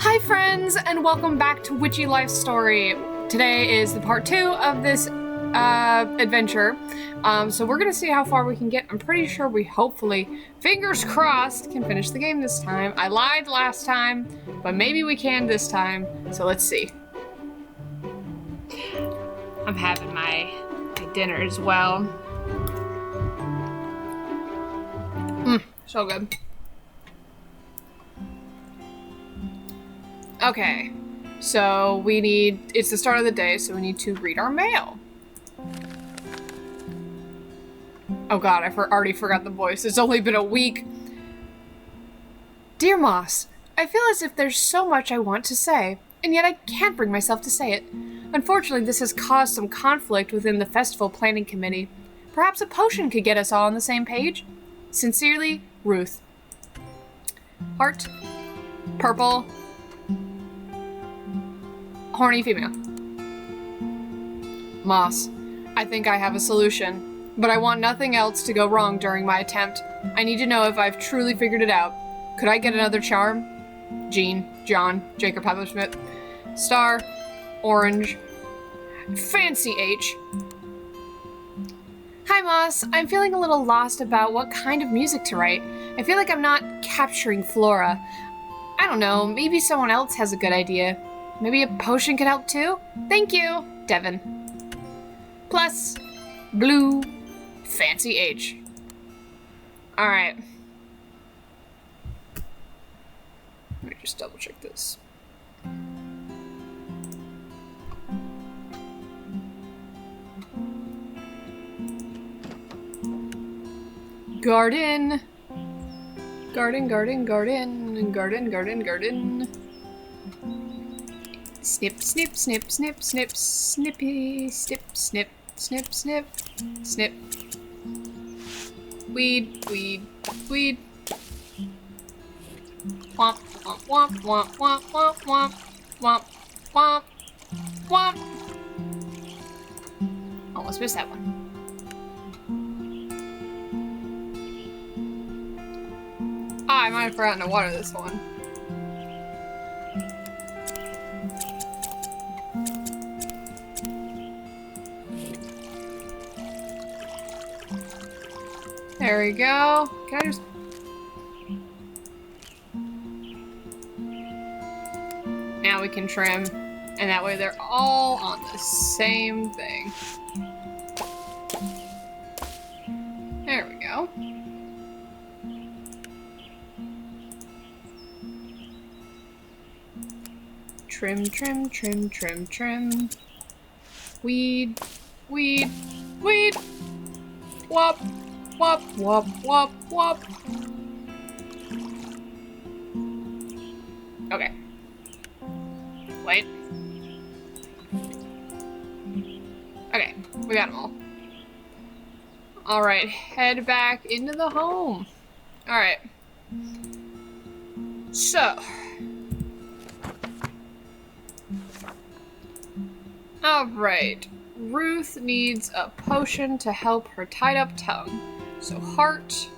Hi friends, and welcome back to Witchy Life Story. Today is the part 2 of this adventure. So we're gonna see how far we can get. I'm pretty sure we hopefully, fingers crossed, can finish the game this time. I lied last time, but maybe we can this time. So let's see. I'm having my dinner as well. So good. Okay, so it's the start of the day, so we need to read our mail. Oh god, I already forgot the voice. It's only been a week. Dear Moss, I feel as if there's so much I want to say, and yet I can't bring myself to say it. Unfortunately, this has caused some conflict within the festival planning committee. Perhaps a potion could get us all on the same page? Sincerely, Ruth. Heart. Purple. Horny female. Moss, I think I have a solution, but I want nothing else to go wrong during my attempt. I need to know if I've truly figured it out. Could I get another charm? Jean, John, Jacob Peppersmith. Star, orange. Fancy H. Hi Moss, I'm feeling a little lost about what kind of music to write. I feel like I'm not capturing Flora. I don't know, maybe someone else has a good idea. Maybe a potion could help too? Thank you, Devin. Plus, blue, fancy H. Alright. Let me just double check this. Garden. Garden, garden, garden, garden, garden, garden. Snip, snip, snip, snip, snip, snippy, snip, snip, snip, snip, snip. Weed, weed, weed. Womp, womp, womp, womp, womp, womp, womp, womp, womp, womp. Almost missed that one. I might have forgotten to water this one. There we go. Can I just... Now we can trim, and that way they're all on the same thing. There we go. Trim, trim, trim, trim, trim. Weed, weed, weed. Whop. Wop, wop, wop, wop. Okay. Wait. Okay, we got them all. Alright, head back into the home. Alright. So. Alright. Ruth needs a potion to help her tied up tongue. So heart,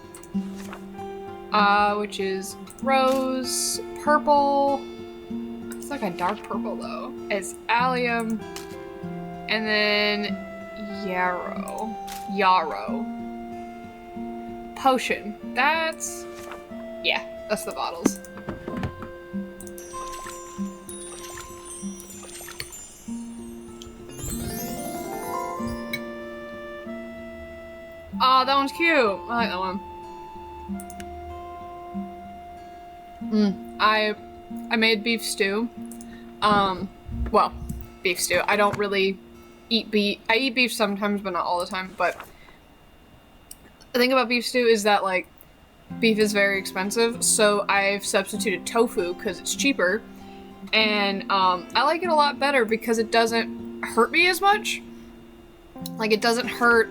which is rose, purple, it's like a dark purple though, is allium, and then yarrow, potion, that's the bottles. Oh, that one's cute. I like that one. I made beef stew. Well, beef stew. I don't really eat beef. I eat beef sometimes, but not all the time. But the thing about beef stew is that, like, beef is very expensive. So I've substituted tofu because it's cheaper. And I like it a lot better because it doesn't hurt me as much. Like, it doesn't hurt,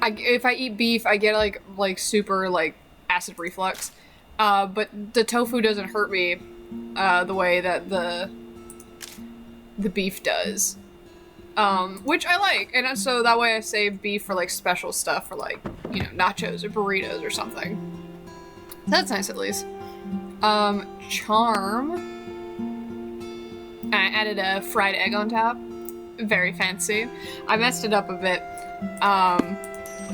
if I eat beef, I get like super like acid reflux, but the tofu doesn't hurt me the way that the beef does. Which I like, and so that way I save beef for like special stuff for like, you know, nachos or burritos or something. That's nice at least. Charm. I added a fried egg on top. Very fancy. I messed it up a bit,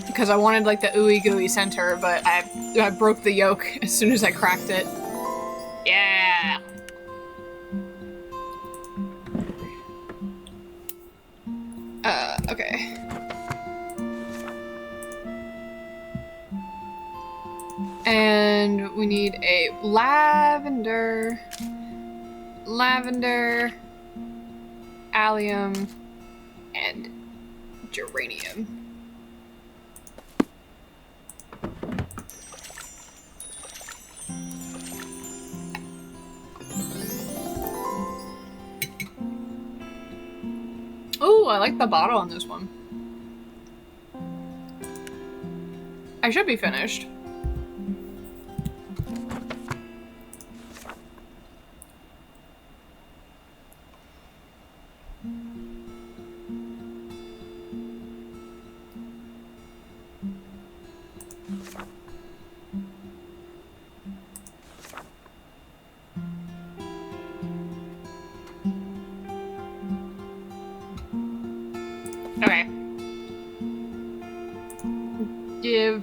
because I wanted like the ooey gooey center, but I broke the yolk as soon as I cracked it. Yeah! Okay. And we need a lavender, allium, and geranium. Ooh, I like the bottle on this one. I should be finished. Okay. Give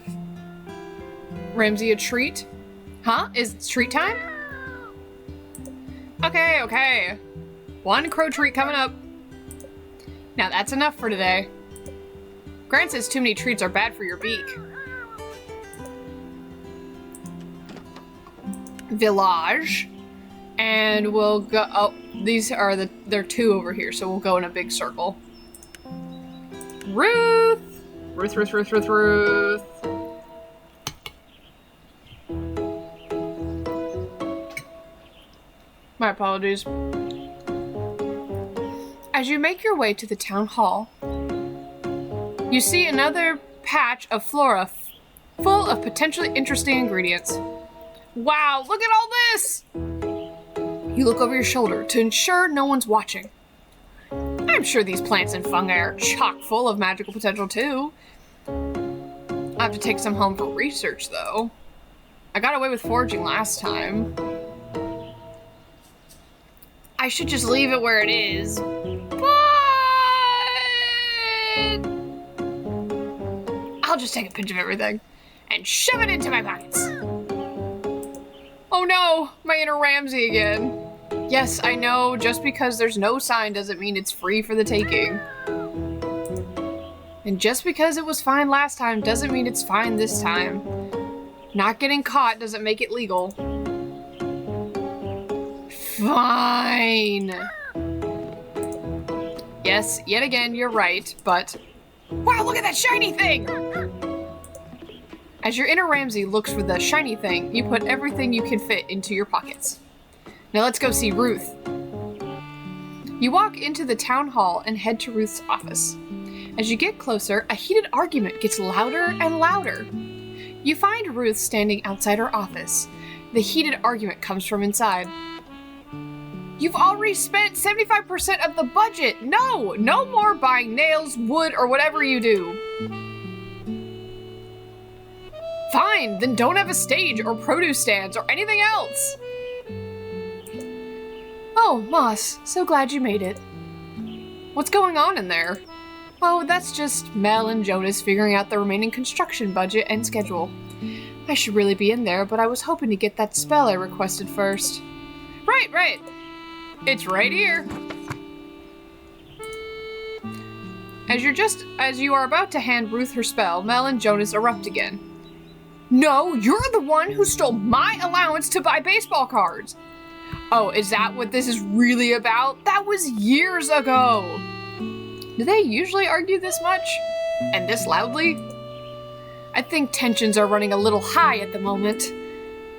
Ramsey a treat? Huh? Is it treat time? Okay, okay. One crow treat coming up. Now that's enough for today. Grant says too many treats are bad for your beak. Village. And we'll go, oh, these are there are two over here, so we'll go in a big circle. Ruth! Ruth. My apologies. As you make your way to the town hall, you see another patch of flora full of potentially interesting ingredients. Wow, look at all this! You look over your shoulder to ensure no one's watching. I'm sure these plants and fungi are chock full of magical potential too. I have to take some home for research though. I got away with foraging last time. I should just leave it where it is, but I'll just take a pinch of everything and shove it into my pockets. Oh no, my inner Ramsey again. Yes, I know, just because there's no sign doesn't mean it's free for the taking. And just because it was fine last time doesn't mean it's fine this time. Not getting caught doesn't make it legal. Fine. Yes, yet again, you're right, but... Wow, look at that shiny thing! As your inner Ramsey looks for the shiny thing, you put everything you can fit into your pockets. Now let's go see Ruth. You walk into the town hall and head to Ruth's office. As you get closer, a heated argument gets louder and louder. You find Ruth standing outside her office. The heated argument comes from inside. You've already spent 75% of the budget! No! No more buying nails, wood, or whatever you do. Fine, then don't have a stage or produce stands or anything else. Oh, Moss, so glad you made it. What's going on in there? Oh, that's just Mel and Jonas figuring out the remaining construction budget and schedule. I should really be in there, but I was hoping to get that spell I requested first. Right. It's right here. As you are about to hand Ruth her spell, Mel and Jonas erupt again. No, you're the one who stole my allowance to buy baseball cards. Oh, is that what this is really about? That was years ago. Do they usually argue this much? And this loudly? I think tensions are running a little high at the moment.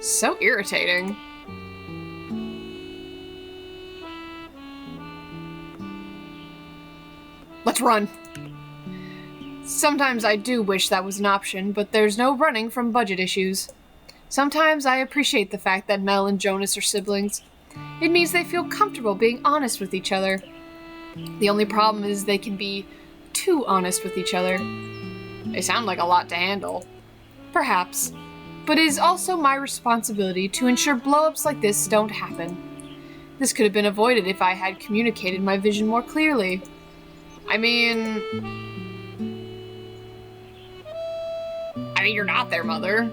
So irritating. Let's run. Sometimes I do wish that was an option, but there's no running from budget issues. Sometimes I appreciate the fact that Mel and Jonas are siblings. It means they feel comfortable being honest with each other. The only problem is they can be too honest with each other. They sound like a lot to handle. Perhaps. But it is also my responsibility to ensure blow-ups like this don't happen. This could have been avoided if I had communicated my vision more clearly. I mean, you're not their mother.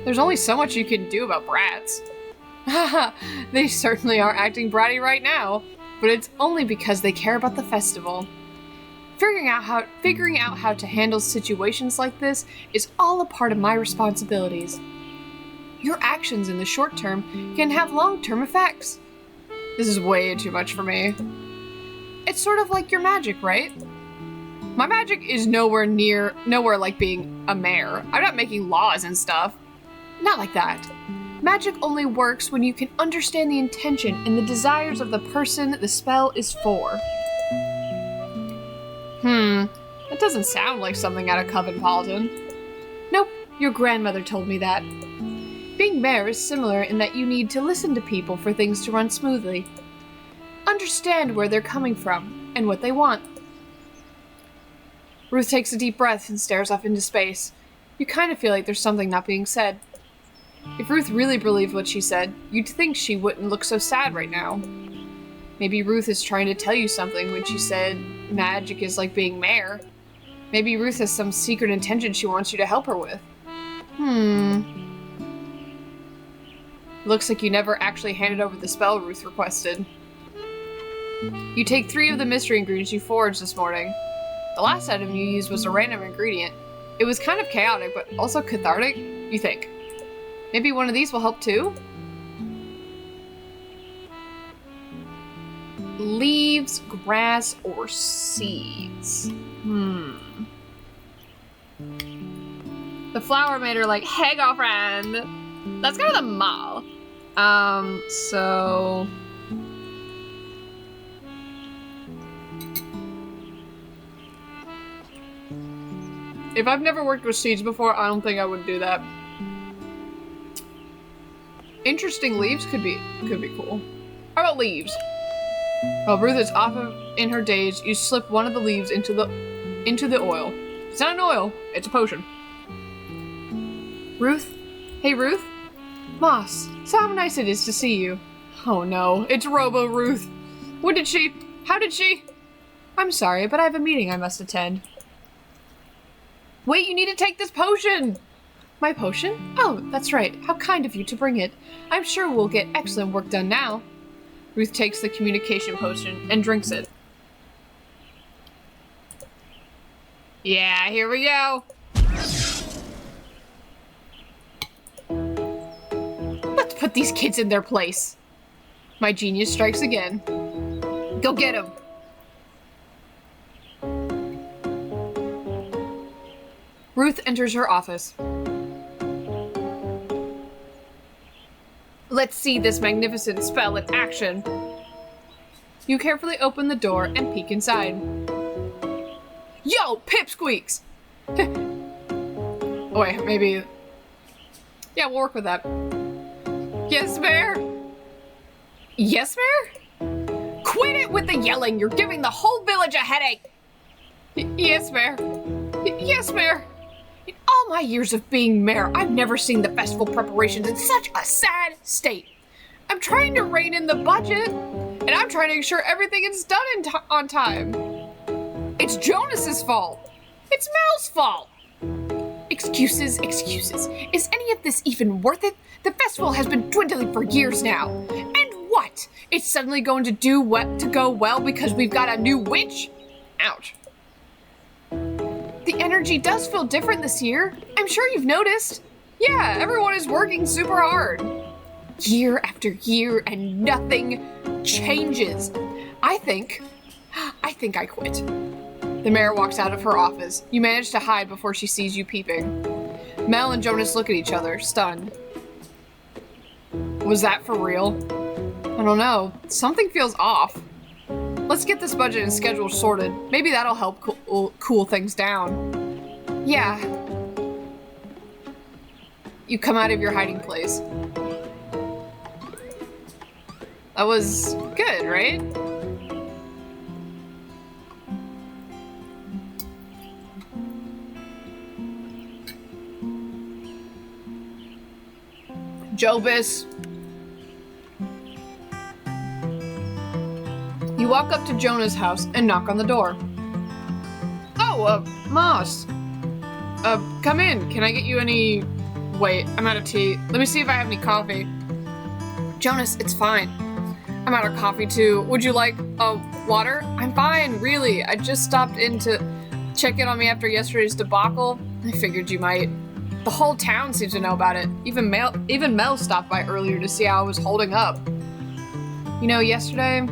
There's only so much you can do about brats. Haha, they certainly are acting bratty right now, but it's only because they care about the festival. Figuring out how to handle situations like this is all a part of my responsibilities. Your actions in the short term can have long-term effects. This is way too much for me. It's sort of like your magic, right? My magic is nowhere like being a mayor. I'm not making laws and stuff. Not like that. Magic only works when you can understand the intention and the desires of the person the spell is for. That doesn't sound like something out of Coventpolitan. Nope, your grandmother told me that. Being mayor is similar in that you need to listen to people for things to run smoothly. Understand where they're coming from and what they want. Ruth takes a deep breath and stares off into space. You kind of feel like there's something not being said. If Ruth really believed what she said, you'd think she wouldn't look so sad right now. Maybe Ruth is trying to tell you something when she said magic is like being mayor. Maybe Ruth has some secret intention she wants you to help her with. Looks like you never actually handed over the spell Ruth requested. You take 3 of the mystery ingredients you foraged this morning. The last item you used was a random ingredient. It was kind of chaotic, but also cathartic, you think. Maybe one of these will help too? Leaves, grass, or seeds? The flower made her like, hey girlfriend! Let's go to the mall. So... if I've never worked with seeds before, I don't think I would do that. Interesting leaves could be cool. How about leaves? While Ruth is off in her daze, you slip one of the leaves into the oil. It's not an oil, it's a potion. Ruth? Hey, Ruth? Moss, so how nice it is to see you. Oh no, it's Robo Ruth. How did she? I'm sorry, but I have a meeting I must attend. Wait, you need to take this potion! My potion? Oh, that's right. How kind of you to bring it. I'm sure we'll get excellent work done now. Ruth takes the communication potion and drinks it. Yeah, here we go. Let's put these kids in their place. My genius strikes again. Go get him. Ruth enters her office. Let's see this magnificent spell in action. You carefully open the door and peek inside. Yo, pipsqueaks! Oh wait, maybe... yeah, we'll work with that. Yes, Mayor? Yes, Mayor? Quit it with the yelling! You're giving the whole village a headache! Yes, Mayor. Yes, Mayor. In all my years of being mayor, I've never seen the festival preparations in such a sad state. I'm trying to rein in the budget, and I'm trying to ensure everything is done on time. It's Jonas's fault. It's Mel's fault. Excuses, excuses. Is any of this even worth it? The festival has been dwindling for years now. And what? It's suddenly going to go well because we've got a new witch? Ouch. The energy does feel different this year. I'm sure you've noticed. Yeah, everyone is working super hard. Year after year and nothing changes. I think I quit. The mayor walks out of her office. You manage to hide before she sees you peeping. Mel and Jonas look at each other, stunned. Was that for real? I don't know. Something feels off. Let's get this budget and schedule sorted. Maybe that'll help cool things down. Yeah. You come out of your hiding place. That was good, right? Jobus. You walk up to Jonah's house and knock on the door. Oh, Moss. Come in. Can I get you any... Wait, I'm out of tea. Let me see if I have any coffee. Jonas, it's fine. I'm out of coffee too. Would you like, water? I'm fine, really. I just stopped in to check in on me after yesterday's debacle. I figured you might. The whole town seems to know about it. Even Mel stopped by earlier to see how I was holding up. You know, yesterday...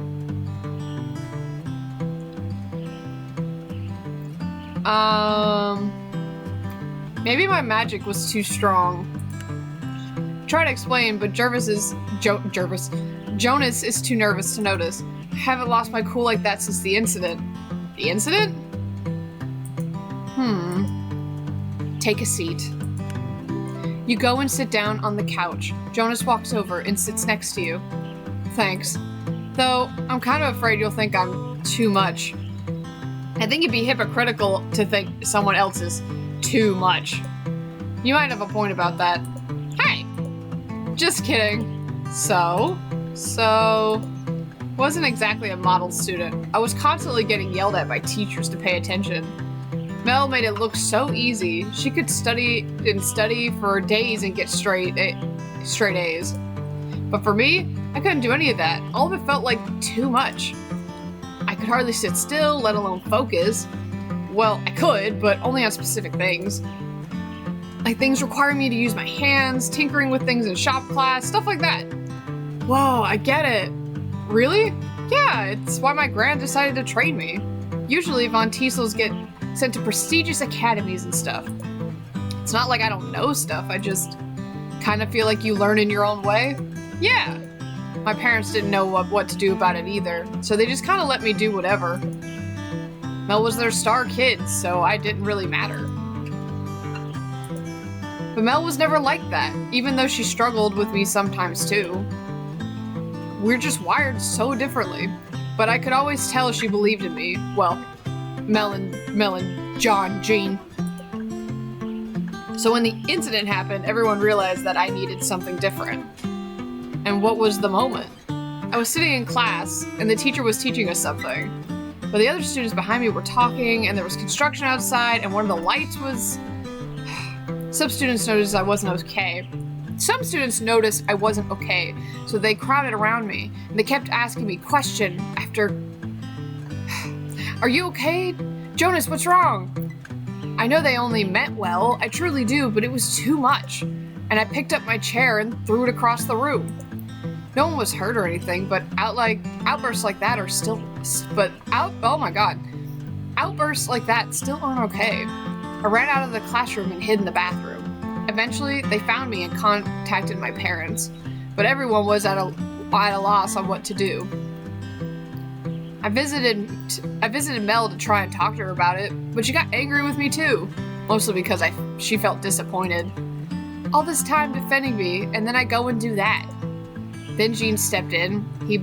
Maybe my magic was too strong. Try to explain, but Jonas is too nervous to notice. I haven't lost my cool like that since the incident. The incident? Take a seat. You go and sit down on the couch. Jonas walks over and sits next to you. Thanks. Though, I'm kind of afraid you'll think I'm too much. I think it'd be hypocritical to think someone else is too much. You might have a point about that. Hey! Just kidding. So, wasn't exactly a model student. I was constantly getting yelled at by teachers to pay attention. Mel made it look so easy. She could study for days and get straight A's. But for me, I couldn't do any of that. All of it felt like too much. I could hardly sit still, let alone focus. Well, I could, but only on specific things. Like things requiring me to use my hands, tinkering with things in shop class, stuff like that. Whoa, I get it. Really? Yeah, it's why my gran decided to train me. Usually Von Teasels get sent to prestigious academies and stuff. It's not like I don't know stuff, I just kind of feel like you learn in your own way. Yeah. My parents didn't know what to do about it either, so they just kind of let me do whatever. Mel was their star kid, so I didn't really matter. But Mel was never like that, even though she struggled with me sometimes too. We're just wired so differently, but I could always tell she believed in me. Well, Mel and Jean. So when the incident happened, everyone realized that I needed something different. And what was the moment? I was sitting in class, and the teacher was teaching us something. But the other students behind me were talking, and there was construction outside, and one of the lights was... Some students noticed I wasn't okay. Some students noticed I wasn't okay, so they crowded around me, and they kept asking me question after... Are you okay? Jonas, what's wrong? I know they only meant well, I truly do, but it was too much. And I picked up my chair and threw it across the room. No one was hurt or anything, but outbursts like that are still... oh my god. Outbursts like that still aren't okay. I ran out of the classroom and hid in the bathroom. Eventually, they found me and contacted my parents, but everyone was at a loss on what to do. I visited Mel to try and talk to her about it, but she got angry with me too, mostly because she felt disappointed. All this time defending me, and then I go and do that. Then Jean stepped in. He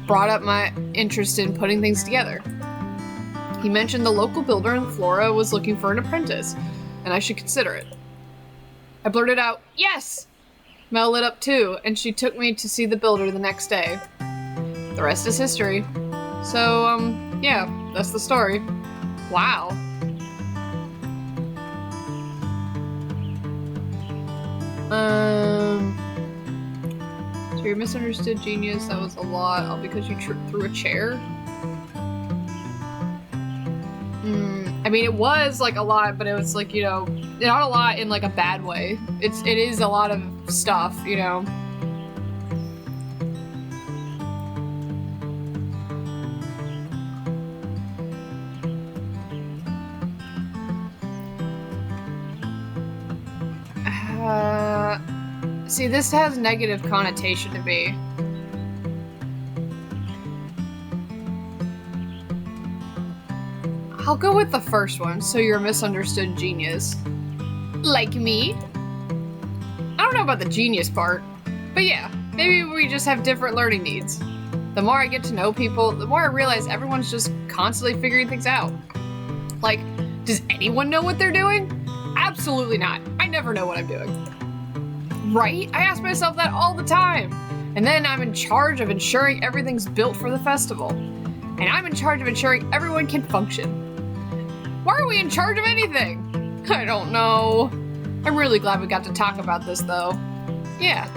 brought up my interest in putting things together. He mentioned the local builder in Flora was looking for an apprentice, and I should consider it. I blurted out, yes! Mel lit up too, and she took me to see the builder the next day. The rest is history. So, yeah, that's the story. Wow. So you're a misunderstood genius, that was a lot, all because you tripped through a chair? I mean, it was, like, a lot, but it was, like, you know, not a lot in, like, a bad way. It is a lot of stuff, you know? See, this has negative connotation to me. I'll go with the first one, so you're a misunderstood genius. Like me? I don't know about the genius part, but yeah, maybe we just have different learning needs. The more I get to know people, the more I realize everyone's just constantly figuring things out. Like, does anyone know what they're doing? Absolutely not. I never know what I'm doing. Right? I ask myself that all the time. And then I'm in charge of ensuring everything's built for the festival. And I'm in charge of ensuring everyone can function. Why are we in charge of anything? I don't know. I'm really glad we got to talk about this, though. Yeah.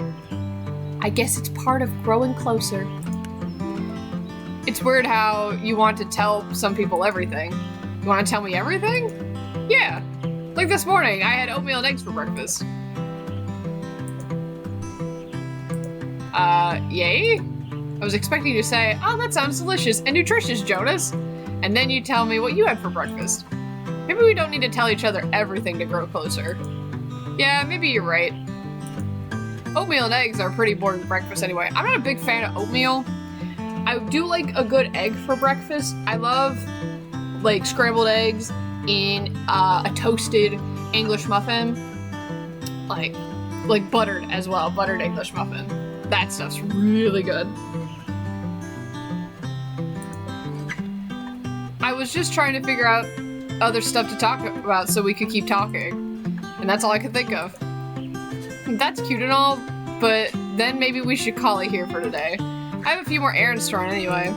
I guess it's part of growing closer. It's weird how you want to tell some people everything. You want to tell me everything? Yeah. Like this morning, I had oatmeal and eggs for breakfast. Yay? I was expecting you to say, oh, that sounds delicious and nutritious, Jonas. And then you tell me what you had for breakfast. Maybe we don't need to tell each other everything to grow closer. Yeah, maybe you're right. Oatmeal and eggs are pretty boring breakfast anyway. I'm not a big fan of oatmeal. I do like a good egg for breakfast. I love like scrambled eggs in a toasted English muffin. Like buttered as well, buttered English muffin. That stuff's really good. I was just trying to figure out other stuff to talk about so we could keep talking. And that's all I could think of. That's cute and all, but then maybe we should call it here for today. I have a few more errands to run anyway.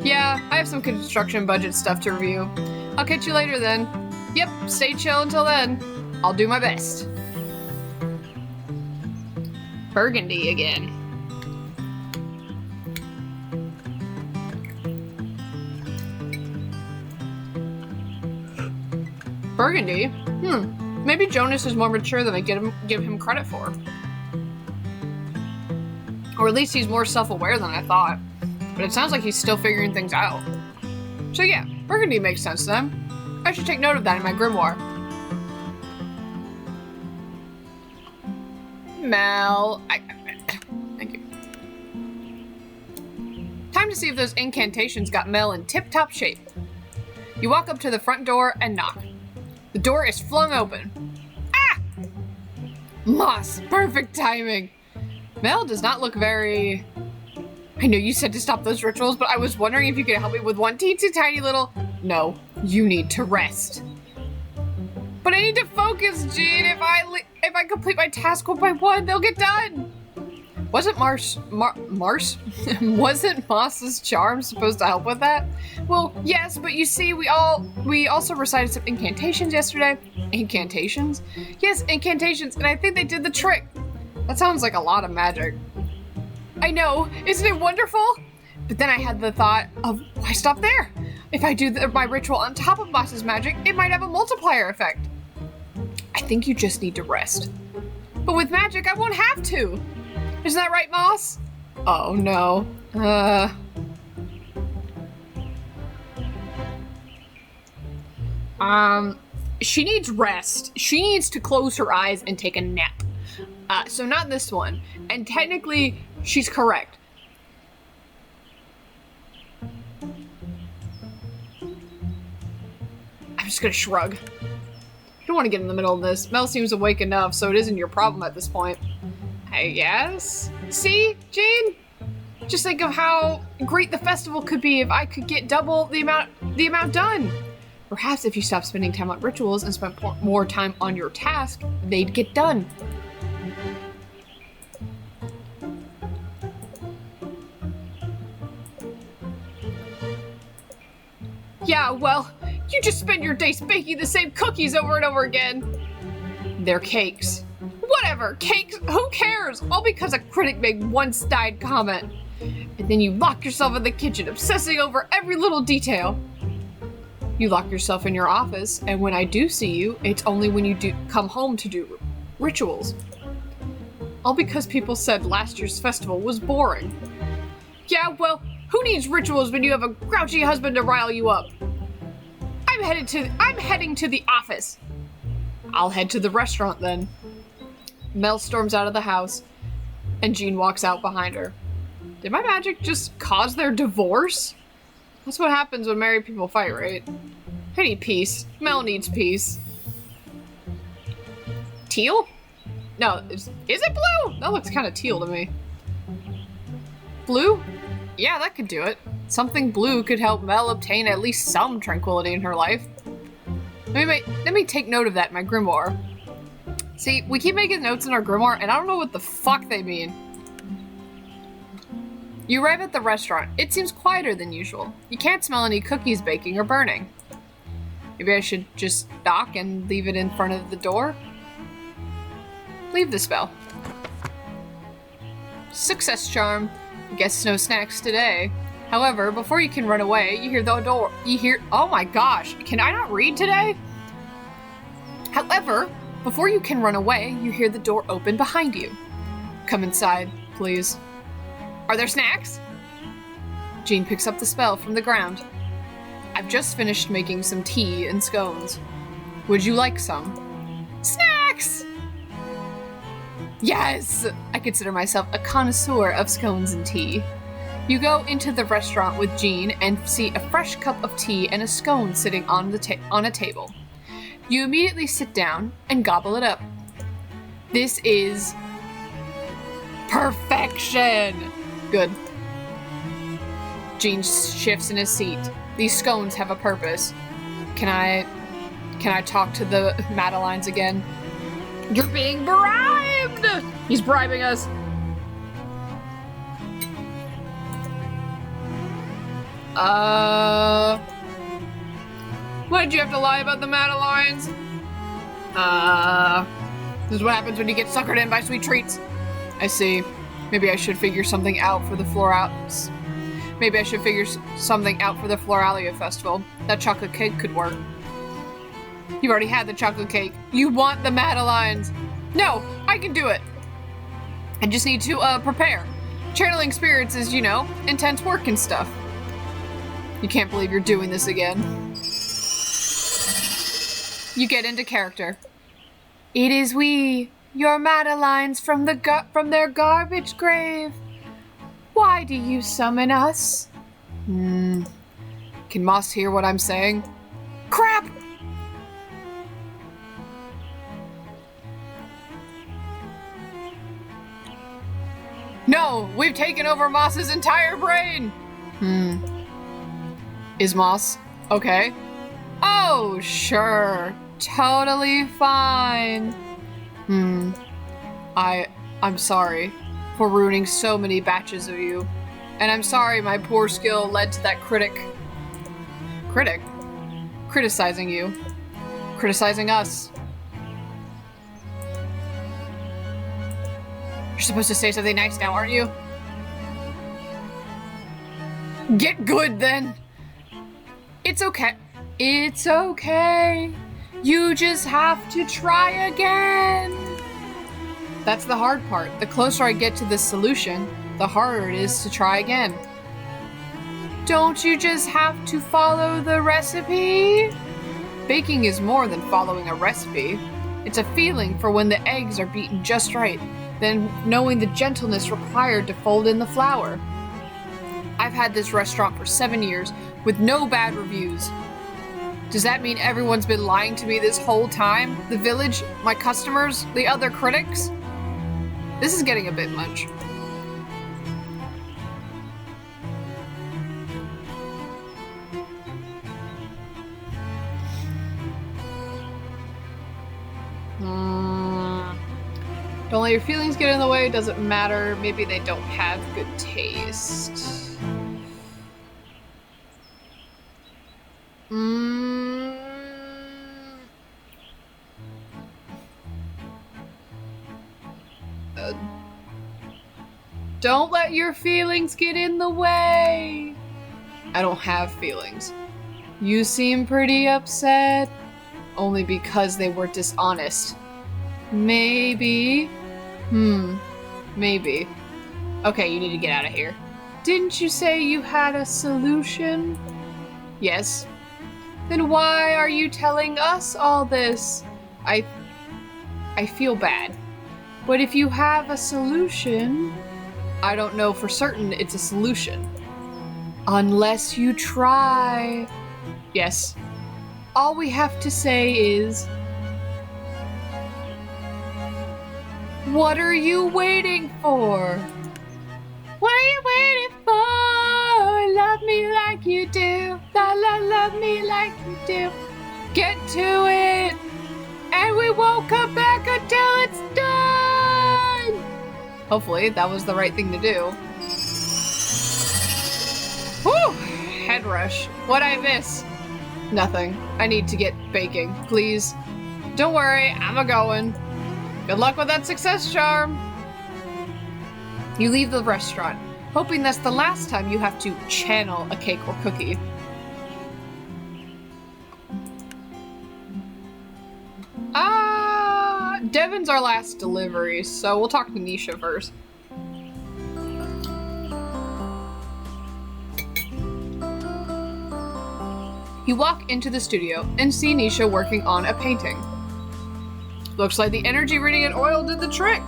Yeah, I have some construction budget stuff to review. I'll catch you later then. Yep, stay chill until then. I'll do my best. Burgundy again. Burgundy? Maybe Jonas is more mature than I give him credit for. Or at least he's more self-aware than I thought. But it sounds like he's still figuring things out. So yeah, Burgundy makes sense then. I should take note of that in my grimoire. Mel, thank you. Time to see if those incantations got Mel in tip-top shape. You walk up to the front door and knock. The door is flung open. Ah! Moss, perfect timing. Mel does not look very... I know you said to stop those rituals, but I was wondering if you could help me with one teensy tiny little... No, you need to rest. But I need to focus, Jean. If I complete my task one by one, they'll get done. Wasn't Wasn't Moss's charm supposed to help with that? Well, yes, but you see, we also recited some incantations yesterday. Incantations? Yes, incantations, and I think they did the trick. That sounds like a lot of magic. I know, isn't it wonderful? But then I had the thought of, why stop there? If I do my ritual on top of Moss's magic, it might have a multiplier effect. I think you just need to rest. But with magic, I won't have to. Isn't that right, Moss? Oh, no. She needs rest. She needs to close her eyes and take a nap. So not this one. And technically, she's correct. I'm just gonna shrug. I don't want to get in the middle of this. Mel seems awake enough, so it isn't your problem at this point. I guess. See, Jean? Just think of how great the festival could be if I could get double the amount done. Perhaps if you stopped spending time on rituals and spent more time on your task, they'd get done. Yeah, well, you just spend your days baking the same cookies over and over again. They're cakes. Whatever, cakes, who cares? All because a critic made one snide comment. And then you lock yourself in the kitchen, obsessing over every little detail. You lock yourself in your office, and when I do see you, it's only when you do come home to do rituals. All because people said last year's festival was boring. Yeah, well, who needs rituals when you have a grouchy husband to rile you up? I'm heading to the office. I'll head to the restaurant then. Mel storms out of the house, and Jean walks out behind her. Did my magic just cause their divorce? That's what happens when married people fight, right? I need peace. Mel needs peace. Teal? No, is it blue? That looks kind of teal to me. Blue? Yeah, that could do it. Something blue could help Mel obtain at least some tranquility in her life. Let me take note of that in my grimoire. See, we keep making notes in our grimoire, and I don't know what the fuck they mean. You arrive at the restaurant. It seems quieter than usual. You can't smell any cookies baking or burning. Maybe I should just knock and leave it in front of the door? Leave the spell. Success charm. Guess no snacks today. However, before you can run away, you hear the door. Oh my gosh, can I not read today? However, before you can run away, you hear the door open behind you. Come inside, please. Are there snacks? Jean picks up the spell from the ground. I've just finished making some tea and scones. Would you like some? Snacks! Yes! I consider myself a connoisseur of scones and tea. You go into the restaurant with Jean and see a fresh cup of tea and a scone sitting on a table. You immediately sit down and gobble it up. This is perfection! Good. Jean shifts in his seat. These scones have a purpose. Can I talk to the Madeleines again? You're being bribed! He's bribing us. Why'd you have to lie about the Madeleines? This is what happens when you get suckered in by sweet treats. I see. Maybe I should figure something out for the Floralia Festival. That chocolate cake could work. You've already had the chocolate cake. You want the Madeleines. No, I can do it. I just need to, prepare. Channeling spirits is, you know, intense work and stuff. You can't believe you're doing this again. You get into character. It is we, your Madeleines from their garbage grave. Why do you summon us? Can Moss hear what I'm saying? Crap! No, we've taken over Moss's entire brain! Is Moss okay? Oh, sure. Totally fine. I'm sorry for ruining so many batches of you. And I'm sorry my poor skill led to that criticizing you. Criticizing us. You're supposed to say something nice now, aren't you? Get good, then. It's okay. It's okay. You just have to try again. That's the hard part. The closer I get to the solution, the harder it is to try again. Don't you just have to follow the recipe? Baking is more than following a recipe. It's a feeling for when the eggs are beaten just right, then knowing the gentleness required to fold in the flour. I've had this restaurant for 7 years with no bad reviews. Does that mean everyone's been lying to me this whole time? The village, my customers, the other critics? This is getting a bit much. Don't let your feelings get in the way. Doesn't matter. Maybe they don't have good taste. Don't let your feelings get in the way. I don't have feelings. You seem pretty upset. Only because they were dishonest. Maybe. Maybe. Okay, you need to get out of here. Didn't you say you had a solution? Yes. Then why are you telling us all this? I feel bad. But if you have a solution, I don't know for certain it's a solution. Unless you try. Yes. All we have to say is, what are you waiting for? What are you waiting for? Love me like you do. La la, love me like you do. Get to it. And we won't come back until it's done! Hopefully, that was the right thing to do. Whew! Head rush. What'd I miss? Nothing. I need to get baking, please. Don't worry, I'm a-going. Good luck with that success charm. You leave the restaurant, hoping that's the last time you have to channel a cake or cookie. Devin's our last delivery, so we'll talk to Nisha first. You walk into the studio and see Nisha working on a painting. Looks like the energy reading and oil did the trick.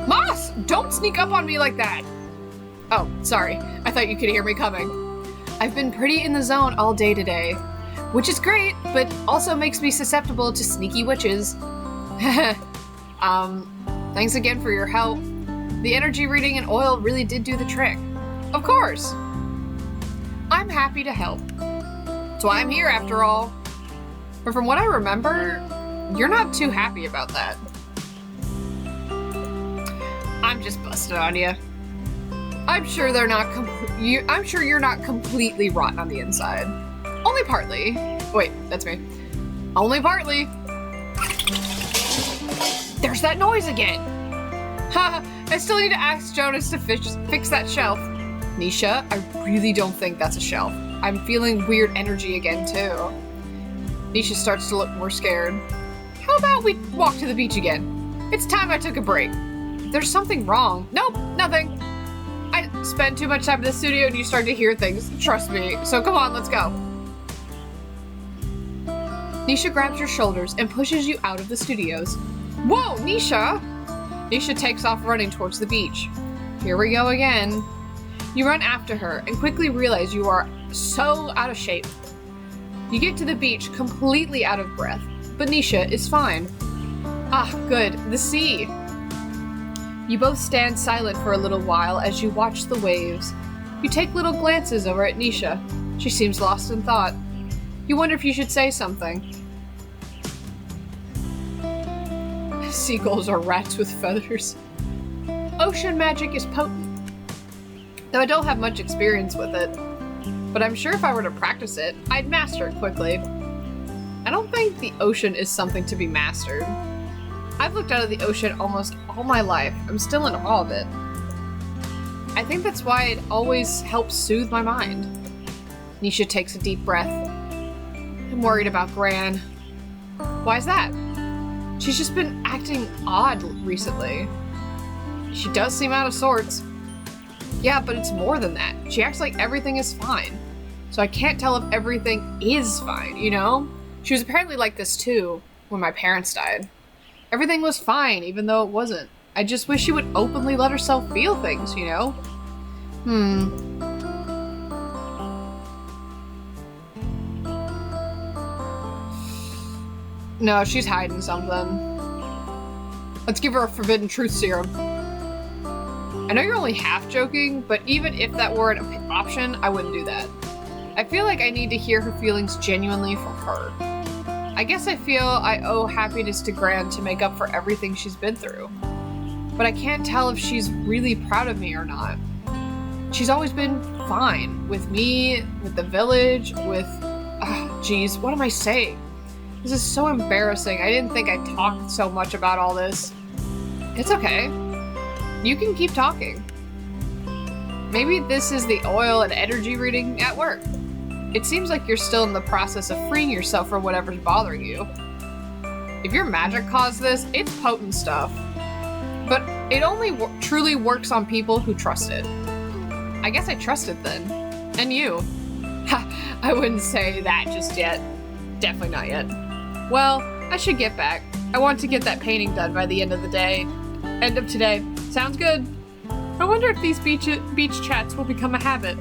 Moss, don't sneak up on me like that. Oh, sorry. I thought you could hear me coming. I've been pretty in the zone all day today, which is great, but also makes me susceptible to sneaky witches. Thanks again for your help. The energy reading and oil really did do the trick. Of course. I'm happy to help. That's why I'm here after all. But from what I remember, you're not too happy about that. I'm just busting on you. I'm sure you're not completely rotten on the inside. Only partly. Wait, that's me. Only partly. There's that noise again. Haha, I still need to ask Jonas to fix that shelf. Nisha, I really don't think that's a shelf. I'm feeling weird energy again, too. Nisha starts to look more scared. How about we walk to the beach again? It's time I took a break. There's something wrong. Nope, nothing. I spend too much time in the studio and you start to hear things. Trust me. So come on, let's go. Nisha grabs your shoulders and pushes you out of the studios. Whoa, Nisha! Nisha takes off running towards the beach. Here we go again. You run after her and quickly realize you are so out of shape. You get to the beach completely out of breath, but Nisha is fine. Ah, good, the sea. You both stand silent for a little while as you watch the waves. You take little glances over at Nisha. She seems lost in thought. You wonder if you should say something. Seagulls are rats with feathers. Ocean magic is potent. Though I don't have much experience with it. But I'm sure if I were to practice it, I'd master it quickly. I don't think the ocean is something to be mastered. I've looked out of the ocean almost all my life. I'm still in awe of it. I think that's why it always helps soothe my mind. Nisha takes a deep breath. I'm worried about Gran. Why is that? She's just been acting odd recently. She does seem out of sorts. Yeah, but it's more than that. She acts like everything is fine. So I can't tell if everything is fine, you know? She was apparently like this too when my parents died. Everything was fine, even though it wasn't. I just wish she would openly let herself feel things, you know? No, she's hiding something. Let's give her a forbidden truth serum. I know you're only half joking, but even if that were an option, I wouldn't do that. I feel like I need to hear her feelings genuinely from her. I guess I feel I owe happiness to Gran to make up for everything she's been through. But I can't tell if she's really proud of me or not. She's always been fine with me, with the village, with... Geez, what am I saying? This is so embarrassing. I didn't think I'd talk so much about all this. It's okay. You can keep talking. Maybe this is the oil and energy reading at work. It seems like you're still in the process of freeing yourself from whatever's bothering you. If your magic caused this, it's potent stuff. But it only truly works on people who trust it. I guess I trust it then. And you. Ha, I wouldn't say that just yet. Definitely not yet. Well, I should get back. I want to get that painting done by the end of the day. End of today. Sounds good. I wonder if these beach chats will become a habit.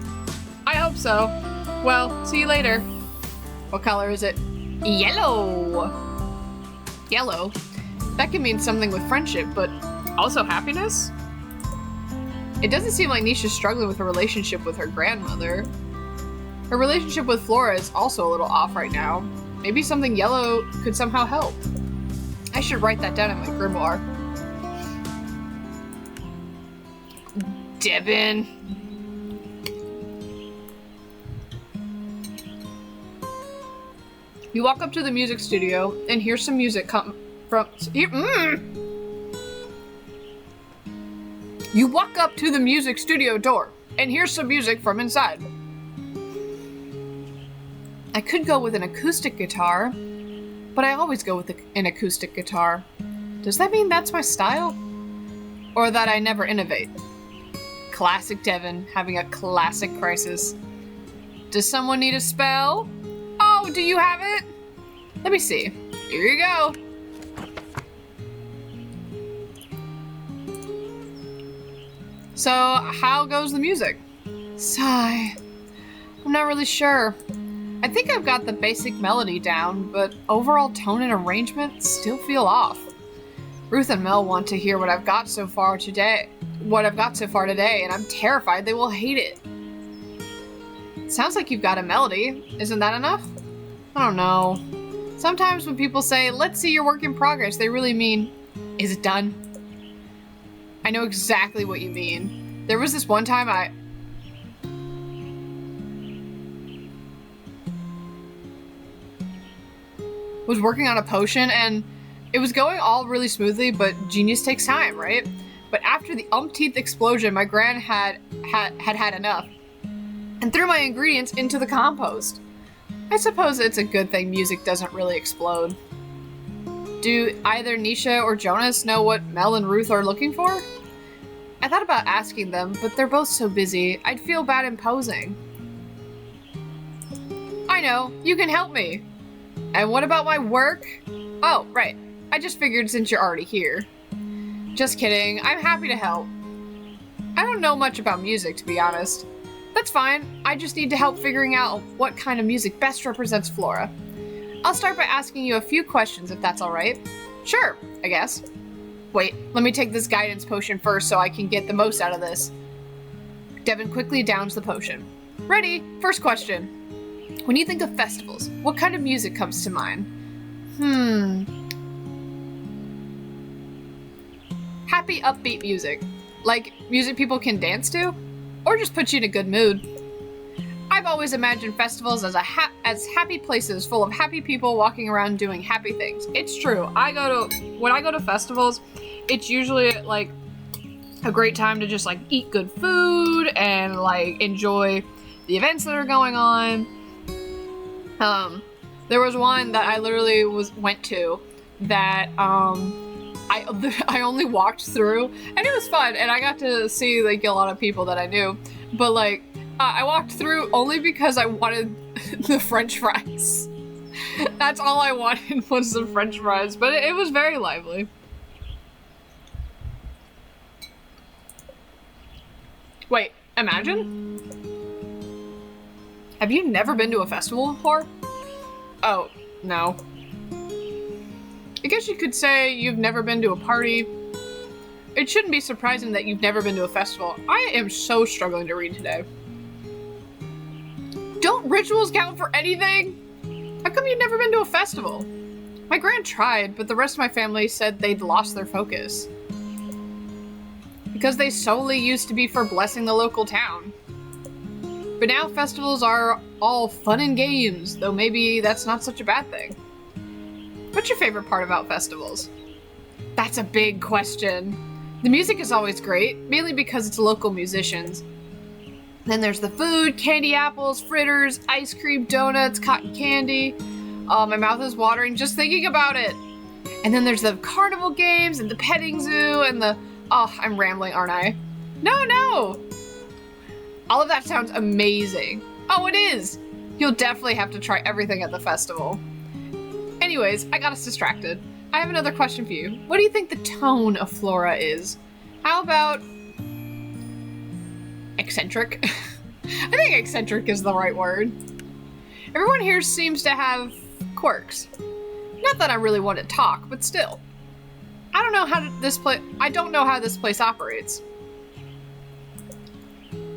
I hope so. Well, see you later. What color is it? Yellow. Yellow? That can mean something with friendship, but also happiness? It doesn't seem like Nisha's struggling with her relationship with her grandmother. Her relationship with Flora is also a little off right now. Maybe something yellow could somehow help. I should write that down in my grimoire. Devin. You walk up to the music studio and hear some music come from... You walk up to the music studio door and hear some music from inside. I could go with an acoustic guitar, but I always go with an acoustic guitar. Does that mean that's my style? Or that I never innovate? Classic Devin, having a classic crisis. Does someone need a spell? Oh, do you have it? Let me see. Here you go. So, how goes the music? Sigh. I'm not really sure. I think I've got the basic melody down, but overall tone and arrangement still feel off. Ruth and Mel want to hear what I've got so far today, and I'm terrified they will hate it. Sounds like you've got a melody. Isn't that enough? I don't know. Sometimes when people say, let's see your work in progress, they really mean, is it done? I know exactly what you mean. There was this one time I was working on a potion and it was going all really smoothly, but genius takes time, right? But after the umpteenth explosion, my gran had enough and threw my ingredients into the compost. I suppose it's a good thing music doesn't really explode. Do either Nisha or Jonas know what Mel and Ruth are looking for? I thought about asking them, but they're both so busy, I'd feel bad imposing. I know, you can help me. And what about my work? Oh, right. I just figured since you're already here. Just kidding, I'm happy to help. I don't know much about music, to be honest. That's fine, I just need to help figuring out what kind of music best represents Flora. I'll start by asking you a few questions if that's alright. Sure, I guess. Wait, let me take this guidance potion first so I can get the most out of this. Devin quickly downs the potion. Ready, first question. When you think of festivals, what kind of music comes to mind? Happy, upbeat music. Like music people can dance to? Or just put you in a good mood. I've always imagined festivals as happy places full of happy people walking around doing happy things. It's true. When I go to festivals, it's usually like a great time to just like eat good food and like enjoy the events that are going on. There was one that I literally went to that I only walked through, and it was fun, and I got to see like a lot of people that I knew, but like I walked through only because I wanted the French fries. That's all I wanted was the French fries, but it was very lively. Wait, imagine? Have you never been to a festival before? Oh, no. I guess you could say you've never been to a party. It shouldn't be surprising that you've never been to a festival. I am so struggling to read today. Don't rituals count for anything? How come you've never been to a festival? My gran tried, but the rest of my family said they'd lost their focus. Because they solely used to be for blessing the local town. But now festivals are all fun and games, though maybe that's not such a bad thing. What's your favorite part about festivals? That's a big question. The music is always great, mainly because it's local musicians. Then there's the food, candy apples, fritters, ice cream, donuts, cotton candy. Oh, my mouth is watering just thinking about it. And then there's the carnival games and the petting zoo and the... Oh, I'm rambling, aren't I? No! All of that sounds amazing. Oh, it is! You'll definitely have to try everything at the festival. Anyways, I got us distracted. I have another question for you. What do you think the tone of Flora is? How about... eccentric? I think eccentric is the right word. Everyone here seems to have quirks. Not that I really want to talk, but still. I don't know how this place operates.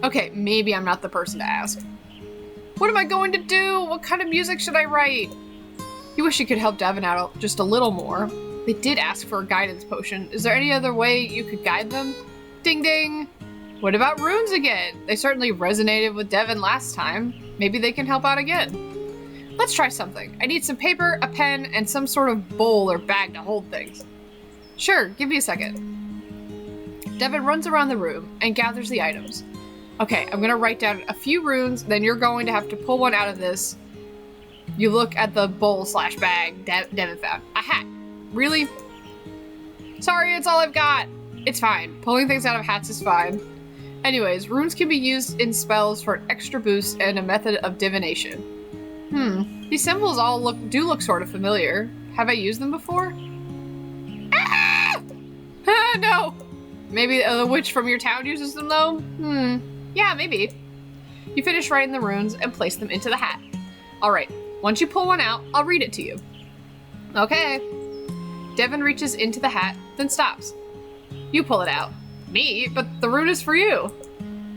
Okay, maybe I'm not the person to ask. What am I going to do? What kind of music should I write? You wish you could help Devin out just a little more. They did ask for a guidance potion. Is there any other way you could guide them? Ding ding! What about runes again? They certainly resonated with Devin last time. Maybe they can help out again. Let's try something. I need some paper, a pen, and some sort of bowl or bag to hold things. Sure, give me a second. Devin runs around the room and gathers the items. Okay, I'm gonna write down a few runes, then you're going to have to pull one out of this. You look at the bowl/bag Devin found. A hat. Really? Sorry, it's all I've got. It's fine. Pulling things out of hats is fine. Anyways, runes can be used in spells for an extra boost and a method of divination. These symbols all look sort of familiar. Have I used them before? Ah! Ah, no! Maybe the witch from your town uses them though? Yeah, maybe. You finish writing the runes and place them into the hat. Alright, once you pull one out, I'll read it to you. Okay. Devin reaches into the hat, then stops. You pull it out. Me? But the rune is for you.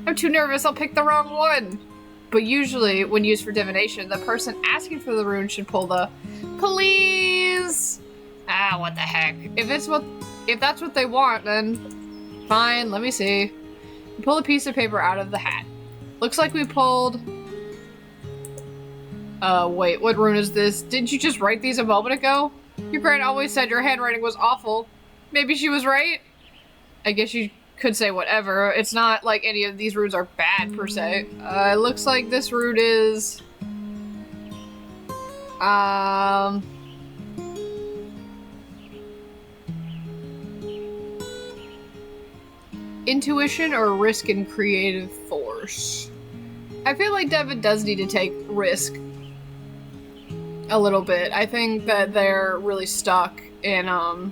I'm too nervous, I'll pick the wrong one. But usually, when used for divination, the person asking for the rune should pull the please. Ah, what the heck. If that's what they want, then fine, let me see. You pull a piece of paper out of the hat. Looks like we pulled... wait, what rune is this? Didn't you just write these a moment ago? Your grand always said your handwriting was awful. Maybe she was right? I guess you could say whatever. It's not like any of these runes are bad, per se. It looks like this rune is... Intuition or risk and creative force. I feel like Devin does need to take risk a little bit. I think that they're really stuck in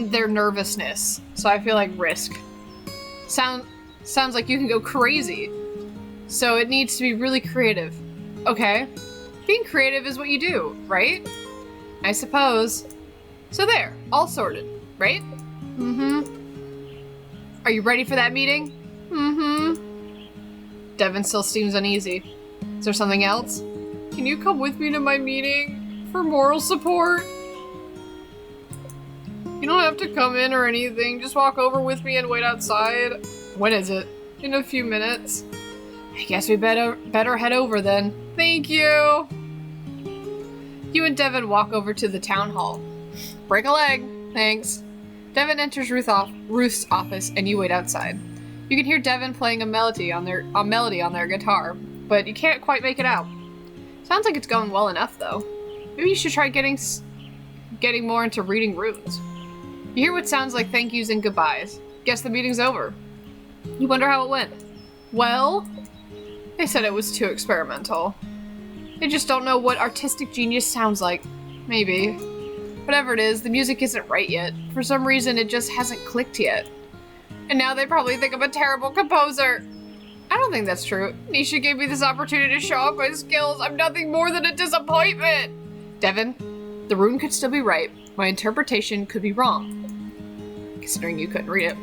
their nervousness. So I feel like risk. Sounds like you can go crazy. So it needs to be really creative. Okay. Being creative is what you do, right? I suppose. So there, all sorted, right? Are you ready for that meeting? Devin still seems uneasy. Is there something else? Can you come with me to my meeting for moral support? You don't have to come in or anything. Just walk over with me and wait outside. When is it? In a few minutes. I guess we better head over then. Thank you! You and Devin walk over to the town hall. Break a leg. Thanks. Devin enters Ruth's office and you wait outside. You can hear Devin playing a melody on their guitar, but you can't quite make it out. Sounds like it's going well enough though. Maybe you should try getting more into reading runes. You hear what sounds like thank yous and goodbyes. Guess the meeting's over. You wonder how it went. Well, they said it was too experimental. They just don't know what artistic genius sounds like. Maybe. Whatever it is, the music isn't right yet. For some reason, it just hasn't clicked yet. And now they probably think I'm a terrible composer. I don't think that's true. Nisha gave me this opportunity to show off my skills. I'm nothing more than a disappointment. Devin, the rune could still be right. My interpretation could be wrong. Considering you couldn't read it.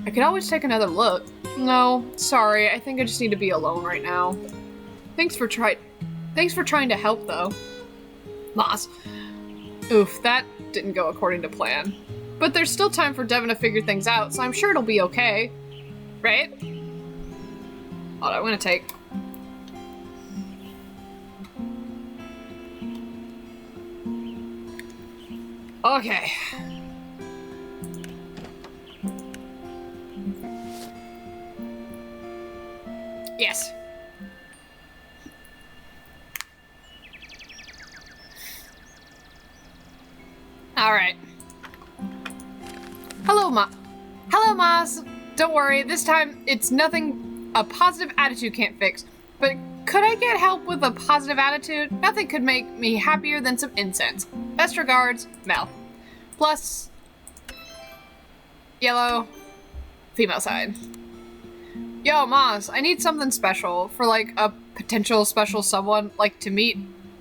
I could always take another look. No, sorry. I think I just need to be alone right now. Thanks for trying to help, though. Moss. Oof, that didn't go according to plan. But there's still time for Devin to figure things out, so I'm sure it'll be okay. Right? Hold on, I'm gonna take... Okay. Yes. Alright. Hello, Moss. Don't worry, this time it's nothing a positive attitude can't fix. But could I get help with a positive attitude? Nothing could make me happier than some incense. Best regards, Mel. Plus... Yellow. Female side. Yo, Moss, I need something special for, like, a potential special someone, like, to meet.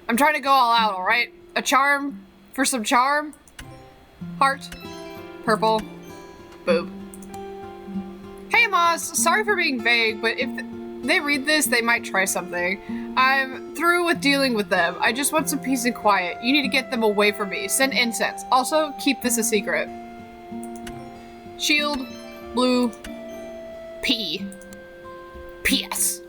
I'm trying to go all out, alright? A charm for some charm? Heart. Purple. Boob. Hey, Moss, sorry for being vague, but if they read this, they might try something. I'm through with dealing with them. I just want some peace and quiet. You need to get them away from me. Send incense. Also, keep this a secret. Shield, blue, P. P.S.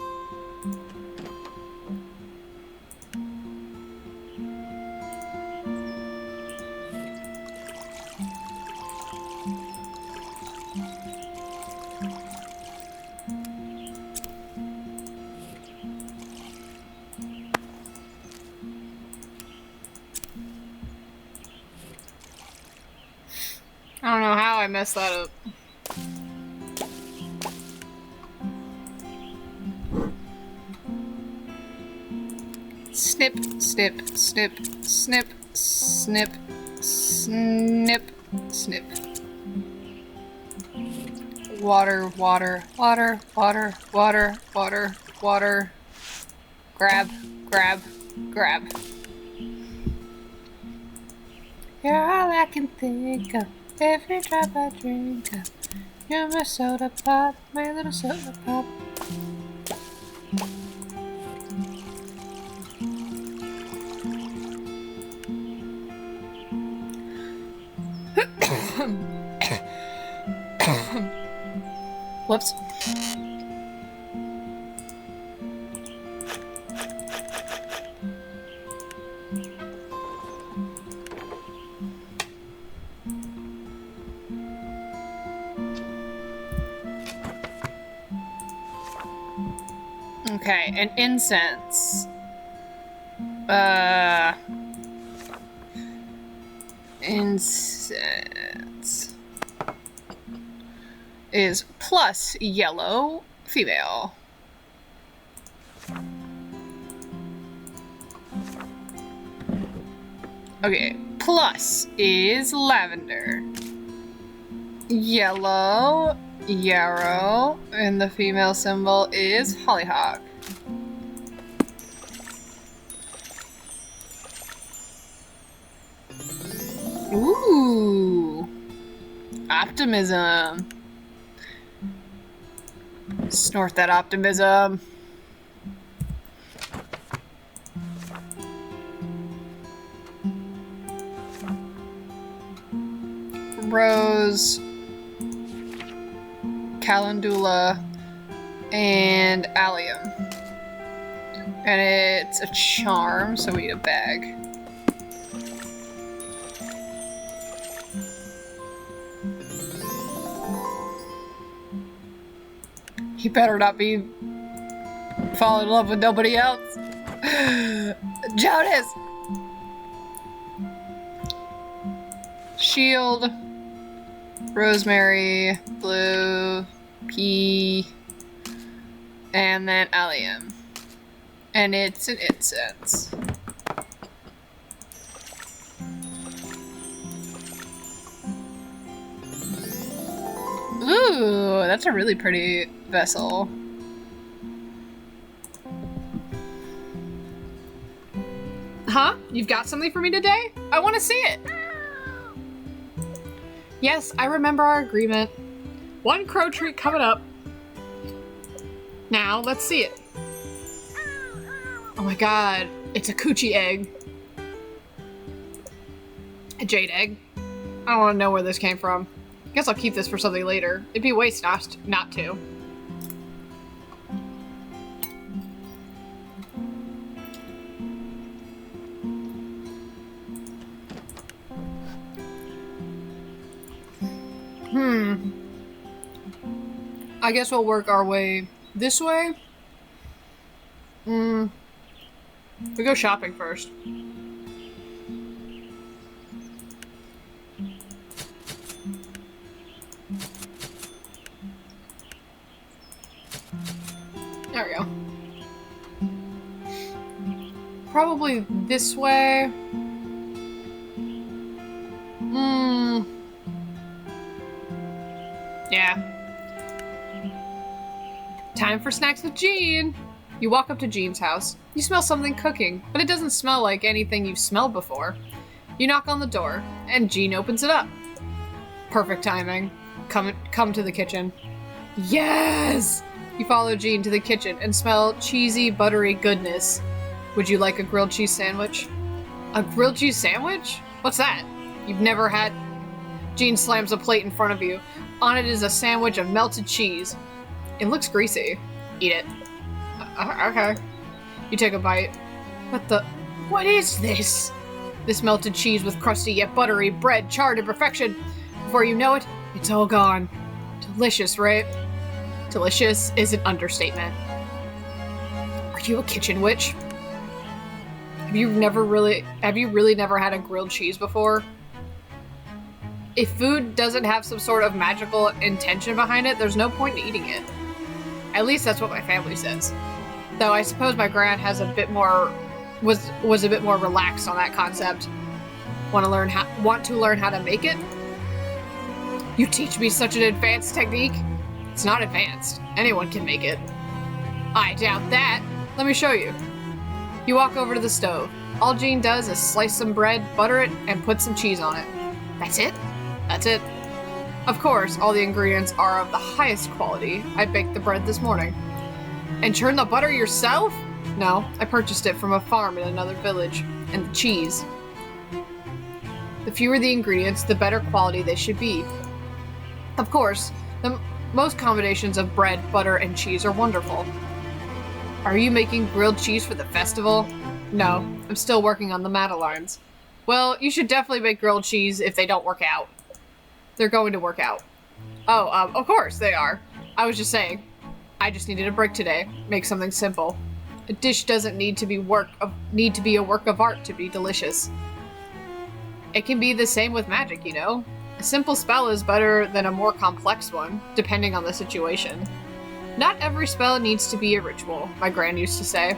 I don't know how I messed that up. Snip, snip, snip, snip, snip, snip, snip. Water, water, water, water, water, water, water. Grab, grab, grab. You're all I can think of. Every drop I drink of. You're my soda pop, my little soda pop. Whoops. Okay, an incense. Incense is plus yellow female. Okay, plus is lavender. Yellow, yarrow, and the female symbol is hollyhock. Ooh, optimism. Snort that optimism. Rose, calendula, and allium. And it's a charm, so we need a bag. He better not be falling in love with nobody else. Jonas! Shield, rosemary, blue, pea, and then allium. And it's an incense. Ooh, that's a really pretty vessel. Huh? You've got something for me today? I want to see it. Yes, I remember our agreement. One crow treat coming up. Now, let's see it. Oh my god, it's a coochie egg. A jade egg. I don't want to know where this came from. Guess I'll keep this for something later. It'd be waste not to. I guess we'll work our way this way. We go shopping first. There we go. Probably this way. Yeah. Time for snacks with Jean. You walk up to Jean's house. You smell something cooking, but it doesn't smell like anything you've smelled before. You knock on the door, and Jean opens it up. Perfect timing. Come to the kitchen. Yes! You follow Jean to the kitchen and smell cheesy, buttery goodness. Would you like a grilled cheese sandwich? A grilled cheese sandwich? What's that? You've never had... Jean slams a plate in front of you. On it is a sandwich of melted cheese. It looks greasy. Eat it. Okay. You take a bite. What is this? This melted cheese with crusty yet buttery bread charred to perfection. Before you know it, it's all gone. Delicious, right? Delicious is an understatement. Are you a kitchen witch? Have you really never had a grilled cheese before? If food doesn't have some sort of magical intention behind it, there's no point in eating it. At least that's what my family says. Though I suppose my gran has a bit more was a bit more relaxed on that concept. Want to learn how to make it? You teach me such an advanced technique? It's not advanced. Anyone can make it. I doubt that. Let me show you. You walk over to the stove. All Jean does is slice some bread, butter it, and put some cheese on it. That's it? That's it. Of course, all the ingredients are of the highest quality. I baked the bread this morning. And churned the butter yourself? No, I purchased it from a farm in another village. And the cheese. The fewer the ingredients, the better quality they should be. Of course, most combinations of bread, butter, and cheese are wonderful. Are you making grilled cheese for the festival? No, I'm still working on the Madeleines. Well, you should definitely make grilled cheese if they don't work out. They're going to work out. Oh, of course they are. I was just saying. I just needed a break today. Make something simple. A dish doesn't need to be a work of art to be delicious. It can be the same with magic, you know? A simple spell is better than a more complex one, depending on the situation. Not every spell needs to be a ritual, my gran used to say.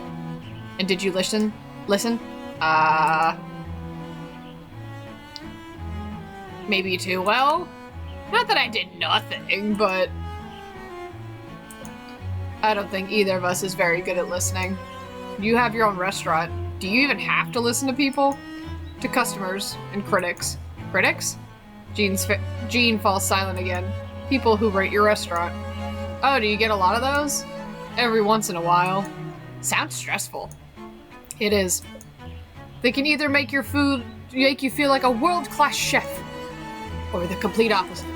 And did you listen? Listen? Maybe too well? Not that I did nothing, but... I don't think either of us is very good at listening. You have your own restaurant. Do you even have to listen to people? To customers and critics. Critics? Jean falls silent again. People who rate your restaurant. Oh, do you get a lot of those? Every once in a while. Sounds stressful. It is. They can either make you feel like a world-class chef, or the complete opposite.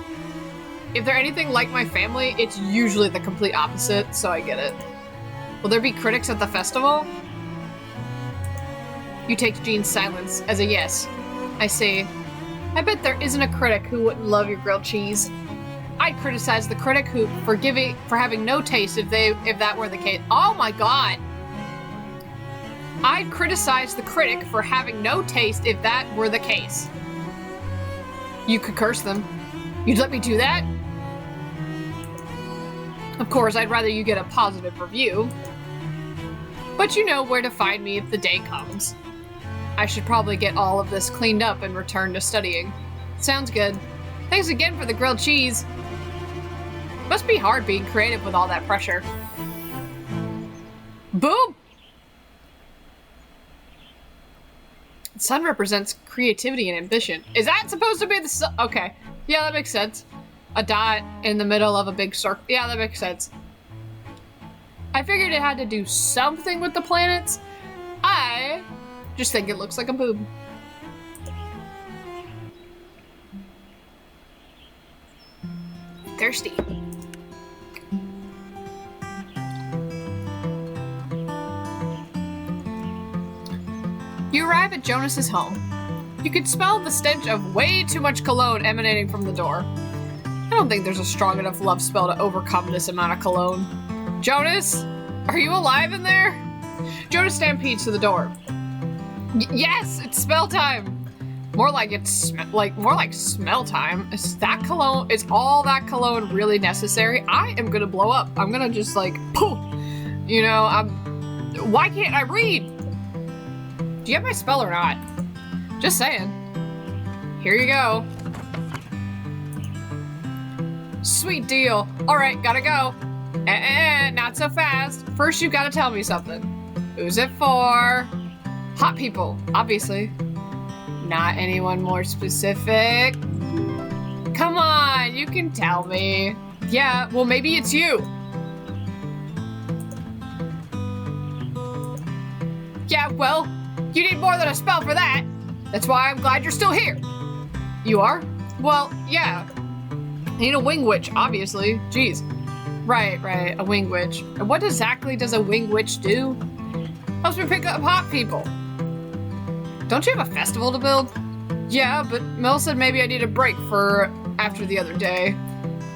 If they're anything like my family, it's usually the complete opposite, so I get it. Will there be critics at the festival? You take Jean's silence as a yes. I say, I bet there isn't a critic who wouldn't love your grilled cheese. I'd criticize the critic for having no taste if that were the case. Oh my god! I'd criticize the critic for having no taste if that were the case. You could curse them. You'd let me do that? Of course, I'd rather you get a positive review. But you know where to find me if the day comes. I should probably get all of this cleaned up and return to studying. Sounds good. Thanks again for the grilled cheese. Must be hard being creative with all that pressure. Boom! The sun represents creativity and ambition. Is that supposed to be the sun? Okay. Yeah, that makes sense. A dot in the middle of a big circle. Yeah, that makes sense. I figured it had to do something with the planets. I just think it looks like a boob. Thirsty. You arrive at Jonas's home. You could smell the stench of way too much cologne emanating from the door. I don't think there's a strong enough love spell to overcome this amount of cologne. Jonas? Are you alive in there? Jonas stampedes to the door. Yes, it's smell time. More like smell time. Is all that cologne really necessary? I am gonna blow up. I'm gonna just like poof. You know, why can't I read? Do you have my spell or not? Just saying. Here you go. Sweet deal. Alright, gotta go. Not so fast. First you gotta tell me something. Who's it for? Hot people, obviously. Not anyone more specific? Come on, you can tell me. Yeah, well maybe it's you. Yeah, well, you need more than a spell for that. That's why I'm glad you're still here. You are? Well, yeah. I need a wing witch, obviously. Jeez. Right, a wing witch. And what exactly does a wing witch do? Helps me pick up hot people. Don't you have a festival to build? Yeah, but Mel said maybe I need a break for after the other day.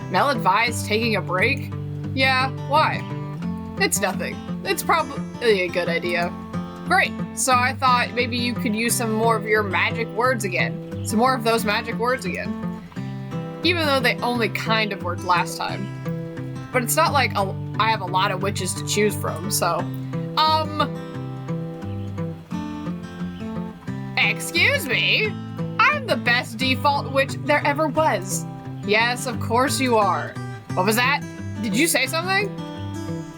Mel advised taking a break? Yeah, why? It's nothing. It's probably a good idea. Great, so I thought maybe you could use some more of your magic words again. Some more of those magic words again. Even though they only kind of worked last time. But it's not like I have a lot of witches to choose from, so... Excuse me? I'm the best default witch there ever was. Yes, of course you are. What was that? Did you say something?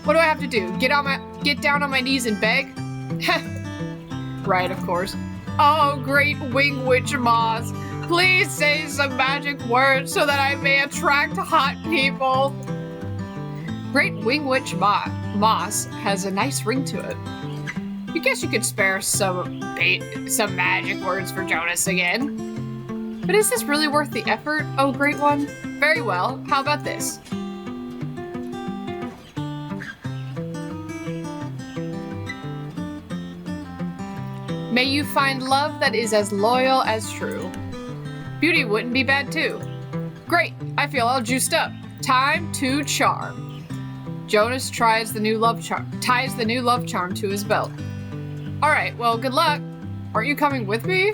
What do I have to do? Get down on my knees and beg? Right, of course. Oh, great wing witch Moss. Please say some magic words so that I may attract hot people. Great wing witch Moss has a nice ring to it. I guess you could spare some magic words for Jonas again. But is this really worth the effort, oh great one? Very well, how about this? May you find love that is as loyal as true. Beauty wouldn't be bad too. Great, I feel all juiced up. Time to charm. Jonas ties the new love charm to his belt. Alright, well, good luck. Aren't you coming with me?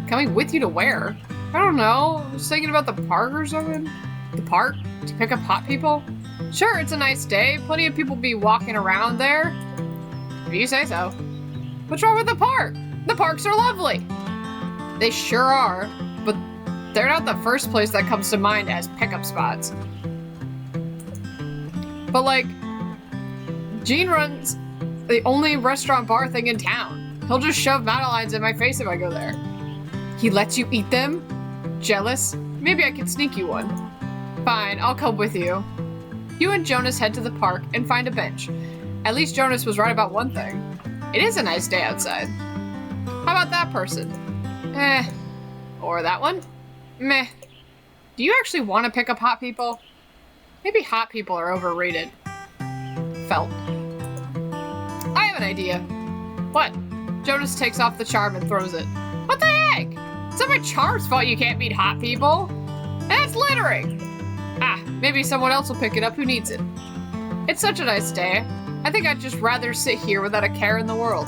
Coming with you to where? I don't know. I was thinking about the park or something. The park? To pick up hot people? Sure, it's a nice day. Plenty of people be walking around there. If you say so. What's wrong with the park? The parks are lovely. They sure are, but they're not the first place that comes to mind as pickup spots. But like, Gene runs the only restaurant bar thing in town. He'll just shove Madeleines in my face if I go there. He lets you eat them? Jealous? Maybe I could sneak you one. Fine, I'll come with you. You and Jonas head to the park and find a bench. At least Jonas was right about one thing. It is a nice day outside. How about that person? Or that one? Meh. Do you actually want to pick up hot people? Maybe hot people are overrated. Felt. I have an idea. What? Jonas takes off the charm and throws it. What the heck? It's not my charm's fault you can't meet hot people. That's littering. Ah, maybe someone else will pick it up who needs it. It's such a nice day. I think I'd just rather sit here without a care in the world.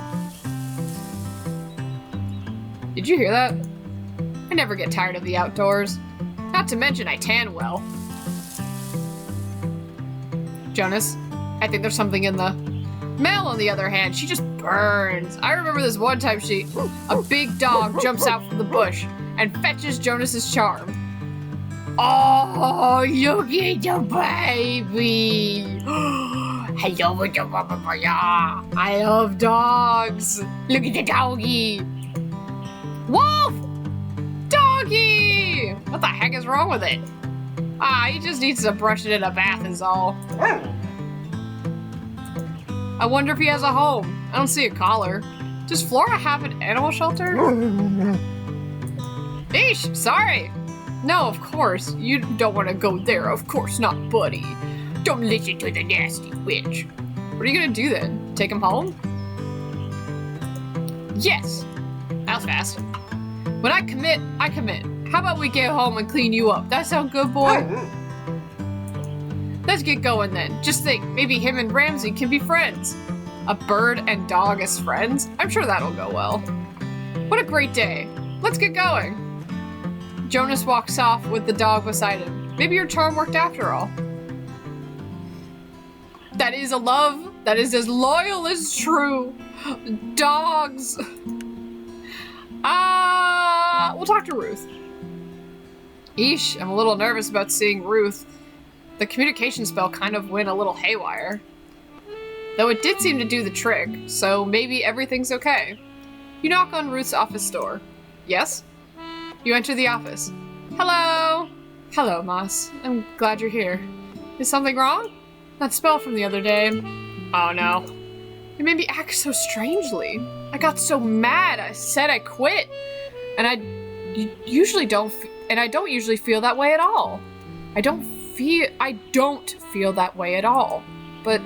Did you hear that? I never get tired of the outdoors. Not to mention I tan well. Jonas, I think there's something in the... Mel, on the other hand, she just burns. I remember this one time a big dog jumps out from the bush and fetches Jonas's charm. Oh, look at the baby. Hello, I love dogs. Look at the doggy. Wolf! Doggy! What the heck is wrong with it? Ah, he just needs to brush it in a bath is all. I wonder if he has a home. I don't see a collar. Does Flora have an animal shelter? Eesh, sorry. No, of course. You don't want to go there. Of course not, buddy. Don't listen to the nasty witch. What are you gonna do then? Take him home? Yes. That was fast. When I commit, I commit. How about we get home and clean you up? That sound good, boy? Let's get going then. Just think, maybe him and Ramsey can be friends. A bird and dog as friends? I'm sure that'll go well. What a great day. Let's get going. Jonas walks off with the dog beside him. Maybe your charm worked after all. That is a love that is as loyal as true. Dogs. We'll talk to Ruth. Eesh, I'm a little nervous about seeing Ruth. The communication spell kind of went a little haywire. Though it did seem to do the trick, so maybe everything's okay. You knock on Ruth's office door. Yes? You enter the office. Hello! Hello, Moss. I'm glad you're here. Is something wrong? That spell from the other day. Oh no. It made me act so strangely. I got so mad, I said I quit. And I usually don't usually feel that way at all. I don't feel that way at all. But,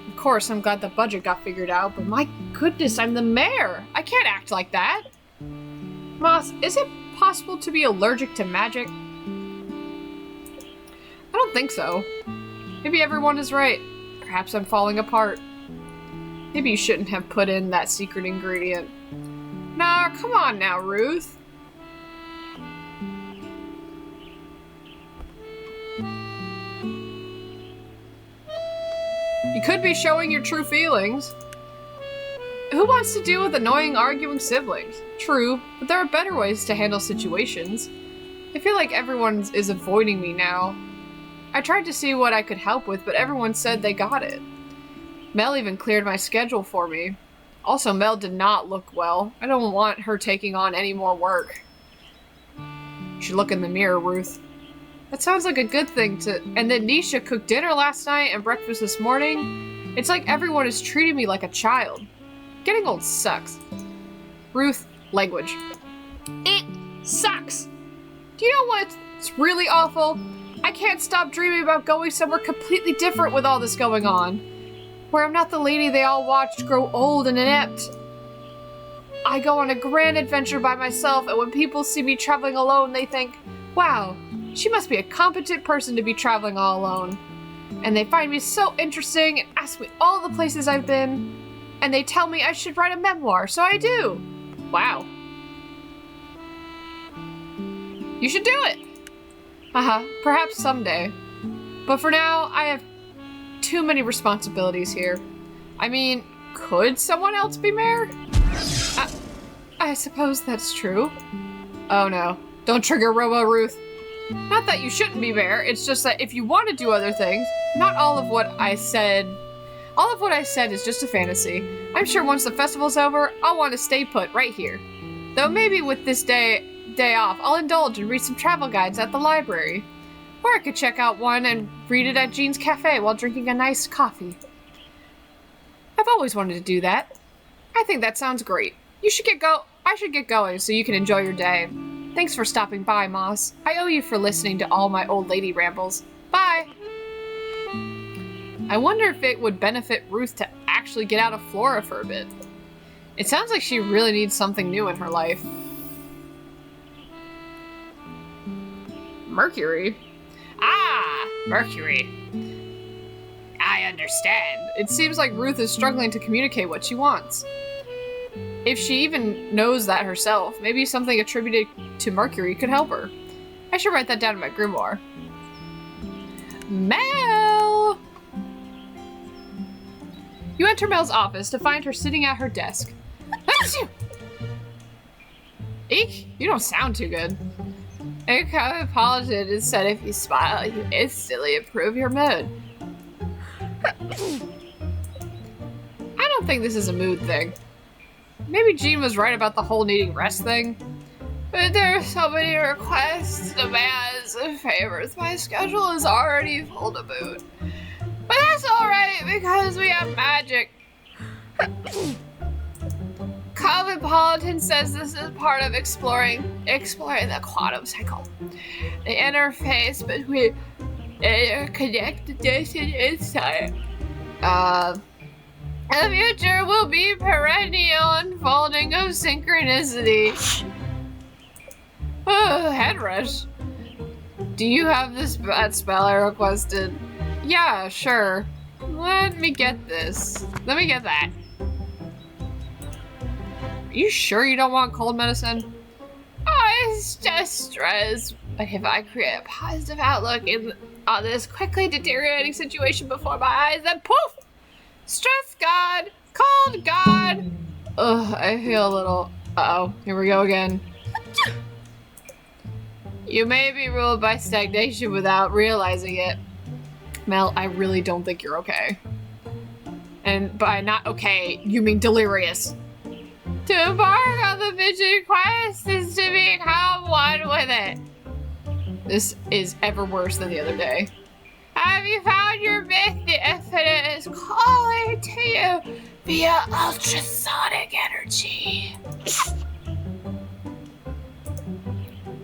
of course, I'm glad the budget got figured out, but my goodness, I'm the mayor. I can't act like that. Moss, is it possible to be allergic to magic? I don't think so. Maybe everyone is right. Perhaps I'm falling apart. Maybe you shouldn't have put in that secret ingredient. Nah, come on now, Ruth. You could be showing your true feelings. Who wants to deal with annoying, arguing siblings? True, but there are better ways to handle situations. I feel like everyone is avoiding me now. I tried to see what I could help with, but everyone said they got it. Mel even cleared my schedule for me. Also, Mel did not look well. I don't want her taking on any more work. You should look in the mirror, Ruth. That sounds like a good thing to... And then Nisha cooked dinner last night and breakfast this morning. It's like everyone is treating me like a child. Getting old sucks. Ruth, language. It sucks. Do you know what's really awful? I can't stop dreaming about going somewhere completely different with all this going on. Where I'm not the lady they all watched grow old and inept. I go on a grand adventure by myself, and when people see me traveling alone, they think, wow, she must be a competent person to be traveling all alone. And they find me so interesting and ask me all the places I've been. And they tell me I should write a memoir, so I do. Wow. You should do it. Perhaps someday. But for now, I have too many responsibilities here. I mean, could someone else be mayor? I suppose that's true. Oh no. Don't trigger Robo-Ruth. Not that you shouldn't be mayor, it's just that if you want to do other things, not all of what I said is just a fantasy. I'm sure once the festival's over, I'll want to stay put right here. Though maybe with this day off, I'll indulge and read some travel guides at the library. Or I could check out one and read it at Jean's Cafe while drinking a nice coffee. I've always wanted to do that. I think that sounds great. I should get going so you can enjoy your day. Thanks for stopping by, Moss. I owe you for listening to all my old lady rambles. Bye! I wonder if it would benefit Ruth to actually get out of Flora for a bit. It sounds like she really needs something new in her life. Mercury? Ah, Mercury. I understand. It seems like Ruth is struggling to communicate what she wants. If she even knows that herself, maybe something attributed to Mercury could help her. I should write that down in my grimoire. Mel! You enter Mel's office to find her sitting at her desk. Eek, you don't sound too good. A cosmopolitan is said if you smile, you instantly improve your mood. I don't think this is a mood thing. Maybe Jean was right about the whole needing rest thing. But there are so many requests, demands, and favors. My schedule is already full to boot. But that's alright because we have magic. Cosmopolitan says this is part of exploring the quantum cycle. The interface between interconnectedness and insight. The future will be perennial unfolding of synchronicity. Oh, head rush. Do you have that spell I requested? Yeah, sure. Let me get this. Let me get that. Are you sure you don't want cold medicine? Oh, it's just stress. But if I create a positive outlook on this quickly deteriorating situation before my eyes, then poof! Stress god! Cold god! Ugh, I feel a little... Uh-oh, here we go again. You may be ruled by stagnation without realizing it. Mel, I really don't think you're okay. And by not okay, you mean delirious. To embark on the vision quest is to become one with it. This is ever worse than the other day. Have you found your myth? The infinite is calling to you. via ultrasonic energy.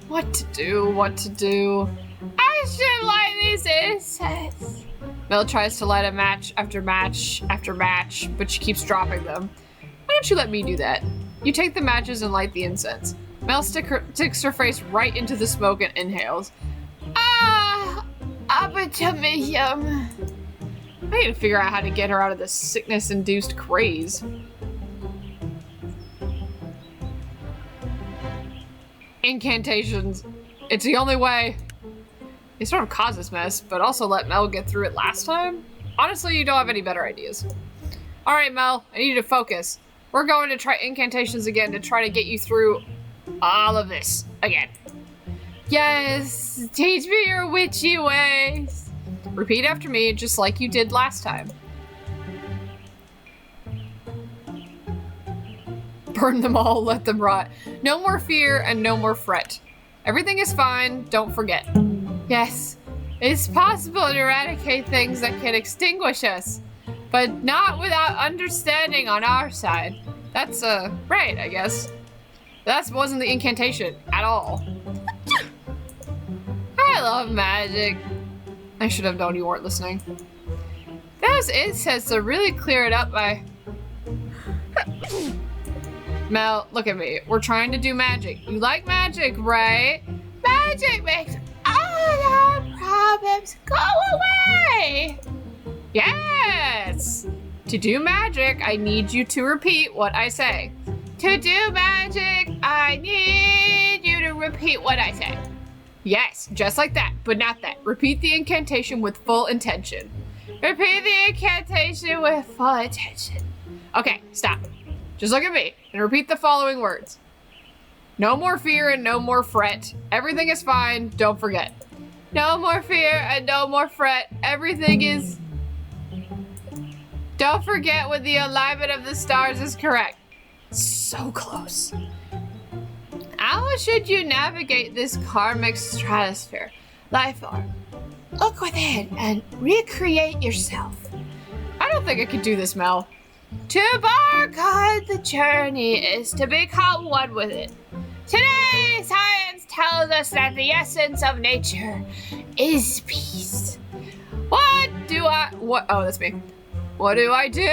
What to do, what to do? I should light these incense. Mel tries to light a match after match after match, but she keeps dropping them. Why don't you let me do that? You take the matches and light the incense. Mel sticks her face right into the smoke and inhales. Optimism. I need to figure out how to get her out of this sickness-induced craze. Incantations. It's the only way. They sort of caused this mess, but also let Mel get through it last time. Honestly, you don't have any better ideas. All right, Mel, I need you to focus. We're going to try incantations again to try to get you through all of this again. Yes, teach me your witchy ways. Repeat after me, just like you did last time. Burn them all, let them rot. No more fear and no more fret. Everything is fine, don't forget. Yes, it's possible to eradicate things that can extinguish us, but not without understanding on our side. That's, right, I guess. That wasn't the incantation at all. I love magic. I should have known you weren't listening. Those incense will really clear it up by... Mel, look at me. We're trying to do magic. You like magic, right? Magic makes all our problems go away! Yes! To do magic, I need you to repeat what I say. To do magic, I need you to repeat what I say. Yes, just like that, but not that. Repeat the incantation with full intention. Repeat the incantation with full intention. Okay, stop. Just look at me and repeat the following words. No more fear and no more fret. Everything is fine, don't forget. No more fear and no more fret. Everything is... Don't forget when the alignment of the stars is correct. So close. How should you navigate this karmic stratosphere? Life form. Look within and recreate yourself. I don't think I could do this, Mel. To embark on the journey is to become one with it. Today, science tells us that the essence of nature is peace. Oh, that's me. What do I do?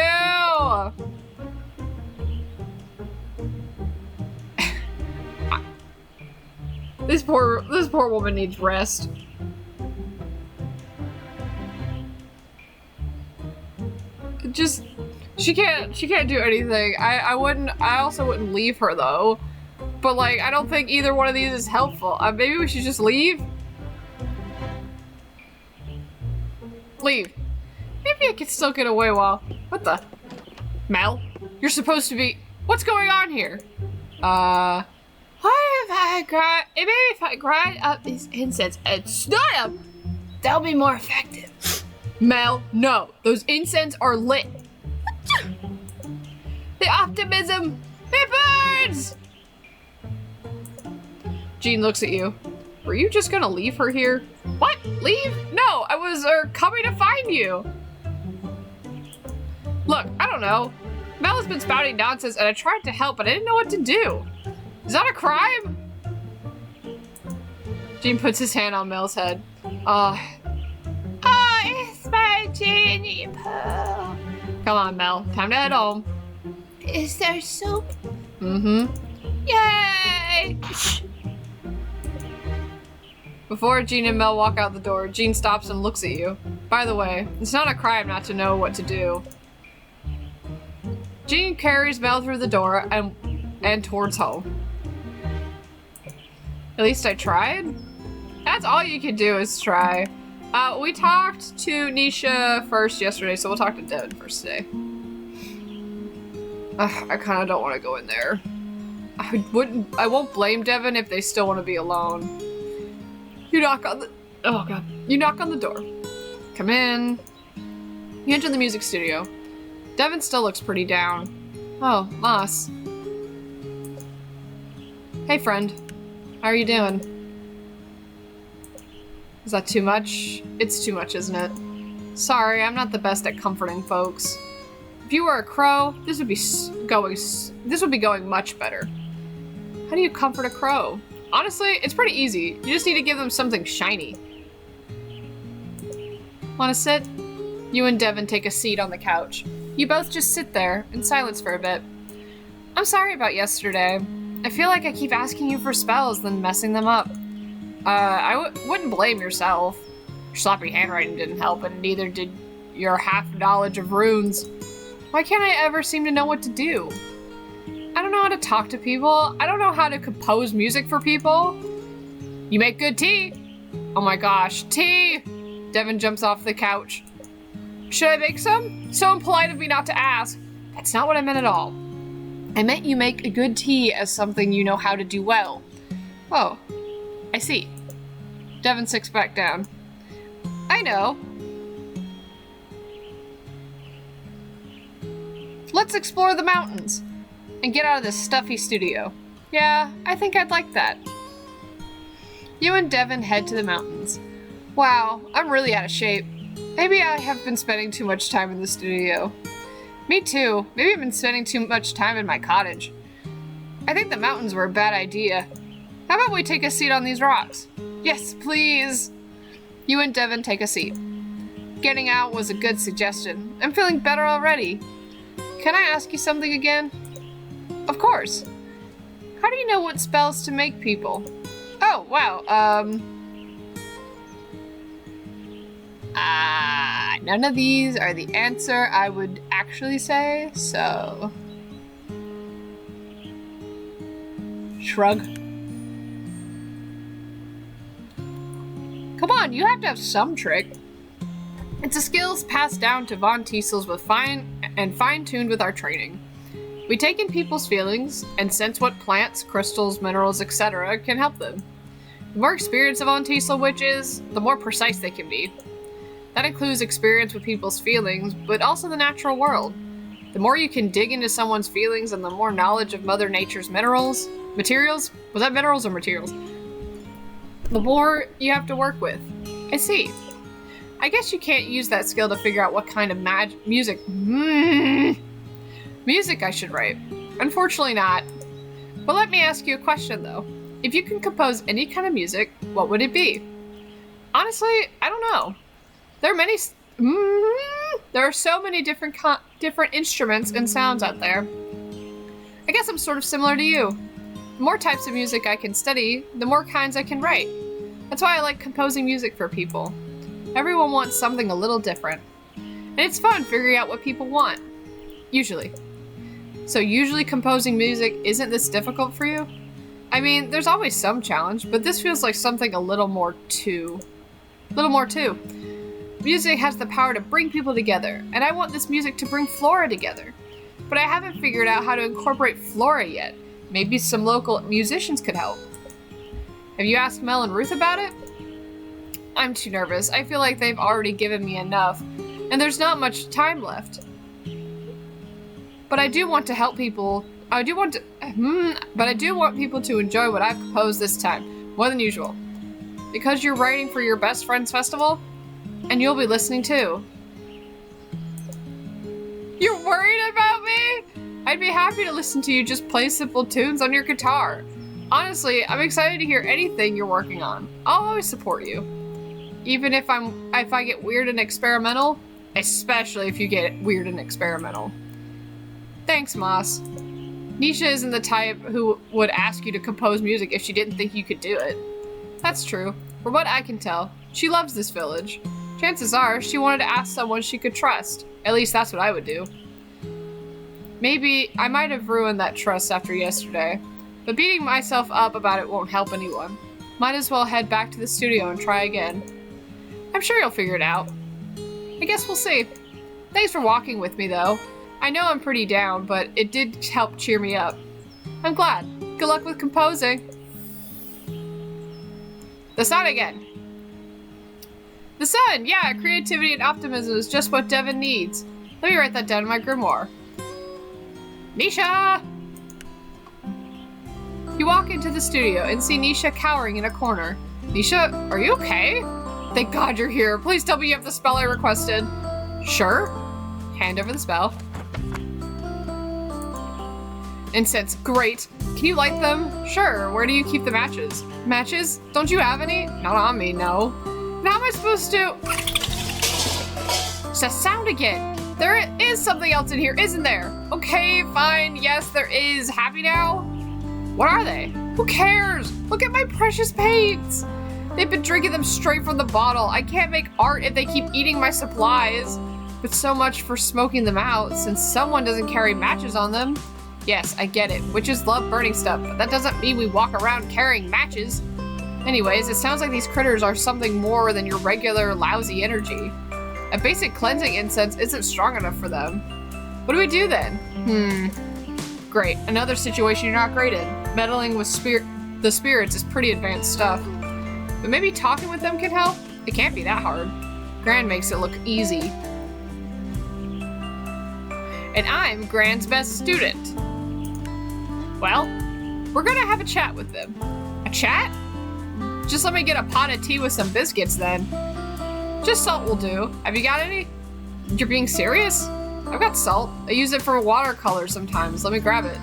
This poor woman needs rest. She can't do anything. I also wouldn't leave her though. But like, I don't think either one of these is helpful. Maybe we should just leave? Leave. Maybe I could still get away while... What the? Mel? You're supposed to be... What's going on here? What if I grind up these incense and snort them? They'll be more effective. Mel, no. Those incense are lit. The optimism, it burns! Jean looks at you. Were you just gonna leave her here? What? Leave? No, I was coming to find you. Look, I don't know. Mel has been spouting nonsense and I tried to help, but I didn't know what to do. Is that a crime? Jean puts his hand on Mel's head. It's my genie poo. Come on, Mel. Time to head home. Is there soup? Mm-hmm. Yay! Before Jean and Mel walk out the door, Jean stops and looks at you. By the way, it's not a crime not to know what to do. Jean carries Mel through the door and towards home. At least I tried? That's all you can do is try. We talked to Nisha first yesterday, so we'll talk to Devin first today. I kind of don't want to go in there. I won't blame Devin if they still want to be alone. You knock on the... Oh, God. You knock on the door. Come in. You enter the music studio. Devin still looks pretty down. Oh, Moss. Hey, friend. How are you doing? Is that too much? It's too much, isn't it? Sorry, I'm not the best at comforting folks. If you were a crow, this would be going much better. How do you comfort a crow? Honestly, it's pretty easy. You just need to give them something shiny. Want to sit? You and Devin take a seat on the couch. You both just sit there in silence for a bit. I'm sorry about yesterday. I feel like I keep asking you for spells, then messing them up. I wouldn't blame yourself. Your sloppy handwriting didn't help, and neither did your half knowledge of runes. Why can't I ever seem to know what to do? I don't know how to talk to people. I don't know how to compose music for people. You make good tea. Oh my gosh, tea! Devin jumps off the couch. Should I make some? So impolite of me not to ask. That's not what I meant at all. I meant you make a good tea as something you know how to do well. Oh, I see. Devin sits back down. I know. Let's explore the mountains and get out of this stuffy studio. Yeah, I think I'd like that. You and Devin head to the mountains. Wow, I'm really out of shape. Maybe I have been spending too much time in the studio. Me too. Maybe I've been spending too much time in my cottage. I think the mountains were a bad idea. How about we take a seat on these rocks? Yes, please. You and Devin take a seat. Getting out was a good suggestion. I'm feeling better already. Can I ask you something again? Of course. How do you know what spells to make people? Oh, wow, none of these are the answer I would actually say, so... Shrug. Come on, you have to have some trick. It's a skill passed down to Von Teasels with fine-tuned with our training. We take in people's feelings and sense what plants, crystals, minerals, etc. can help them. The more experienced a Von Teasel witch is, the more precise they can be. That includes experience with people's feelings, but also the natural world. The more you can dig into someone's feelings and the more knowledge of Mother Nature's materials? Was that minerals or materials? The more you have to work with. I see. I guess you can't use that skill to figure out what kind of music I should write. Unfortunately not. But let me ask you a question though. If you can compose any kind of music, what would it be? Honestly, I don't know. There are so many different instruments and sounds out there. I guess I'm sort of similar to you. The more types of music I can study, the more kinds I can write. That's why I like composing music for people. Everyone wants something a little different. And it's fun figuring out what people want. Usually. So usually composing music isn't this difficult for you? I mean, there's always some challenge, but this feels like something a little more too. Music has the power to bring people together, and I want this music to bring Flora together. But I haven't figured out how to incorporate Flora yet. Maybe some local musicians could help. Have you asked Mel and Ruth about it? I'm too nervous. I feel like they've already given me enough, and there's not much time left. But I do want to help people. But I do want people to enjoy what I've composed this time, more than usual. Because you're writing for your best friend's festival, and you'll be listening too. You're worried about me? I'd be happy to listen to you just play simple tunes on your guitar. Honestly, I'm excited to hear anything you're working on. I'll always support you. Even if I get weird and experimental, especially if you get weird and experimental. Thanks, Moss. Nisha isn't the type who would ask you to compose music if she didn't think you could do it. That's true. From what I can tell, she loves this village. Chances are, she wanted to ask someone she could trust. At least that's what I would do. Maybe I might have ruined that trust after yesterday, but beating myself up about it won't help anyone. Might as well head back to the studio and try again. I'm sure you'll figure it out. I guess we'll see. Thanks for walking with me, though. I know I'm pretty down, but it did help cheer me up. I'm glad. Good luck with composing. The sun again. The sun! Yeah, creativity and optimism is just what Devin needs. Let me write that down in my grimoire. Nisha! You walk into the studio and see Nisha cowering in a corner. Nisha, are you okay? Thank God you're here. Please tell me you have the spell I requested. Sure. Hand over the spell. Incense, great. Can you light them? Sure, where do you keep the matches? Matches? Don't you have any? Not on me, no. And how am I supposed to? It's that sound again. There is something else in here, isn't there? Okay, fine, yes, there is. Happy now? What are they? Who cares? Look at my precious paints. They've been drinking them straight from the bottle. I can't make art if they keep eating my supplies. But so much for smoking them out, since someone doesn't carry matches on them. Yes, I get it. Witches love burning stuff, but that doesn't mean we walk around carrying matches. Anyways, it sounds like these critters are something more than your regular lousy energy. A basic cleansing incense isn't strong enough for them. What do we do then? Great, another situation you're not great in. Meddling with the spirits is pretty advanced stuff. But maybe talking with them can help? It can't be that hard. Gran makes it look easy. And I'm Gran's best student. Well, we're gonna have a chat with them. A chat? Just let me get a pot of tea with some biscuits then. Just salt will do. Have you got any? You're being serious? I've got salt. I use it for watercolor sometimes. Let me grab it.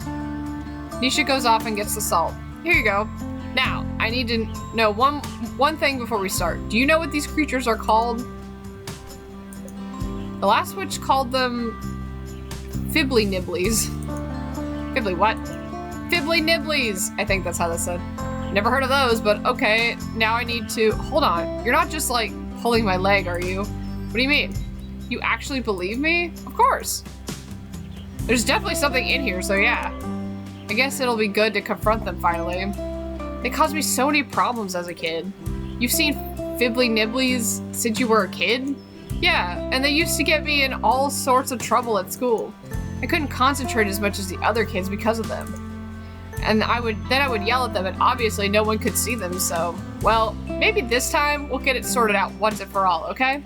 Nisha goes off and gets the salt. Here you go. Now, I need to know one thing before we start. Do you know what these creatures are called? The last witch called them Fibbly Nibblies. Fibbly what? Fibbly Nibblies! I think that's how that's said. Never heard of those, but okay. Now I need to... Hold on. You're not just like pulling my leg, are you? What do you mean? You actually believe me? Of course. There's definitely something in here, so yeah. I guess it'll be good to confront them finally. They caused me so many problems as a kid. You've seen Fibbly Nibblies since you were a kid? Yeah, and they used to get me in all sorts of trouble at school. I couldn't concentrate as much as the other kids because of them. And I would yell at them, and obviously no one could see them, so... Well, maybe this time we'll get it sorted out once and for all, okay?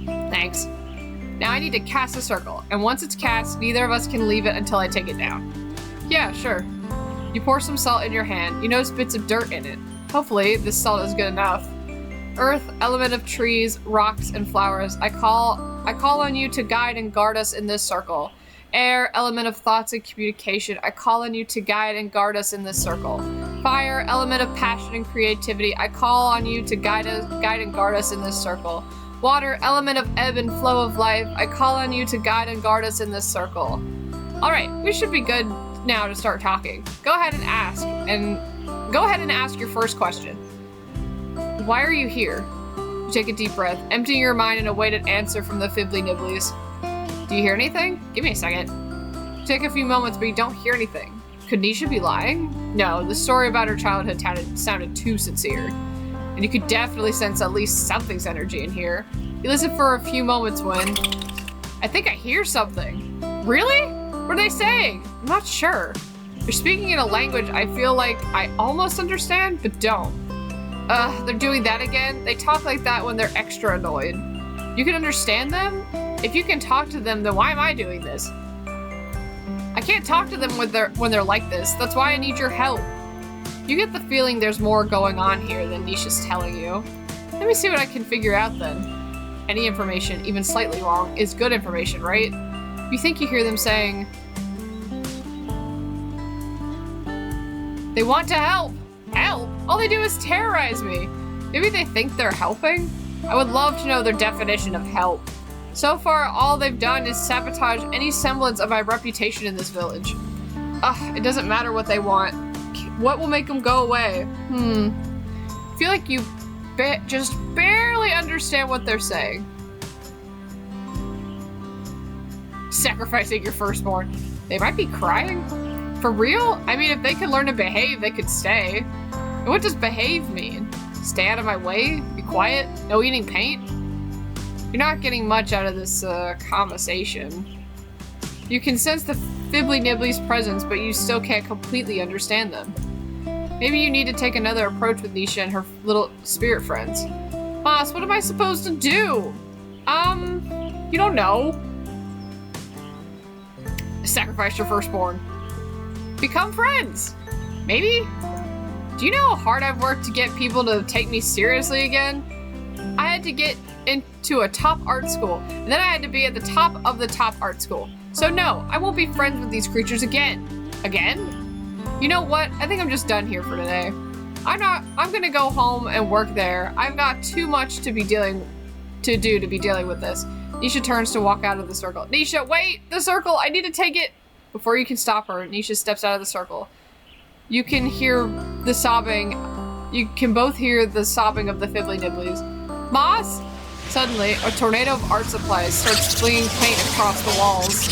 Thanks. Now I need to cast a circle, and once it's cast, neither of us can leave it until I take it down. Yeah, sure. You pour some salt in your hand. You notice bits of dirt in it. Hopefully, this salt is good enough. Earth, element of trees, rocks, and flowers. I call on you to guide and guard us in this circle. Air, element of thoughts and communication. I call on you to guide and guard us in this circle. Fire, element of passion and creativity. I call on you to guide and guard us in this circle. Water, element of ebb and flow of life. I call on you to guide and guard us in this circle. Alright, we should be good now to start talking. Go ahead and ask your first question. Why are you here? You take a deep breath, emptying your mind and await an answer from the Fibbly Nibblies. Do you hear anything? Give me a second. You take a few moments, but you don't hear anything. Could Nisha be lying? No, the story about her childhood sounded too sincere. And you could definitely sense at least something's energy in here. You listen for a few moments when... I think I hear something. Really? What are they saying? I'm not sure. They're speaking in a language I feel like I almost understand, but don't. They're doing that again? They talk like that when they're extra annoyed. You can understand them? If you can talk to them, then why am I doing this? I can't talk to them when they're like this. That's why I need your help. You get the feeling there's more going on here than Nisha's telling you. Let me see what I can figure out then. Any information, even slightly wrong, is good information, right? You think you hear them saying... They want to help! Help? All they do is terrorize me. Maybe they think they're helping? I would love to know their definition of help. So far, all they've done is sabotage any semblance of my reputation in this village. Ugh, it doesn't matter what they want. What will make them go away? I feel like you just barely understand what they're saying. Sacrificing your firstborn. They might be crying. For real? I mean, if they could learn to behave, they could stay. And what does behave mean? Stay out of my way? Be quiet? No eating paint? You're not getting much out of this conversation. You can sense the Fibbly Nibblies' presence, but you still can't completely understand them. Maybe you need to take another approach with Nisha and her little spirit friends. Boss, what am I supposed to do? You don't know. Sacrifice your firstborn. Become friends. Maybe? Do you know how hard I've worked to get people to take me seriously again? I had to get into a top art school, and then I had to be at the top of the top art school. So no, I won't be friends with these creatures again. Again? You know what? I think I'm just done here for today. I'm gonna go home and work there. I've got too much to be dealing with this. Nisha turns to walk out of the circle. Nisha, wait! The circle! I need to take it! Before you can stop her, Nisha steps out of the circle. You can hear the sobbing. You can both hear the sobbing of the Fibbly Nibblies. Moss! Suddenly, a tornado of art supplies starts flinging paint across the walls.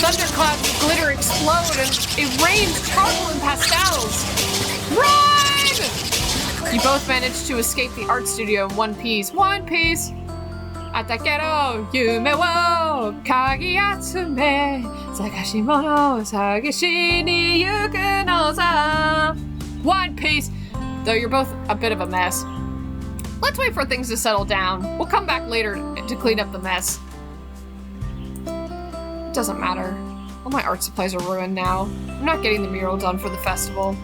Thunderclouds of glitter explode and it rains charcoal and pastels. Run! You both manage to escape the art studio in one piece. One piece! Atakero yume wo kagiatsume sakashimono sagishi ni yuku no sa. One piece! Though you're both a bit of a mess. Let's wait for things to settle down. We'll come back later to clean up the mess. It doesn't matter. All my art supplies are ruined now. I'm not getting the mural done for the festival.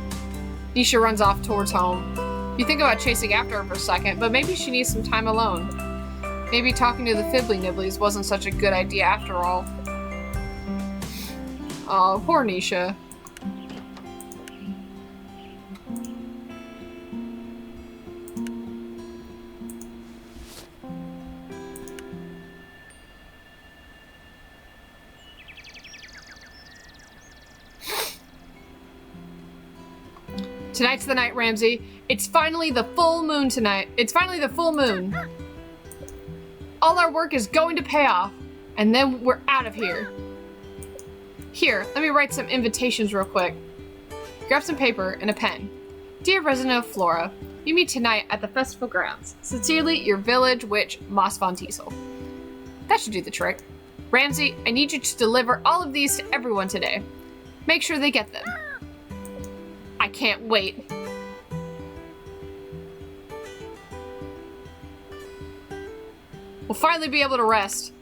Nisha runs off towards home. You think about chasing after her for a second, but maybe she needs some time alone. Maybe talking to the Fibbly Nibblies wasn't such a good idea after all. Oh, poor Nisha. Tonight's the night, Ramsey. It's finally the full moon tonight. It's finally the full moon. All our work is going to pay off, and then we're out of here. Here, let me write some invitations real quick. Grab some paper and a pen. Dear resident of Flora, you meet tonight at the festival grounds. Sincerely, your village witch, Moss von Teasel. That should do the trick. Ramsey, I need you to deliver all of these to everyone today. Make sure they get them. I can't wait. We'll finally be able to rest.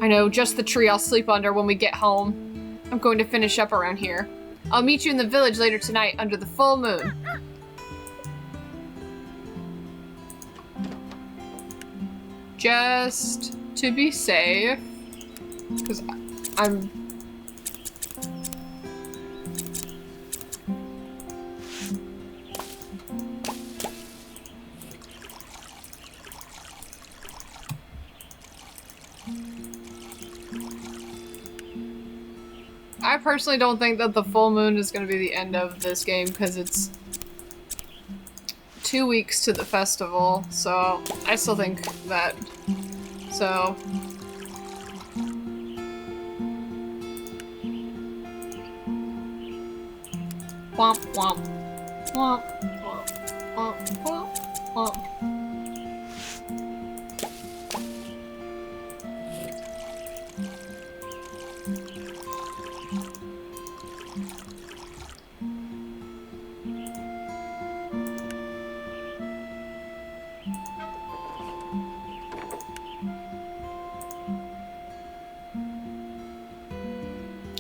I know, just the tree I'll sleep under when we get home. I'm going to finish up around here. I'll meet you in the village later tonight under the full moon. Just to be safe, because I'm... I personally don't think that the full moon is going to be the end of this game because it's 2 weeks to the festival, so I still think that, so. Womp womp. Womp womp womp womp womp.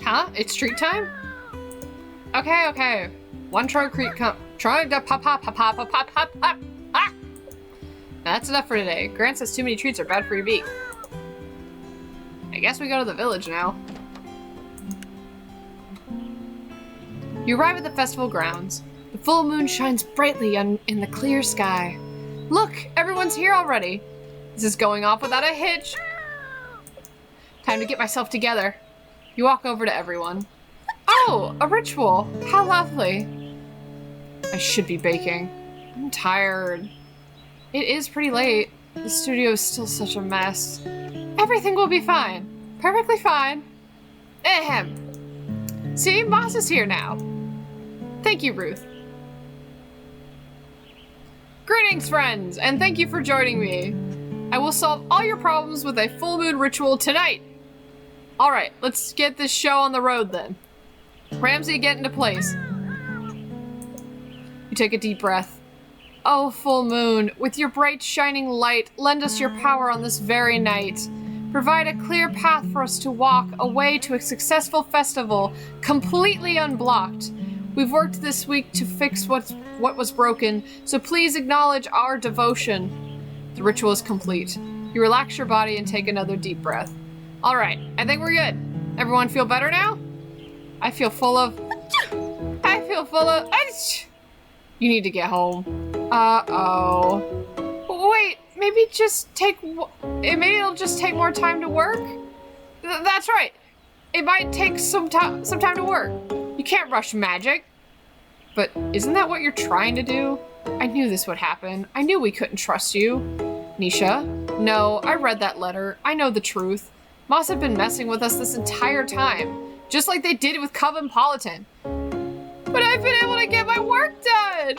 Huh? It's treat time? Okay, okay. One Troy Creek trying to pop. Ah! Now that's enough for today. Grant says too many treats are bad for your beak. I guess we go to the village now. You arrive at the festival grounds. The full moon shines brightly in the clear sky. Look, everyone's here already. This is going off without a hitch. Time to get myself together. You walk over to everyone. Oh, a ritual. How lovely. I should be baking. I'm tired. It is pretty late. The studio is still such a mess. Everything will be fine. Perfectly fine. Ahem. See, Moss is here now. Thank you, Ruth. Greetings, friends, and thank you for joining me. I will solve all your problems with a full moon ritual tonight. Alright, let's get this show on the road then. Ramsey, get into place. You take a deep breath. Oh, full moon, with your bright shining light, lend us your power on this very night. Provide a clear path for us to walk away to a successful festival, completely unblocked. We've worked this week to fix what was broken, so please acknowledge our devotion. The ritual is complete. You relax your body and take another deep breath. Alright, I think we're good. Everyone feel better now? I feel full of... You need to get home. Uh-oh. Wait, maybe it'll just take more time to work? That's right. It might take some time to work. You can't rush magic. But isn't that what you're trying to do? I knew this would happen. I knew we couldn't trust you. Nisha? No, I read that letter. I know the truth. Moss have been messing with us this entire time. Just like they did with Cosmopolitan. But I've been able to get my work done!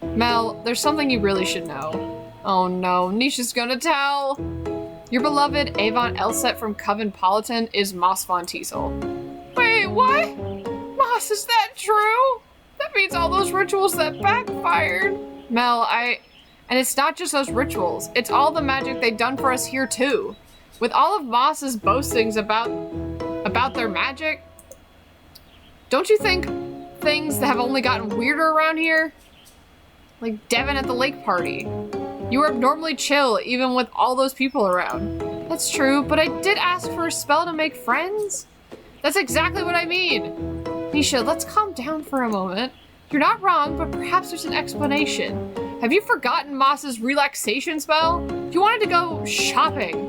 Mel, there's something you really should know. Oh no, Nisha's gonna tell. Your beloved Avon Elset from Cosmopolitan is Moss von Teasel. Wait, what? Moss, is that true? That means all those rituals that backfired. Mel, and it's not just those rituals. It's all the magic they've done for us here too. With all of Moss's boastings about their magic, don't you think things that have only gotten weirder around here? Like Devin at the lake party. You were abnormally chill even with all those people around. That's true, but I did ask for a spell to make friends. That's exactly what I mean. Nisha, let's calm down for a moment. You're not wrong, but perhaps there's an explanation. Have you forgotten Moss's relaxation spell? You wanted to go shopping.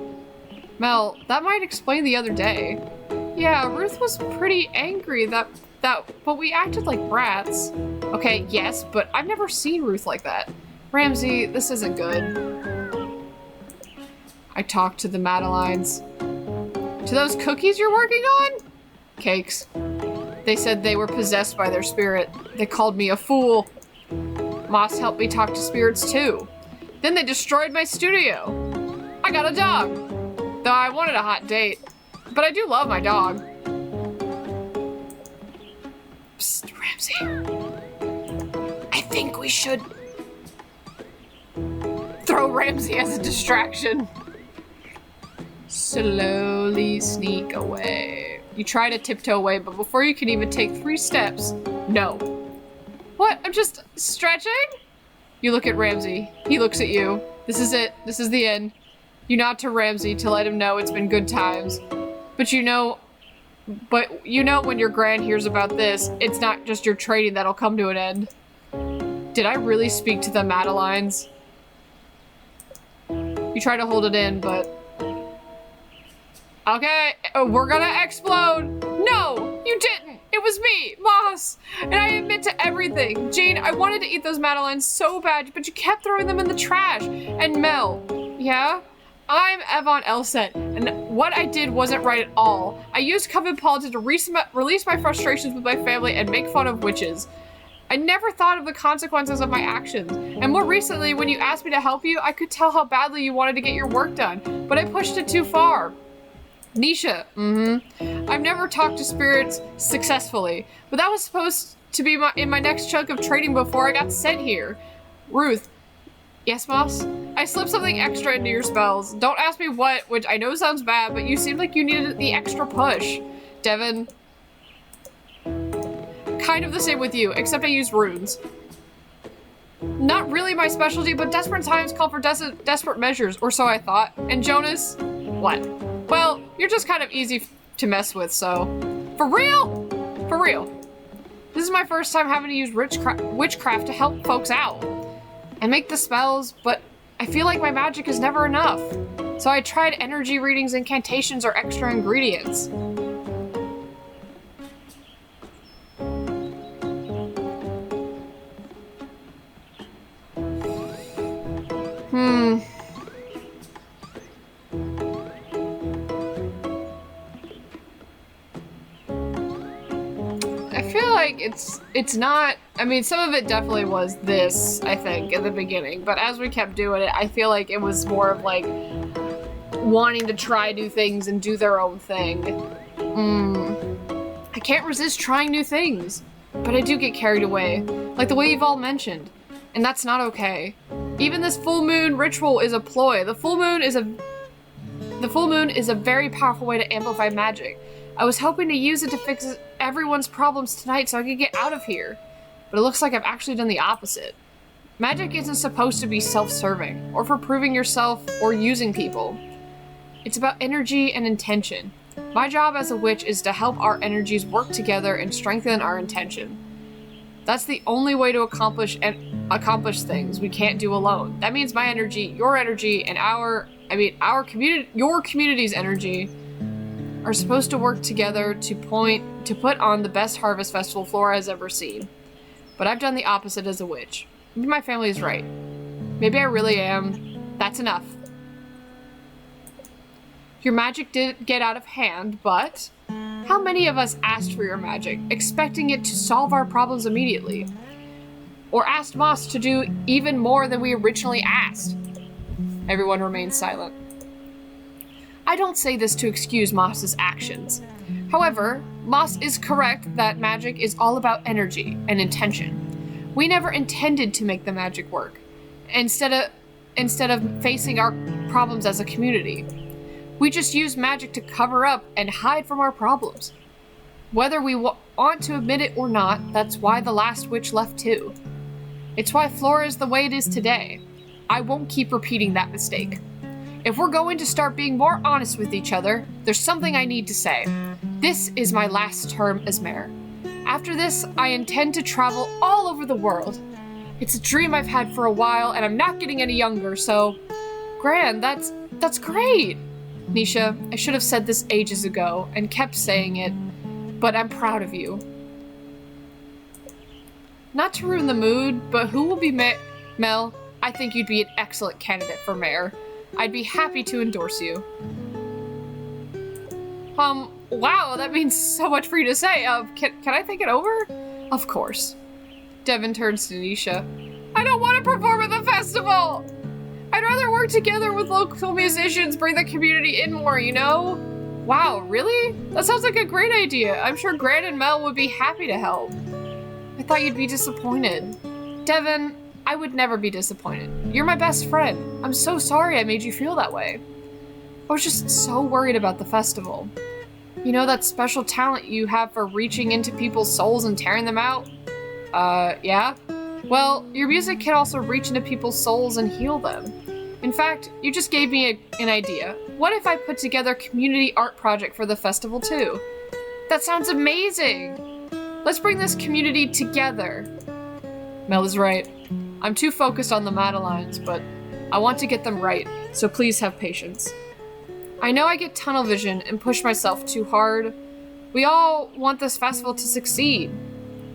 Mel, that might explain the other day. Yeah, Ruth was pretty angry but we acted like brats. Okay, yes, but I've never seen Ruth like that. Ramsey, this isn't good. I talked to the Madelines. To those cookies you're working on? Cakes. They said they were possessed by their spirit. They called me a fool. Moss helped me talk to spirits too. Then they destroyed my studio. I got a dog. Though I wanted a hot date. But I do love my dog. Psst, Ramsey. I think we should throw Ramsey as a distraction. Slowly sneak away. You try to tiptoe away, but before you can even take 3 steps, no. What? I'm just stretching? You look at Ramsey. He looks at you. This is it. This is the end. You nod to Ramsey to let him know it's been good times. But you know when your Gran hears about this, it's not just your trading that'll come to an end. Did I really speak to the Madelines? You try to hold it in, but... Okay, we're gonna explode. No, you didn't. It was me, Moss. And I admit to everything. Jane, I wanted to eat those Madelines so bad, but you kept throwing them in the trash. And Mel, yeah? I'm Avon Elset, and what I did wasn't right at all. I used Cosmopolitan to release my frustrations with my family and make fun of witches. I never thought of the consequences of my actions. And more recently, when you asked me to help you, I could tell how badly you wanted to get your work done, but I pushed it too far. Nisha, I've never talked to spirits successfully, but that was supposed to be in my next chunk of trading before I got sent here. Ruth. Yes, Moss? I slipped something extra into your spells. Don't ask me what, which I know sounds bad, but you seemed like you needed the extra push. Devin. Kind of the same with you, except I used runes. Not really my specialty, but desperate times call for desperate measures, or so I thought. And Jonas? What? Well, you're just kind of easy to mess with, so... For real? For real. This is my first time having to use witchcraft to help folks out. And make the spells, but I feel like my magic is never enough. So I tried energy readings, incantations, or extra ingredients. I feel like it's not, I mean, some of it definitely was this, I think, in the beginning, but as we kept doing it, I feel like it was more of like wanting to try new things and do their own thing. I can't resist trying new things, but I do get carried away, like the way you've all mentioned, and that's not okay. Even this full moon ritual is a ploy. The full moon is a very powerful way to amplify magic. I was hoping to use it to fix everyone's problems tonight so I could get out of here. But it looks like I've actually done the opposite. Magic isn't supposed to be self-serving, or for proving yourself or using people. It's about energy and intention. My job as a witch is to help our energies work together and strengthen our intention. That's the only way to accomplish things we can't do alone. That means my energy, your energy, and your community's energy are supposed to work together to put on the best harvest festival Flora has ever seen. But I've done the opposite as a witch. Maybe my family is right. Maybe I really am. That's enough. Your magic did get out of hand, but how many of us asked for your magic, expecting it to solve our problems immediately? Or asked Moss to do even more than we originally asked? Everyone remained silent. I don't say this to excuse Moss's actions. However, Moss is correct that magic is all about energy and intention. We never intended to make the magic work, instead of facing our problems as a community. We just use magic to cover up and hide from our problems. Whether we want to admit it or not, that's why the last witch left too. It's why Flora is the way it is today. I won't keep repeating that mistake. If we're going to start being more honest with each other, there's something I need to say. This is my last term as mayor. After this, I intend to travel all over the world. It's a dream I've had for a while, and I'm not getting any younger, so... Gran, that's great! Nisha, I should have said this ages ago, and kept saying it, but I'm proud of you. Not to ruin the mood, but who will be Mel, I think you'd be an excellent candidate for mayor. I'd be happy to endorse you. Wow, that means so much for you to say. Can I think it over? Of course. Devin turns to Nisha. I don't want to perform at the festival! I'd rather work together with local musicians, bring the community in more, you know? Wow, really? That sounds like a great idea. I'm sure Gran and Mel would be happy to help. I thought you'd be disappointed. Devin, I would never be disappointed. You're my best friend. I'm so sorry I made you feel that way. I was just so worried about the festival. You know that special talent you have for reaching into people's souls and tearing them out? Yeah? Well, your music can also reach into people's souls and heal them. In fact, you just gave me an idea. What if I put together a community art project for the festival too? That sounds amazing! Let's bring this community together. Mel is right. I'm too focused on the Madelines, but I want to get them right, so please have patience. I know I get tunnel vision and push myself too hard. We all want this festival to succeed,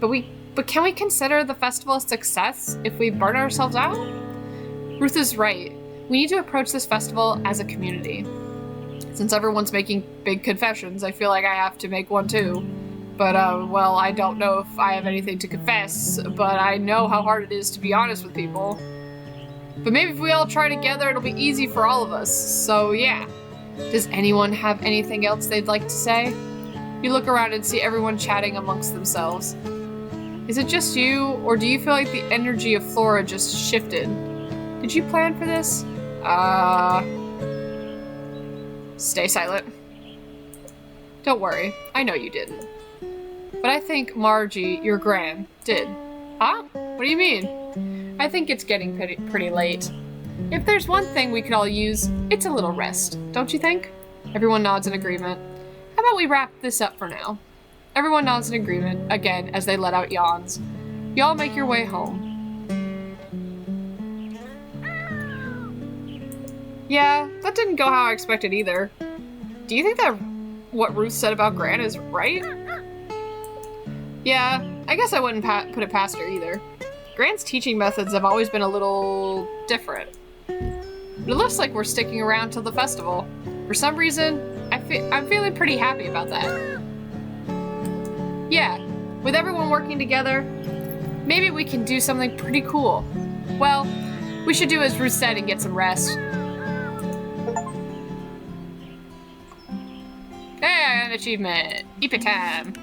but can we consider the festival a success if we burn ourselves out? Ruth is right. We need to approach this festival as a community. Since everyone's making big confessions, I feel like I have to make one too. But, well, I don't know if I have anything to confess, but I know how hard it is to be honest with people. But maybe if we all try together, it'll be easy for all of us. So, yeah. Does anyone have anything else they'd like to say? You look around and see everyone chatting amongst themselves. Is it just you, or do you feel like the energy of Flora just shifted? Did you plan for this? Stay silent. Don't worry, I know you didn't. But I think Margie, your gran, did. Huh? What do you mean? I think it's getting pretty late. If there's one thing we could all use, it's a little rest, don't you think? Everyone nods in agreement. How about we wrap this up for now? Everyone nods in agreement, again, as they let out yawns. Y'all make your way home. Yeah, that didn't go how I expected either. Do you think that what Ruth said about Gran is right? Yeah, I guess I wouldn't put it past her either. Gran's teaching methods have always been a little different. But it looks like we're sticking around till the festival. For some reason, I'm feeling pretty happy about that. Yeah, with everyone working together, maybe we can do something pretty cool. Well, we should do as Ruth said and get some rest. And achievement. EP time.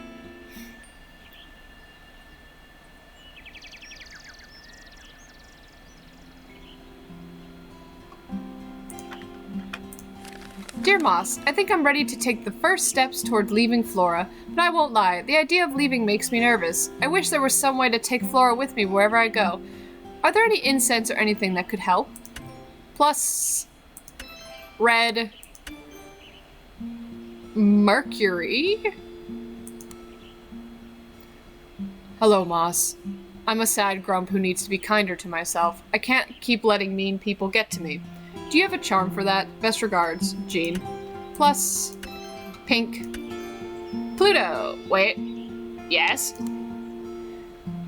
Dear Moss, I think I'm ready to take the first steps toward leaving Flora, but I won't lie, the idea of leaving makes me nervous. I wish there was some way to take Flora with me wherever I go. Are there any incense or anything that could help? Plus... red... Mercury? Hello, Moss. I'm a sad grump who needs to be kinder to myself. I can't keep letting mean people get to me. Do you have a charm for that? Best regards, Jean. Plus, Pink. Pluto. Wait. Yes?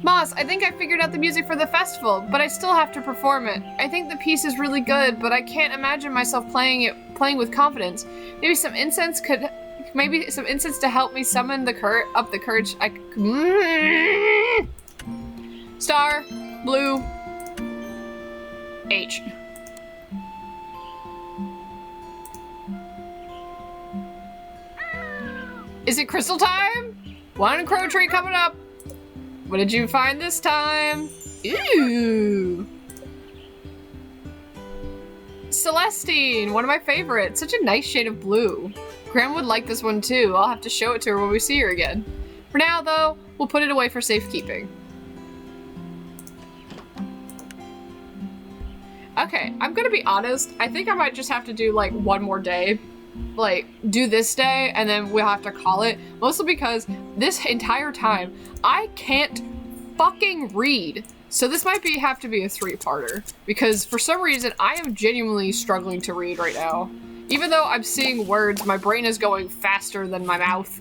Moss, I think I figured out the music for the festival, but I still have to perform it. I think the piece is really good, but I can't imagine myself playing with confidence. Maybe some incense to help me summon the courage. Star, blue, H. Is it crystal time? One crow tree coming up. What did you find this time? Ooh. Celestine, one of my favorites. Such a nice shade of blue. Graham would like this one too. I'll have to show it to her when we see her again. For now, though, we'll put it away for safekeeping. Okay, I'm gonna be honest. I think I might just have to do like one more day. Like, do this day, and then we'll have to call it. Mostly because this entire time, I can't fucking read. So this might have to be a 3-parter. Because for some reason, I am genuinely struggling to read right now. Even though I'm seeing words, my brain is going faster than my mouth.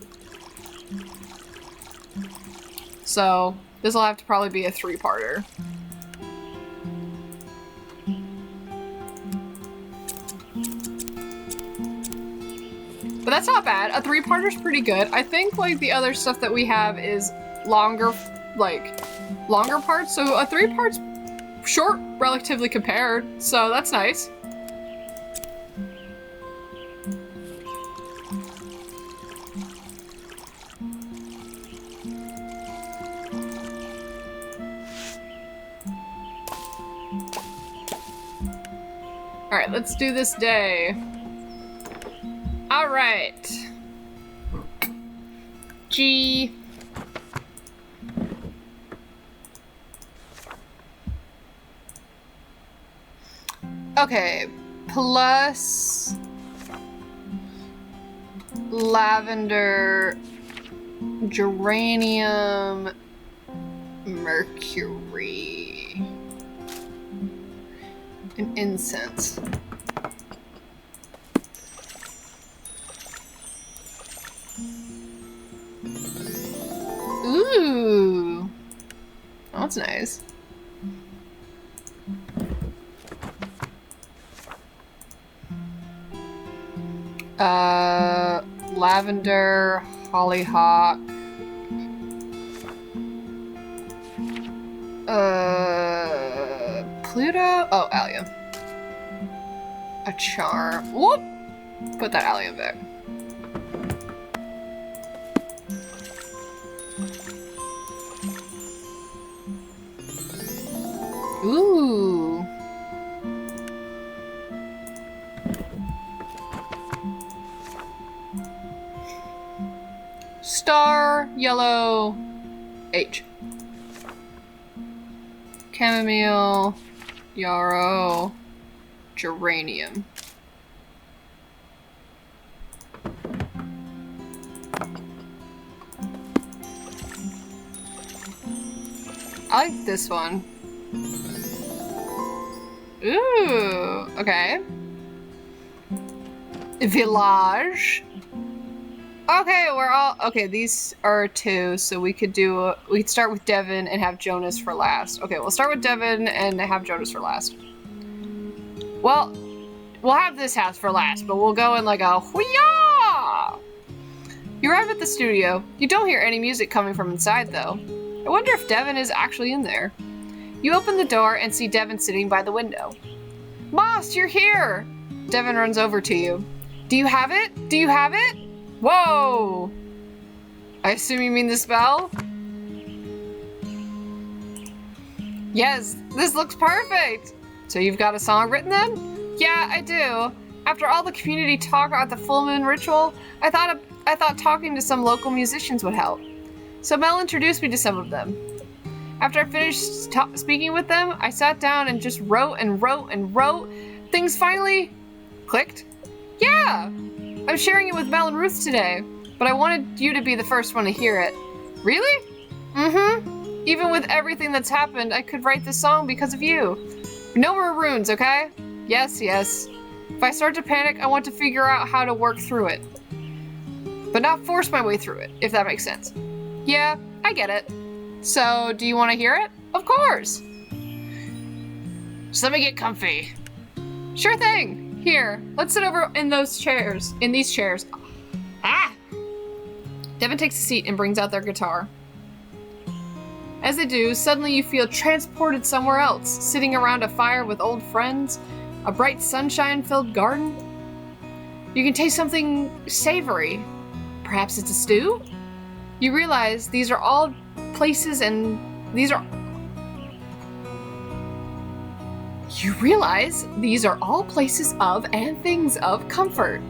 So, this will have to probably be a 3-parter. But that's not bad. A 3-parter's pretty good. I think, like, the other stuff that we have is longer parts. So a 3-part's short, relatively compared. So that's nice. Alright, let's do this day. Alright. G. Okay, plus lavender, geranium, mercury, and incense. Ooh, that's nice. Lavender, hollyhock, Pluto? Oh, allium. A charm. Whoop! Put that allium back. Ooh. Star, yellow, H. Chamomile, yarrow, geranium. I like this one. Ooh, okay. Village. Okay, okay, these are 2, so we could start with Devon and have Jonas for last. Okay, we'll start with Devon and have Jonas for last. Well, we'll have this house for last, but we'll go in like a hoo-yah! You arrive at the studio. You don't hear any music coming from inside, though. I wonder if Devon is actually in there. You open the door and see Devon sitting by the window. Moss, you're here! Devon runs over to you. Do you have it? Do you have it? Whoa! I assume you mean the spell? Yes, this looks perfect! So you've got a song written then? Yeah, I do. After all the community talk about the full moon ritual, I thought talking to some local musicians would help. So Mel introduced me to some of them. After I finished speaking with them, I sat down and just wrote and wrote and wrote. Things finally clicked. Yeah! I'm sharing it with Mel and Ruth today, but I wanted you to be the first one to hear it. Really? Mm-hmm. Even with everything that's happened, I could write this song because of you. No more runes, okay? Yes, yes. If I start to panic, I want to figure out how to work through it. But not force my way through it, if that makes sense. Yeah, I get it. So, do you want to hear it? Of course! So let me get comfy. Sure thing! Here, let's sit over in those chairs. In these chairs. Ah! Devin takes a seat and brings out their guitar. As they do, suddenly you feel transported somewhere else, sitting around a fire with old friends, a bright sunshine-filled garden. You can taste something savory. Perhaps it's a stew? You realize these are all places and these are all places of and things of comfort.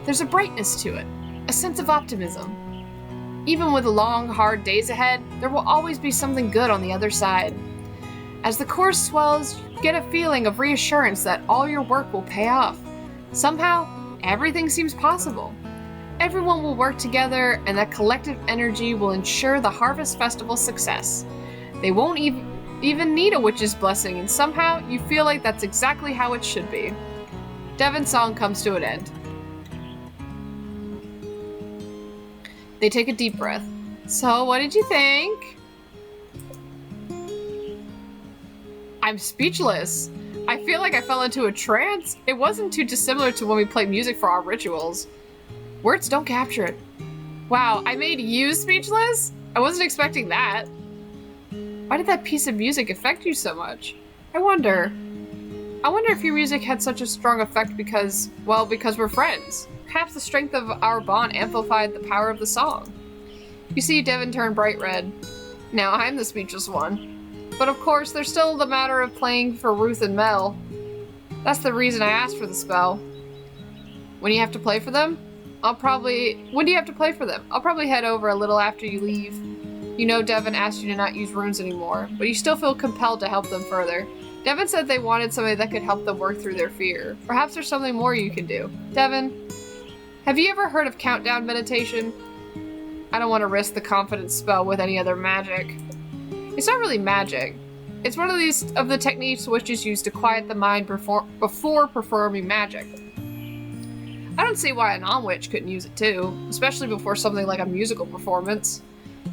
There's a brightness to it, a sense of optimism. Even with long, hard days ahead, there will always be something good on the other side. As the chorus swells, you get a feeling of reassurance that all your work will pay off. Somehow, everything seems possible. Everyone will work together, and that collective energy will ensure the Harvest Festival's success. They won't even need a witch's blessing, and somehow you feel like that's exactly how it should be. Devin's song comes to an end. They take a deep breath. So, what did you think? I'm speechless. I feel like I fell into a trance. It wasn't too dissimilar to when we play music for our rituals. Words don't capture it. Wow, I made you speechless? I wasn't expecting that. Why did that piece of music affect you so much? I wonder if your music had such a strong effect because we're friends. Perhaps the strength of our bond amplified the power of the song. You see Devin turn bright red. Now I'm the speechless one. But of course, there's still the matter of playing for Ruth and Mel. That's the reason I asked for the spell. When do you have to play for them? I'll probably head over a little after you leave. You know Devin asked you to not use runes anymore, but you still feel compelled to help them further. Devin said they wanted somebody that could help them work through their fear. Perhaps there's something more you can do. Devin, have you ever heard of countdown meditation? I don't want to risk the confidence spell with any other magic. It's not really magic. It's one of the techniques witches use to quiet the mind before performing magic. I don't see why a non-witch couldn't use it too, especially before something like a musical performance.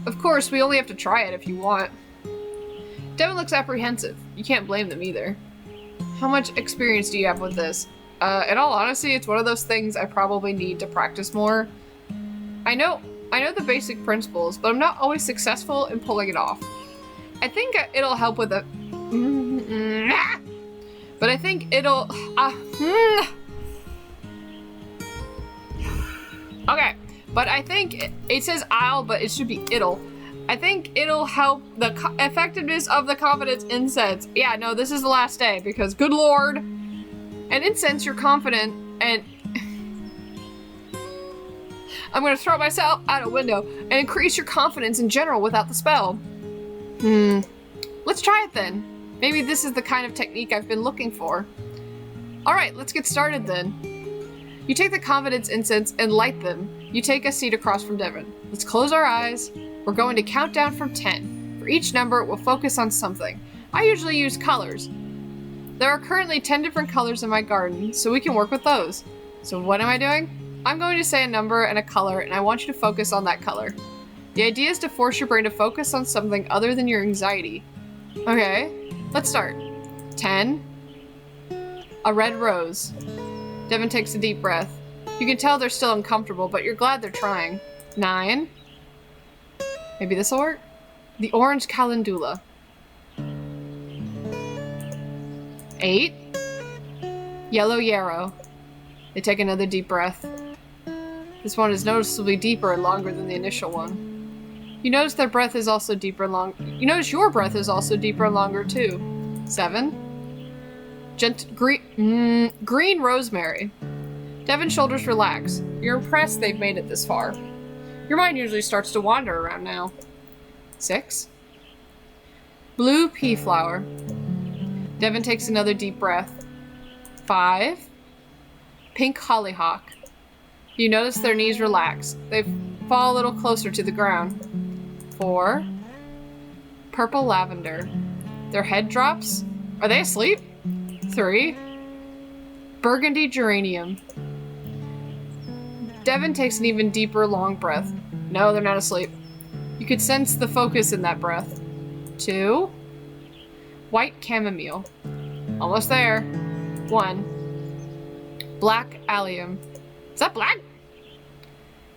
Of course, we only have to try it if you want. Devin looks apprehensive. You can't blame them either. How much experience do you have with this? In all honesty, it's one of those things I probably need to practice more. I know the basic principles, but I'm not always successful in pulling it off. I think it'll help with it. But I think it'll... Okay, but I think it says I'll, but it should be it'll. I think it'll help the effectiveness of the confidence incense. Yeah, no, this is the last day because good lord. And incense, you're confident, and I'm gonna throw myself out a window and increase your confidence in general without the spell. Let's try it then. Maybe this is the kind of technique I've been looking for. Alright, let's get started then. You take the confidence incense and light them. You take a seat across from Devin. Let's close our eyes. We're going to count down from 10. For each number, we'll focus on something. I usually use colors. There are currently 10 different colors in my garden, so we can work with those. So what am I doing? I'm going to say a number and a color, and I want you to focus on that color. The idea is to force your brain to focus on something other than your anxiety. Okay, let's start. 10. A red rose. Devin takes a deep breath. You can tell they're still uncomfortable, but you're glad they're trying. 9. Maybe this'll work? The orange calendula. 8. Yellow yarrow. They take another deep breath. This one is noticeably deeper and longer than the initial one. You notice their breath is also deeper and long. You notice your breath is also deeper and longer too. 7. Green rosemary. Devin's shoulders relax. You're impressed they've made it this far. Your mind usually starts to wander around now. 6. Blue pea flower. Devin takes another deep breath. 5. Pink hollyhock. You notice their knees relax. They fall a little closer to the ground. 4. Purple lavender. Their head drops. Are they asleep? 3. Burgundy geranium. Devin takes an even deeper, long breath. No, they're not asleep. You could sense the focus in that breath. 2. White chamomile. Almost there. 1. Black allium. Is that black?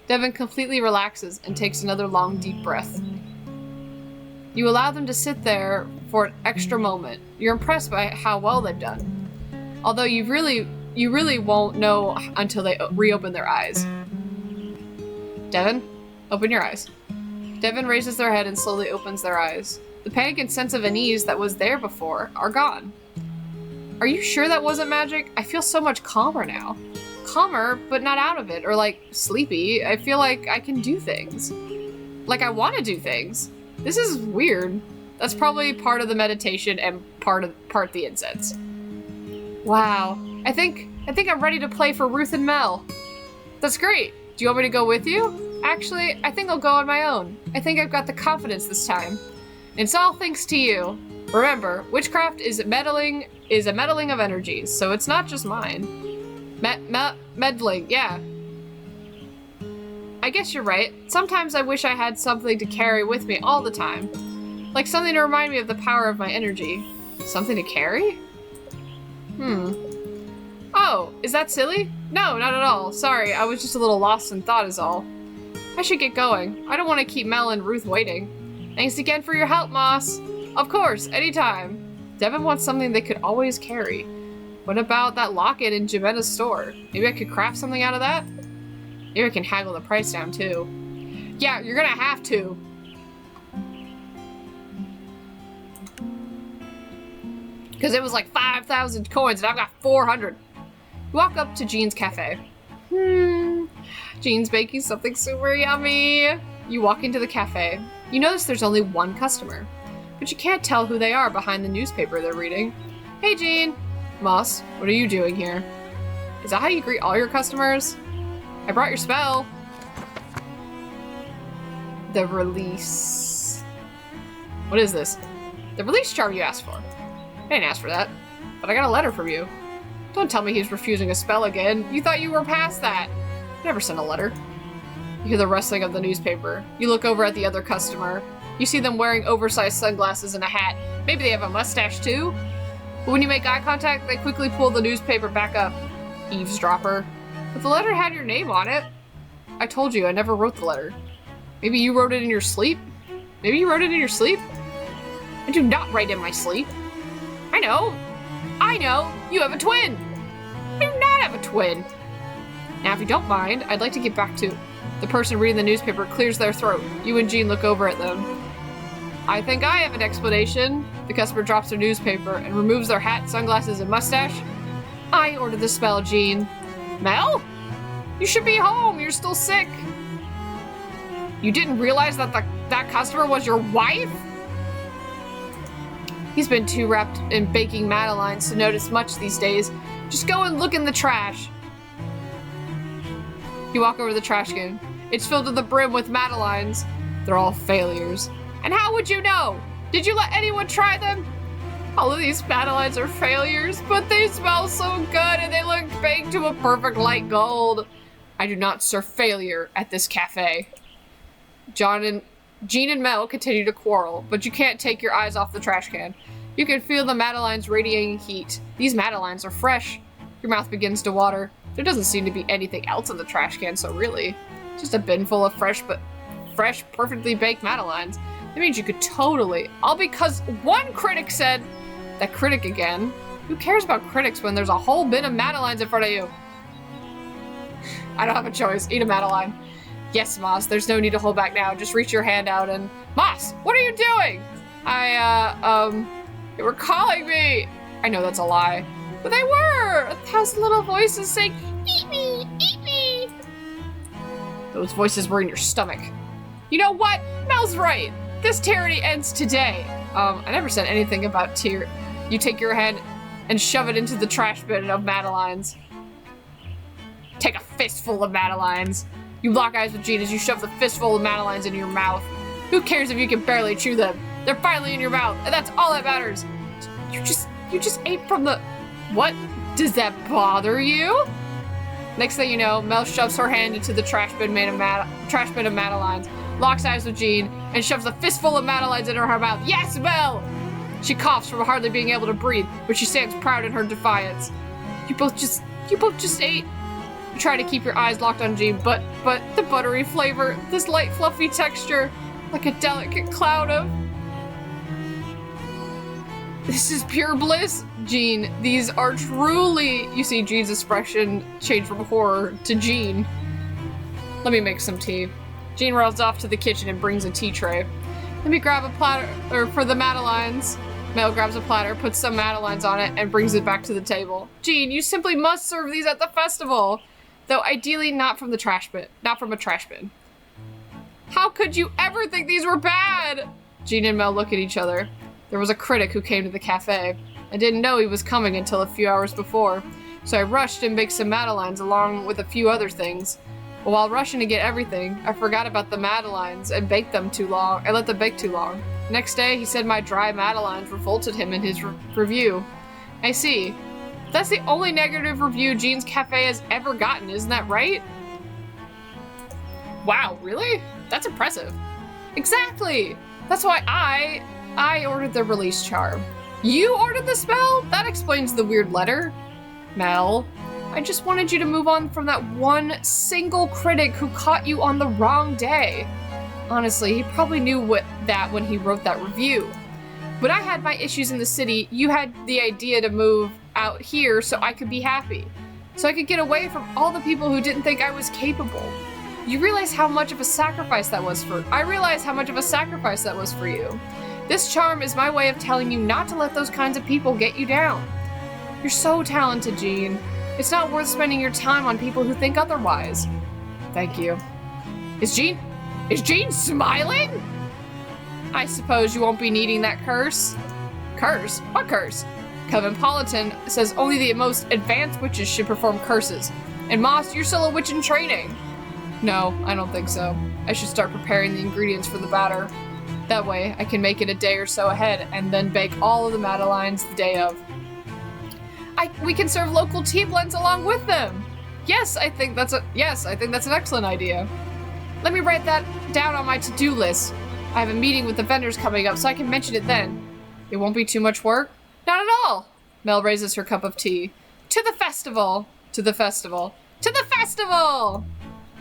Devin completely relaxes and takes another long, deep breath. You allow them to sit there for an extra moment. You're impressed by how well they've done. Although you really won't know until they reopen their eyes. Devin, open your eyes. Devin raises their head and slowly opens their eyes. The panic and sense of unease that was there before are gone. Are you sure that wasn't magic? I feel so much calmer now. Calmer, but not out of it, or like sleepy. I feel like I can do things. Like I want to do things. This is weird. That's probably part of the meditation and part the incense. Wow. I think I'm ready to play for Ruth and Mel. That's great. Do you want me to go with you? Actually, I think I'll go on my own. I think I've got the confidence this time. It's all thanks to you. Remember, witchcraft is a meddling of energies, so it's not just mine. Meddling, yeah. I guess you're right. Sometimes I wish I had something to carry with me all the time. Like something to remind me of the power of my energy. Something to carry? Oh, is that silly? No, not at all. Sorry, I was just a little lost in thought is all. I should get going. I don't want to keep Mel and Ruth waiting. Thanks again for your help, Moss. Of course, anytime. Devin wants something they could always carry. What about that locket in Jimena's store? Maybe I could craft something out of that? Maybe I can haggle the price down too. Yeah, you're gonna have to. Because it was like 5,000 coins and I've got 400. You walk up to Jean's cafe. Jean's baking something super yummy. You walk into the cafe. You notice there's only one customer, but you can't tell who they are behind the newspaper they're reading. Hey, Jean. Moss, what are you doing here? Is that how you greet all your customers? I brought your spell. The release. What is this? The release charm you asked for. I didn't ask for that, but I got a letter from you. Don't tell me he's refusing a spell again. You thought you were past that. I never sent a letter. You hear the rustling of the newspaper. You look over at the other customer. You see them wearing oversized sunglasses and a hat. Maybe they have a mustache too? But when you make eye contact, they quickly pull the newspaper back up. Eavesdropper. But the letter had your name on it. I told you, I never wrote the letter. Maybe you wrote it in your sleep? Maybe you wrote it in your sleep? I do not write in my sleep. I know. You have a twin. I do not have a twin. Now, if you don't mind, I'd like to get back to... The person reading the newspaper clears their throat. You and Jean look over at them. I think I have an explanation. The customer drops their newspaper and removes their hat, sunglasses, and mustache. I ordered the spell, Jean. Mel? You should be home. You're still sick. You didn't realize that that customer was your wife? He's been too wrapped in baking madeleines to notice much these days. Just go and look in the trash. You walk over to the trash can. It's filled to the brim with madeleines. They're all failures. And how would you know? Did you let anyone try them? All of these madeleines are failures, but they smell so good and they look baked to a perfect light gold. I do not serve failure at this cafe. Jean and Mel continue to quarrel, but you can't take your eyes off the trash can. You can feel the madeleines radiating heat. These madeleines are fresh. Your mouth begins to water. There doesn't seem to be anything else in the trash can, so really, just a bin full of fresh, perfectly baked madeleines. That means you could totally, all because one critic said, that critic again. Who cares about critics when there's a whole bin of madeleines in front of you? I don't have a choice. Eat a madeleine. Yes, Moss, there's no need to hold back now. Just reach your hand out and... Moss, what are you doing? They were calling me. I know that's a lie. But they were! 1,000 little voices saying, eat me, eat me. Those voices were in your stomach. You know what? Mel's right. This tyranny ends today. I never said anything about you take your hand and shove it into the trash bin of madeleines. take a fistful of Madeleines. You lock eyes with Jean as you shove the fistful of Madeleines into your mouth. Who cares if you can barely chew them? They're finally in your mouth, and that's all that matters. You just ate from the... What? Does that bother you? Next thing you know, Mel shoves her hand into the trash bin of Madeleines, locks eyes with Jean, and shoves a fistful of Madeleines into her mouth. Yes, Mel! She coughs from hardly being able to breathe, but she stands proud in her defiance. You both just ate. You try to keep your eyes locked on Jean, but the buttery flavor, this light fluffy texture, like a delicate cloud of... This is pure bliss, Jean. These are truly... You see Jean's expression change from horror to Jean. Let me make some tea. Jean rolls off to the kitchen and brings a tea tray. Let me grab a platter for the Madeleines. Mel grabs a platter, puts some Madeleines on it, and brings it back to the table. Jean, you simply must serve these at the festival. Though ideally not from the trash bin. Not from a trash bin. How could you ever think these were bad? Jean and Mel look at each other. There was a critic who came to the cafe. I didn't know he was coming until a few hours before, so I rushed and baked some Madeleines along with a few other things. But while rushing to get everything, I forgot about the Madeleines and baked them too long. I let them bake too long. Next day, he said my dry Madeleines revolted him in his review. I see. That's the only negative review Jean's Cafe has ever gotten, isn't that right? Wow, really? That's impressive. Exactly! That's why I ordered the release charm. You ordered the spell? That explains the weird letter. Mel, I just wanted you to move on from that one single critic who caught you on the wrong day. Honestly, he probably knew that when he wrote that review. When I had my issues in the city, you had the idea to move out here so I could be happy. So I could get away from all the people who didn't think I was capable. You realize how much of a sacrifice that was for... I realize how much of a sacrifice that was for you. This charm is my way of telling you not to let those kinds of people get you down. You're so talented, Jean. It's not worth spending your time on people who think otherwise. Thank you. Is Jean smiling? I suppose you won't be needing that curse? Curse? What curse? Coventpolitan says only the most advanced witches should perform curses. And Moss, you're still a witch in training. No, I don't think so. I should start preparing the ingredients for the batter. That way, I can make it a day or so ahead, and then bake all of the Madeleines the day of. We can serve local tea blends along with them. Yes, I think that's an excellent idea. Let me write that down on my to-do list. I have a meeting with the vendors coming up, so I can mention it then. It won't be too much work? Not at all. Mel raises her cup of tea. To the festival. To the festival. To the festival!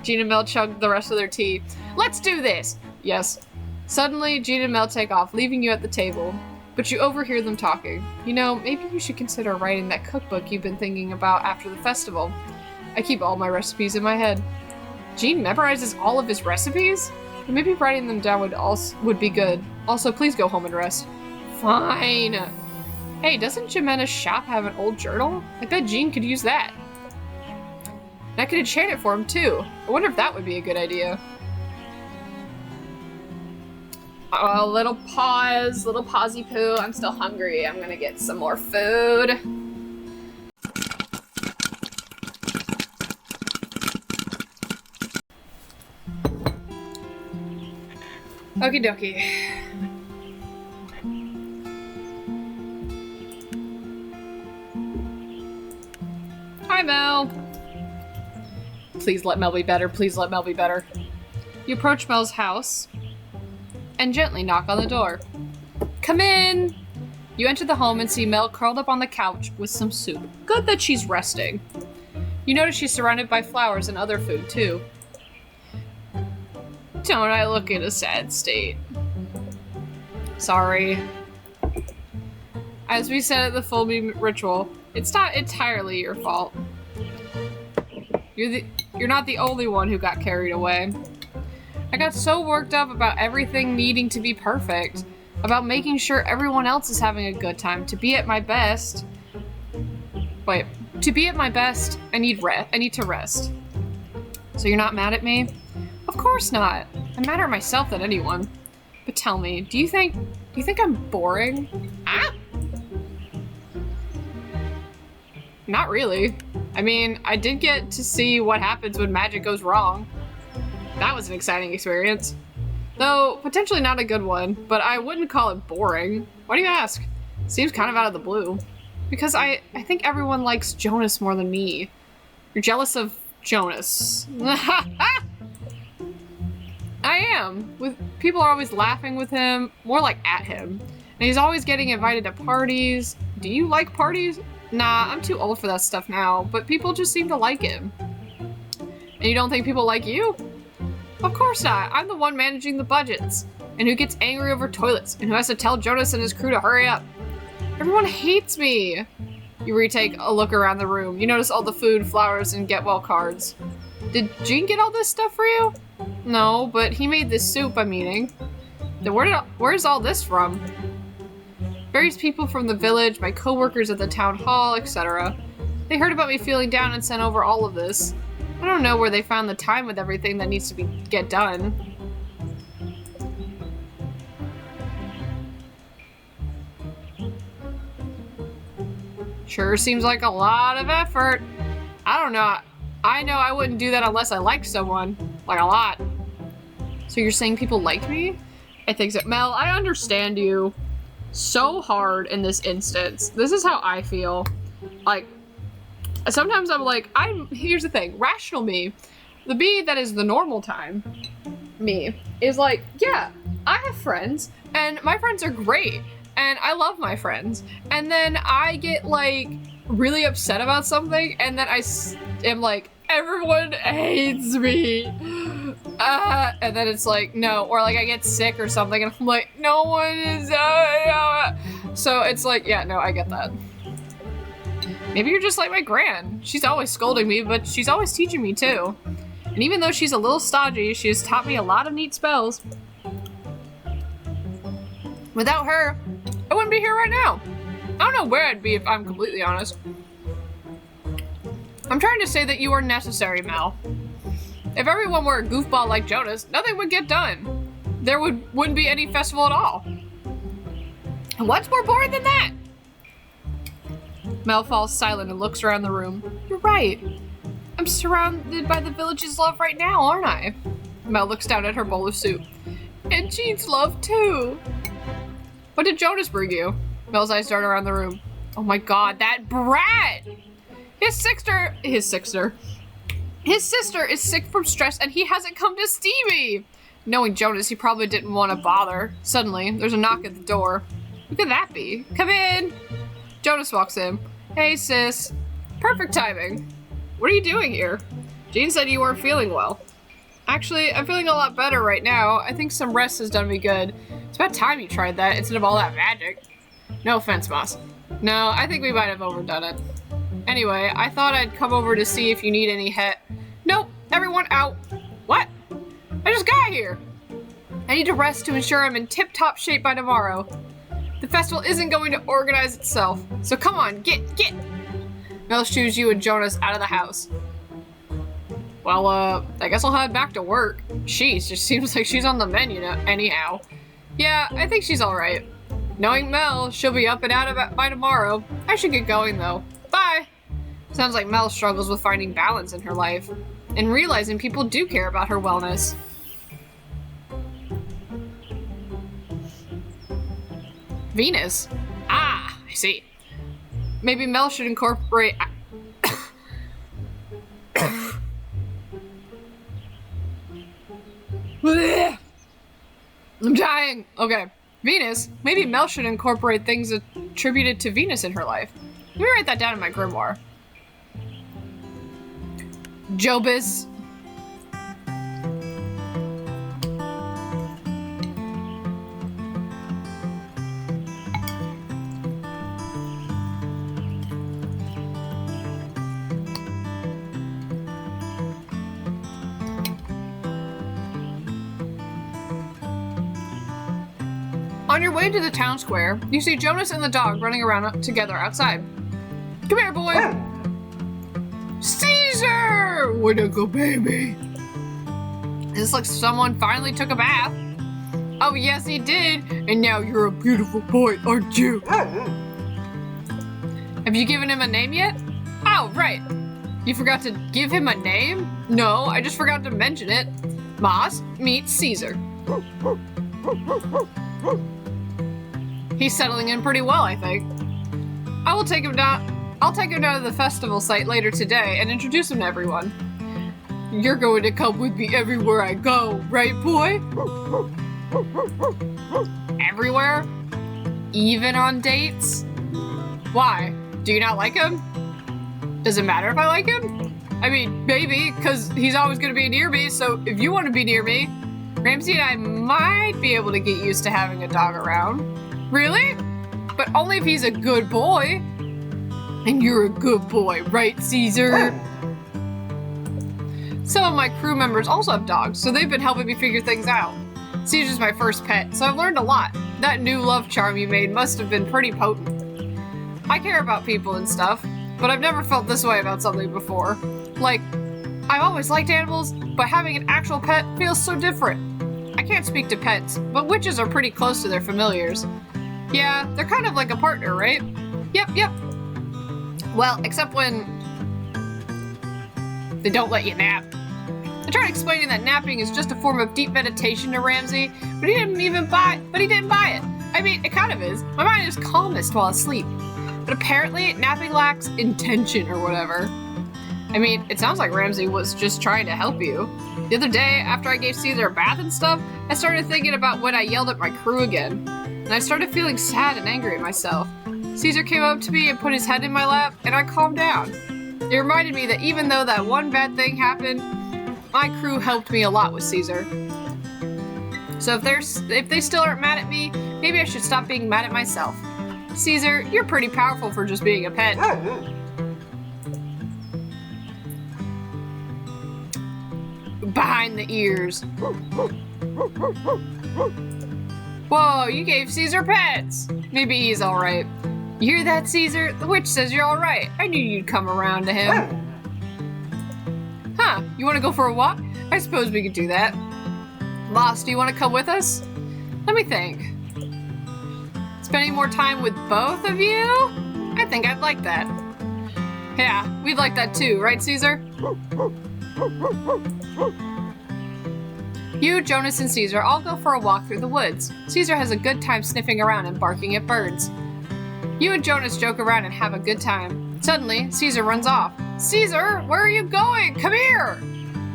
Jean and Mel chug the rest of their tea. Let's do this. Yes. Suddenly, Jean and Mel take off, leaving you at the table. But you overhear them talking. You know, maybe you should consider writing that cookbook you've been thinking about after the festival. I keep all my recipes in my head. Jean memorizes all of his recipes? Maybe writing them down would be good. Also, please go home and rest. Fine. Hey, doesn't Jimena's shop have an old journal? I bet Jean could use that. And I could enchant it for him, too. I wonder if that would be a good idea. A little pausey poo. I'm still hungry. I'm gonna get some more food. Okie dokie. Hi, Mel. Please let Mel be better. Please let Mel be better. You approach Mel's house and gently knock on the door. Come in! You enter the home and see Mel curled up on the couch with some soup. Good that she's resting. You notice she's surrounded by flowers and other food, too. Don't I look in a sad state? Sorry. As we said at the full moon ritual, it's not entirely your fault. You're not the only one who got carried away. I got so worked up about everything needing to be perfect, about making sure everyone else is having a good time. To be at my best, I need to rest. So you're not mad at me? Of course not. I'm madder at myself than anyone. But tell me, do you think I'm boring? Ah? Not really. I mean, I did get to see what happens when magic goes wrong. That was an exciting experience. Though, potentially not a good one, but I wouldn't call it boring. Why do you ask? Seems kind of out of the blue. Because I think everyone likes Jonas more than me. You're jealous of Jonas. I am. People are always laughing with him, more like at him. And he's always getting invited to parties. Do you like parties? Nah, I'm too old for that stuff now, but people just seem to like him. And you don't think people like you? Of course not. I'm the one managing the budgets. And who gets angry over toilets, and who has to tell Jonas and his crew to hurry up. Everyone hates me. You retake a look around the room. You notice all the food, flowers, and get well cards. Did Gene get all this stuff for you? No, but he made this soup, I'm eating. Then where's all this from? Various people from the village, my co-workers at the town hall, etc. They heard about me feeling down and sent over all of this. I don't know where they found the time with everything that needs to get done. Sure seems like a lot of effort. I don't know. I know I wouldn't do that unless I liked someone. Like a lot. So you're saying people like me? I think so. Mel, I understand you so hard in this instance. This is how I feel. Like, sometimes I'm like, here's the thing. Rational me, the me that is the normal time, me, is like, yeah, I have friends, and my friends are great. And I love my friends. And then I get, like, really upset about something, and then I am like, everyone hates me. And then it's like, no. Or, like, I get sick or something, and I'm like, no one is... So it's like, yeah, no, I get that. Maybe you're just like my gran. She's always scolding me, but she's always teaching me, too. And even though she's a little stodgy, she has taught me a lot of neat spells. Without her, I wouldn't be here right now. I don't know where I'd be if I'm completely honest. I'm trying to say that you are necessary, Mel. If everyone were a goofball like Jonas, nothing would get done. There wouldn't be any festival at all. And what's more boring than that? Mel falls silent and looks around the room. You're right. I'm surrounded by the village's love right now, aren't I? Mel looks down at her bowl of soup. And Jean's love, too. What did Jonas bring you? Mel's eyes dart around the room. Oh my god, that brat! His sister is sick from stress and he hasn't come to see me! Knowing Jonas, he probably didn't want to bother. Suddenly, there's a knock at the door. Who could that be? Come in! Jonas walks in. Hey, sis. Perfect timing. What are you doing here? Jean said you weren't feeling well. Actually, I'm feeling a lot better right now. I think some rest has done me good. It's about time you tried that instead of all that magic. No offense, Moss. No, I think we might have overdone it. Anyway, I thought I'd come over to see if you need any Nope, everyone out. What? I just got here. I need to rest to ensure I'm in tip-top shape by tomorrow. The festival isn't going to organize itself, so come on, get. Mel shoos you and Jonas out of the house. Well, I guess I'll head back to work. She just seems like she's on the menu anyhow. Yeah, I think she's alright. Knowing Mel, she'll be up and out by tomorrow. I should get going, though. Bye! Sounds like Mel struggles with finding balance in her life, and realizing people do care about her wellness. Venus? Ah, I see. Maybe Mel should incorporate... I'm dying. Okay. Venus. Maybe Mel should incorporate things attributed to Venus in her life. Let me write that down in my grimoire. Jobus. On your way to the town square, you see Jonas and the dog running around together outside. Come here, boy! Caesar! What a good baby! This looks like someone finally took a bath. Oh, yes, he did. And now you're a beautiful boy, aren't you? Have you given him a name yet? Oh, right. You forgot to give him a name? No, I just forgot to mention it. Moss meets Caesar. He's settling in pretty well, I think. I'll take him down to the festival site later today and introduce him to everyone. You're going to come with me everywhere I go, right, boy? Everywhere? Even on dates? Why? Do you not like him? Does it matter if I like him? I mean, maybe, because he's always going to be near me, so if you want to be near me, Ramsey and I might be able to get used to having a dog around. Really? But only if he's a good boy. And you're a good boy, right, Caesar? Some of my crew members also have dogs, so they've been helping me figure things out. Caesar's my first pet, so I've learned a lot. That new love charm you made must have been pretty potent. I care about people and stuff, but I've never felt this way about something before. Like, I've always liked animals, but having an actual pet feels so different. I can't speak to pets, but witches are pretty close to their familiars. Yeah, they're kind of like a partner, right? Yep. Well, except when they don't let you nap. I tried explaining that napping is just a form of deep meditation to Ramsey, but he didn't buy it. I mean, it kind of is. My mind is calmest while asleep. But apparently, napping lacks intention or whatever. I mean, it sounds like Ramsey was just trying to help you. The other day, after I gave Caesar a bath and stuff, I started thinking about when I yelled at my crew again. And I started feeling sad and angry at myself. Caesar came up to me and put his head in my lap, and I calmed down. It reminded me that even though that one bad thing happened, my crew helped me a lot with Caesar. So if they still aren't mad at me, maybe I should stop being mad at myself. Caesar, you're pretty powerful for just being a pet. Behind the ears. Whoa, you gave Caesar pets. Maybe he's alright. You hear that, Caesar? The witch says you're alright. I knew you'd come around to him. Huh, you want to go for a walk? I suppose we could do that. Moss, do you want to come with us? Let me think. Spending more time with both of you? I think I'd like that. Yeah, we'd like that too, right, Caesar? You, Jonas, and Caesar all go for a walk through the woods. Caesar has a good time sniffing around and barking at birds. You and Jonas joke around and have a good time. Suddenly, Caesar runs off. Caesar, where are you going? Come here!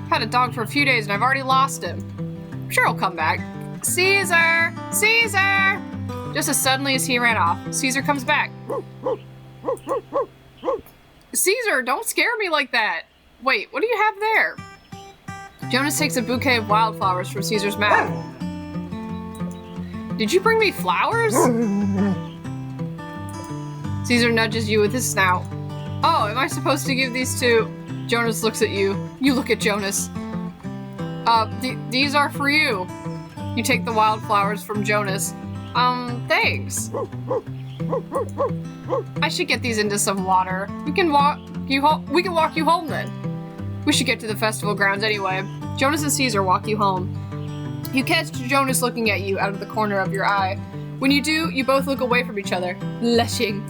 Had a dog for a few days and I've already lost him. I'm sure he'll come back. Caesar! Caesar! Just as suddenly as he ran off, Caesar comes back. Caesar, don't scare me like that. Wait, what do you have there? Jonas takes a bouquet of wildflowers from Caesar's mouth. Did you bring me flowers? Caesar nudges you with his snout. Oh, am I supposed to give these to... Jonas looks at you. You look at Jonas. These are for you. You take the wildflowers from Jonas. Thanks. I should get these into some water. We can walk you home then. We should get to the festival grounds anyway. Jonas and Caesar walk you home. You catch Jonas looking at you out of the corner of your eye. When you do, you both look away from each other, blushing.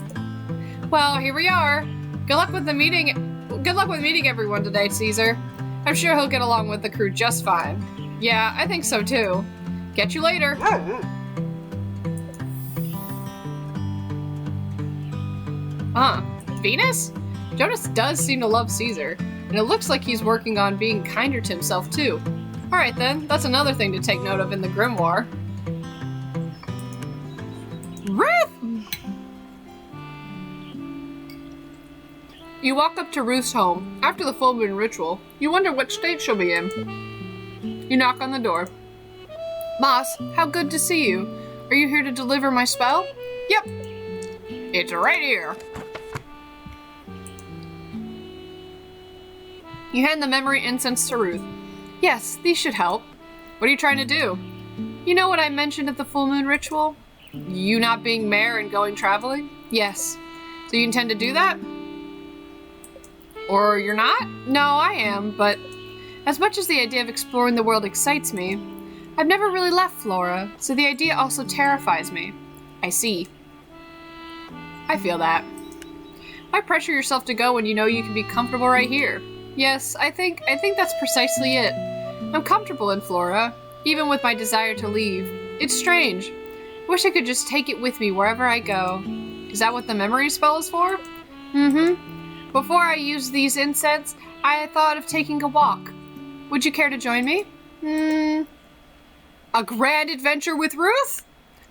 Well, here we are. Good luck with meeting everyone today, Caesar. I'm sure he'll get along with the crew just fine. Yeah, I think so too. Catch you later. Venus? Jonas does seem to love Caesar, and it looks like he's working on being kinder to himself too. Alright then, that's another thing to take note of in the grimoire. Ruth! You walk up to Ruth's home. After the full moon ritual, you wonder what state she'll be in. You knock on the door. Moss, how good to see you. Are you here to deliver my spell? Yep. It's right here. You hand the memory incense to Ruth. Yes, these should help. What are you trying to do? You know what I mentioned at the full moon ritual? You not being mayor and going traveling? Yes. So you intend to do that? Or you're not? No, I am, but as much as the idea of exploring the world excites me, I've never really left Flora, so the idea also terrifies me. I see. I feel that. Why pressure yourself to go when you know you can be comfortable right here? Yes, I think that's precisely it. I'm comfortable in Flora, even with my desire to leave. It's strange. Wish I could just take it with me wherever I go. Is that what the memory spell is for? Mm-hmm. Before I use these incense, I thought of taking a walk. Would you care to join me? A grand adventure with Ruth?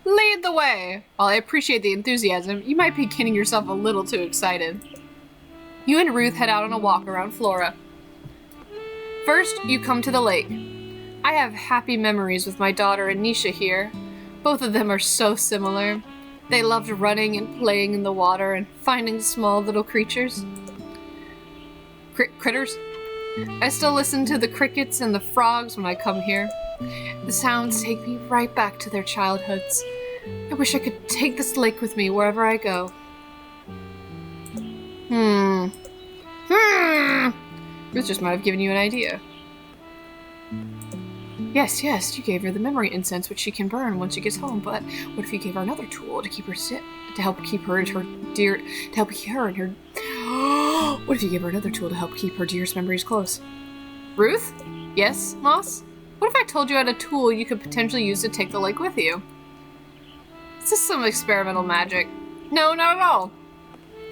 Lead the way. While I appreciate the enthusiasm, you might be kidding yourself a little too excited. You and Ruth head out on a walk around Flora. First, you come to the lake. I have happy memories with my daughter and Nisha here. Both of them are so similar. They loved running and playing in the water and finding small little creatures. Critters? I still listen to the crickets and the frogs when I come here. The sounds take me right back to their childhoods. I wish I could take this lake with me wherever I go. Ruth just might have given you an idea. Yes, you gave her the memory incense, which she can burn once she gets home. But what if you gave her another tool to keep her to help keep her and her dear, to help her and her? What if you gave her another tool to help keep her dearest memories close? Ruth? Yes, Moss? What if I told you I had a tool you could potentially use to take the lake with you? Is this some experimental magic? No, not at all.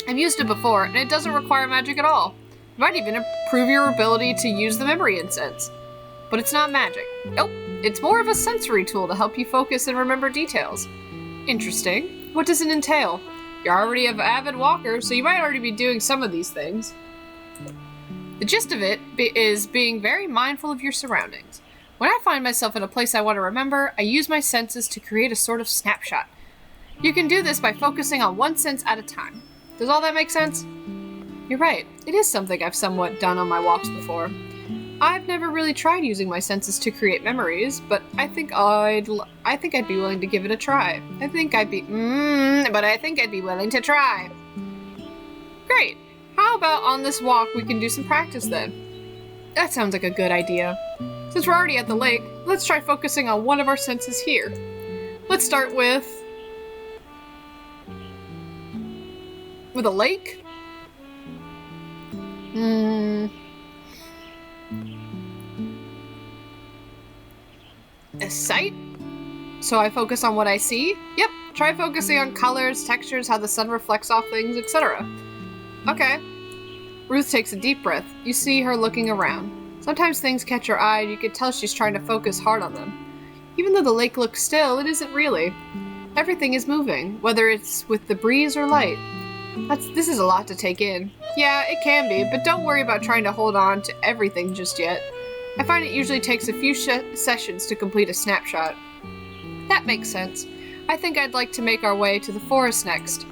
I've used it before, and it doesn't require magic at all. It might even improve your ability to use the memory incense. But it's not magic. Nope, it's more of a sensory tool to help you focus and remember details. Interesting. What does it entail? You're already an avid walker, so you might already be doing some of these things. The gist of it is being very mindful of your surroundings. When I find myself in a place I want to remember, I use my senses to create a sort of snapshot. You can do this by focusing on one sense at a time. Does all that make sense? You're right, it is something I've somewhat done on my walks before. I've never really tried using my senses to create memories, but I think I'd be willing to give it a try. I think I'd be willing to try. Great. How about on this walk we can do some practice then? That sounds like a good idea. Since we're already at the lake, let's try focusing on one of our senses here. Let's start with a lake? A sight? So I focus on what I see? Yep, try focusing on colors, textures, how the sun reflects off things, etc. Okay. Ruth takes a deep breath. You see her looking around. Sometimes things catch her eye and you can tell she's trying to focus hard on them. Even though the lake looks still, it isn't really. Everything is moving, whether it's with the breeze or light. This is a lot to take in. Yeah, it can be, but don't worry about trying to hold on to everything just yet. I find it usually takes a few sessions to complete a snapshot. That makes sense. I think I'd like to make our way to the forest next.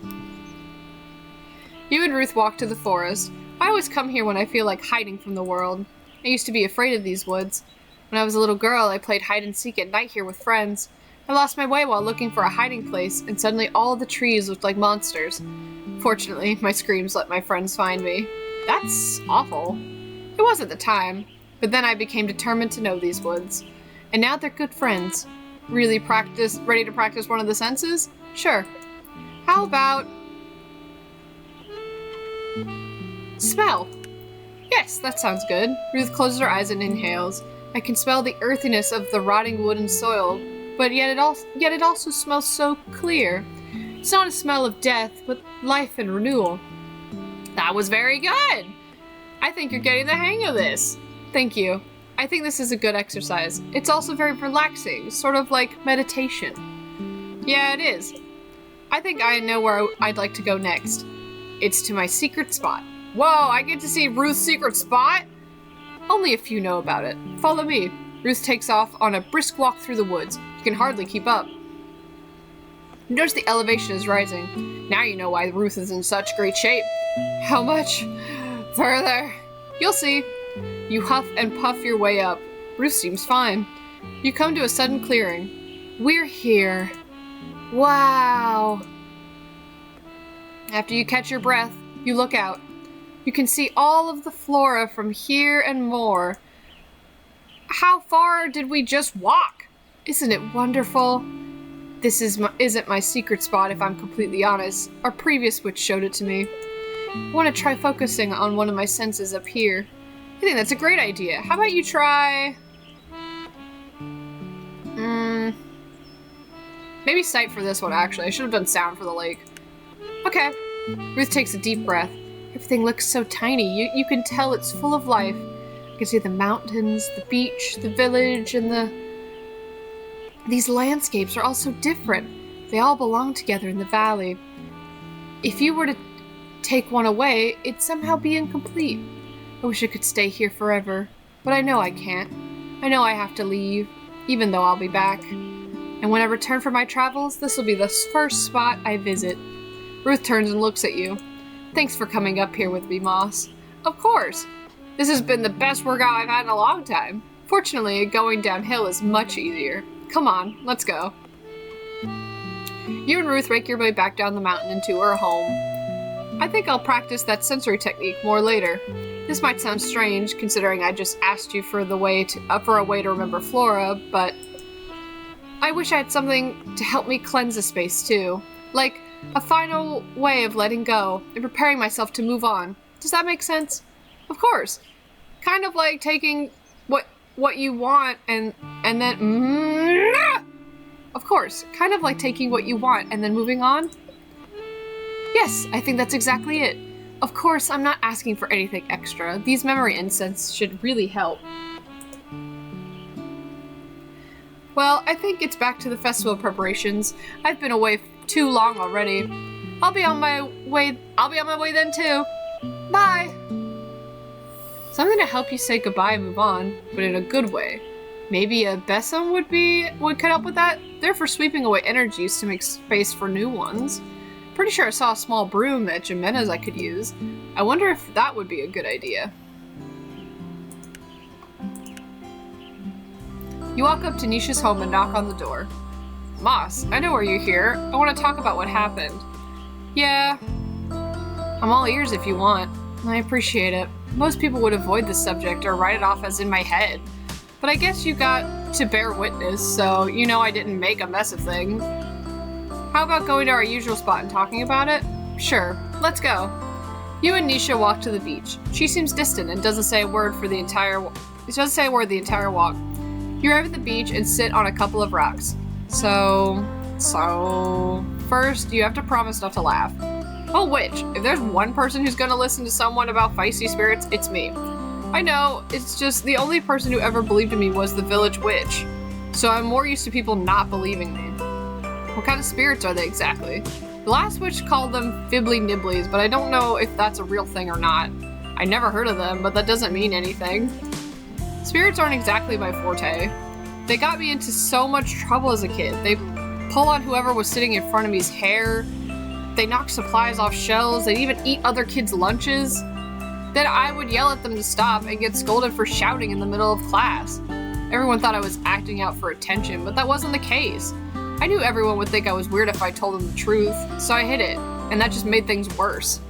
You and Ruth walk to the forest. I always come here when I feel like hiding from the world. I used to be afraid of these woods. When I was a little girl, I played hide and seek at night here with friends. I lost my way while looking for a hiding place, and suddenly all the trees looked like monsters. Fortunately, my screams let my friends find me. That's awful. It was at the time, but then I became determined to know these woods. And now they're good friends. Ready to practice one of the senses? Sure. How about smell? Yes, that sounds good. Ruth closes her eyes and inhales. I can smell the earthiness of the rotting wood and soil, but yet it also smells so clear. It's not a smell of death, but life and renewal. That was very good! I think you're getting the hang of this. Thank you. I think this is a good exercise. It's also very relaxing, sort of like meditation. Yeah, it is. I think I know where I'd like to go next. It's to my secret spot. Whoa, I get to see Ruth's secret spot? Only a few know about it. Follow me. Ruth takes off on a brisk walk through the woods. You can hardly keep up. You notice the elevation is rising. Now you know why Ruth is in such great shape. How much further? You'll see. You huff and puff your way up. Ruth seems fine. You come to a sudden clearing. We're here. Wow. After you catch your breath, you look out. You can see all of the flora from here and more. How far did we just walk? Isn't it wonderful? This isn't my secret spot if I'm completely honest. Our previous witch showed it to me. I want to try focusing on one of my senses up here. I think that's a great idea. How about you try... maybe sight for this one, actually. I should have done sound for the lake. Okay. Ruth takes a deep breath. Everything looks so tiny. You can tell it's full of life. I can see the mountains, the beach, the village, and these landscapes are all so different. They all belong together in the valley. If you were to take one away, it'd somehow be incomplete. I wish I could stay here forever, but I know I can't. I know I have to leave, even though I'll be back. And when I return from my travels, this will be the first spot I visit. Ruth turns and looks at you. Thanks for coming up here with me, Moss. Of course. This has been the best workout I've had in a long time. Fortunately, going downhill is much easier. Come on, let's go. You and Ruth make your way back down the mountain into her home. I think I'll practice that sensory technique more later. This might sound strange, considering I just asked you for a way to remember Flora, but I wish I had something to help me cleanse the space too. Like a final way of letting go and preparing myself to move on. Does that make sense? Of course. Kind of like taking what you want and then... Of course. Kind of like taking what you want and then moving on. Yes, I think that's exactly it. Of course, I'm not asking for anything extra. These memory incense should really help. Well, I think it's back to the festival preparations. I've been away too long already. I'll be on my way then too. Bye. Something to help you say goodbye and move on, but in a good way. Maybe a besom would help with that. They're for sweeping away energies to make space for new ones. Pretty sure I saw a small broom at Jimena's I could use. I wonder if that would be a good idea. You walk up to Nisha's home and knock on the door. Moss, I know why you're here. I want to talk about what happened. Yeah. I'm all ears if you want. I appreciate it. Most people would avoid the subject or write it off as in my head. But I guess you got to bear witness, so you know I didn't make a mess of things. How about going to our usual spot and talking about it? Sure, let's go. You and Nisha walk to the beach. She seems distant and doesn't say a word the entire walk. You arrive at the beach and sit on a couple of rocks. So first you have to promise not to laugh. Oh, Witch, if there's one person who's gonna listen to someone about feisty spirits, it's me. I know, it's just the only person who ever believed in me was the village witch. So I'm more used to people not believing me. What kind of spirits are they exactly? The last witch called them fibbly nibblies, but I don't know if that's a real thing or not. I never heard of them, but that doesn't mean anything. Spirits aren't exactly my forte. They got me into so much trouble as a kid. They pull on whoever was sitting in front of me's hair. They knock supplies off shelves. They'd even eat other kids' lunches. Then I would yell at them to stop and get scolded for shouting in the middle of class. Everyone thought I was acting out for attention, but that wasn't the case. I knew everyone would think I was weird if I told them the truth, so I hid it, and that just made things worse.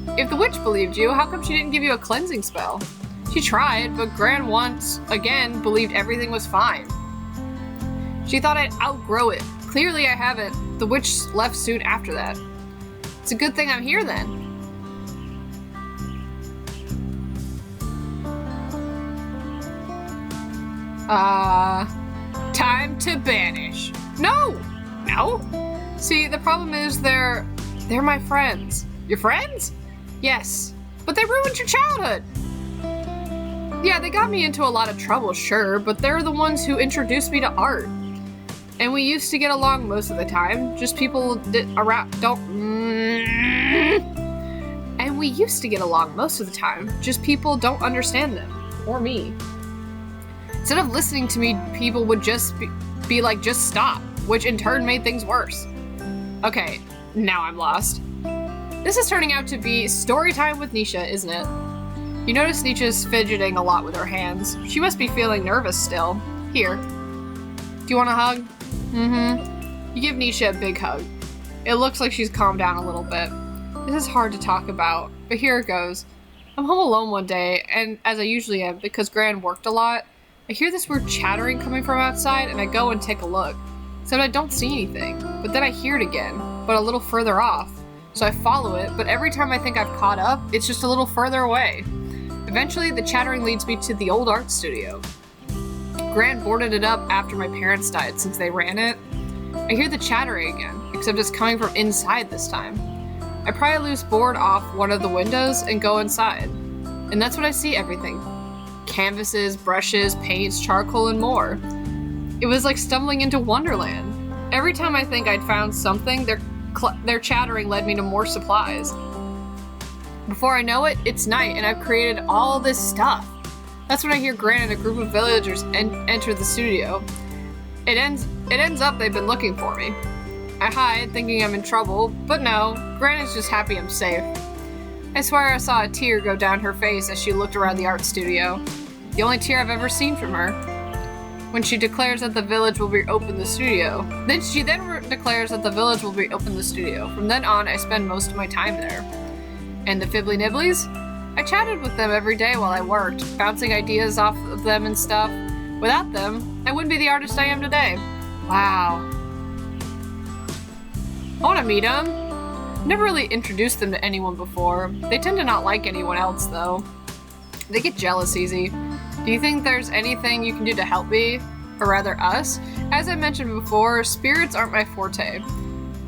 If the witch believed you, how come she didn't give you a cleansing spell? She tried, but Gran once again believed everything was fine. She thought I'd outgrow it. Clearly I haven't. The witch left soon after that. It's a good thing I'm here then. Time to banish. No! See, the problem is they're my friends. Your friends? Yes, but they ruined your childhood. Yeah, they got me into a lot of trouble, sure, but they're the ones who introduced me to art. And we used to get along most of the time, just people And we used to get along most of the time, just people don't understand them. Or me. Instead of listening to me, people would just be like, just stop, which in turn made things worse. Okay, now I'm lost. This is turning out to be story time with Nisha, isn't it? You notice Nisha's fidgeting a lot with her hands. She must be feeling nervous still. Here. Do you want a hug? Mm-hmm. You give Nisha a big hug. It looks like she's calmed down a little bit. This is hard to talk about, but here it goes. I'm home alone one day, and as I usually am, because Gran worked a lot, I hear this weird chattering coming from outside, and I go and take a look. Except I don't see anything, but then I hear it again, but a little further off. So I follow it, but every time I think I've caught up, it's just a little further away. Eventually, the chattering leads me to the old art studio. Gran boarded it up after my parents died since they ran it. I hear the chattering again, except it's coming from inside this time. I pry a loose board off one of the windows and go inside. And that's when I see everything. Canvases, brushes, paints, charcoal, and more. It was like stumbling into Wonderland. Every time I think I'd found something, their chattering led me to more supplies. Before I know it, it's night and I've created all this stuff. That's when I hear Gran and a group of villagers enter the studio. It ends up they've been looking for me. I hide, thinking I'm in trouble, but no, Gran is just happy I'm safe. I swear I saw a tear go down her face as she looked around the art studio. The only tear I've ever seen from her. When she declares that the village will reopen the studio. She declares that the village will reopen the studio. From then on, I spend most of my time there. And the Fibbly Nibblies? I chatted with them every day while I worked, bouncing ideas off of them and stuff. Without them, I wouldn't be the artist I am today. Wow. I want to meet them. Never really introduced them to anyone before. They tend to not like anyone else, though. They get jealous easy. Do you think there's anything you can do to help me? Or rather, us? As I mentioned before, spirits aren't my forte.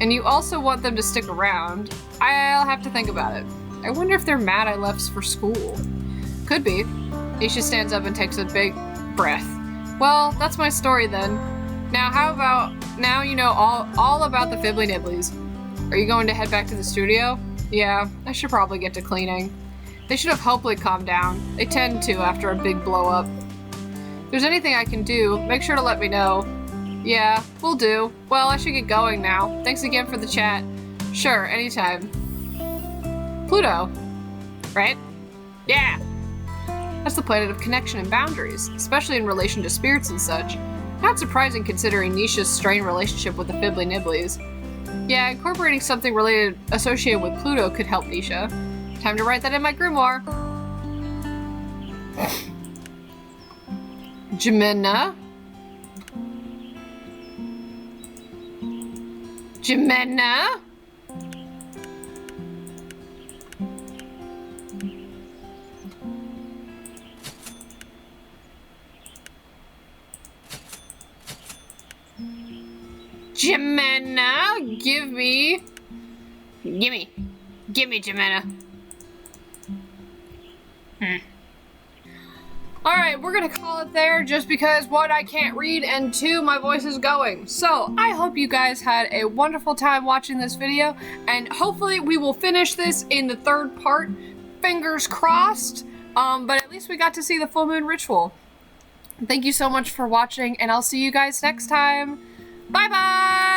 And you also want them to stick around. I'll have to think about it. I wonder if they're mad I left for school. Could be. Nisha stands up and takes a big breath. Well, that's my story then. Now you know all about the Fibbly Nibblies. Are you going to head back to the studio? Yeah, I should probably get to cleaning. They should have hopefully calmed down. They tend to after a big blow up. If there's anything I can do, make sure to let me know. Yeah, will do. Well, I should get going now. Thanks again for the chat. Sure, anytime. Pluto. Right? Yeah! That's the planet of connection and boundaries, especially in relation to spirits and such. Not surprising considering Nisha's strained relationship with the Fibbly Nibblies. Yeah, incorporating something associated with Pluto could help Nisha. Time to write that in my grimoire. Jimena? Jimena? Jimena, gimme, Jimena. Alright, we're gonna call it there just because, one, I can't read, and two, my voice is going. So, I hope you guys had a wonderful time watching this video, and hopefully we will finish this in the third part. Fingers crossed. But at least we got to see the full moon ritual. Thank you so much for watching, and I'll see you guys next time. Bye-bye!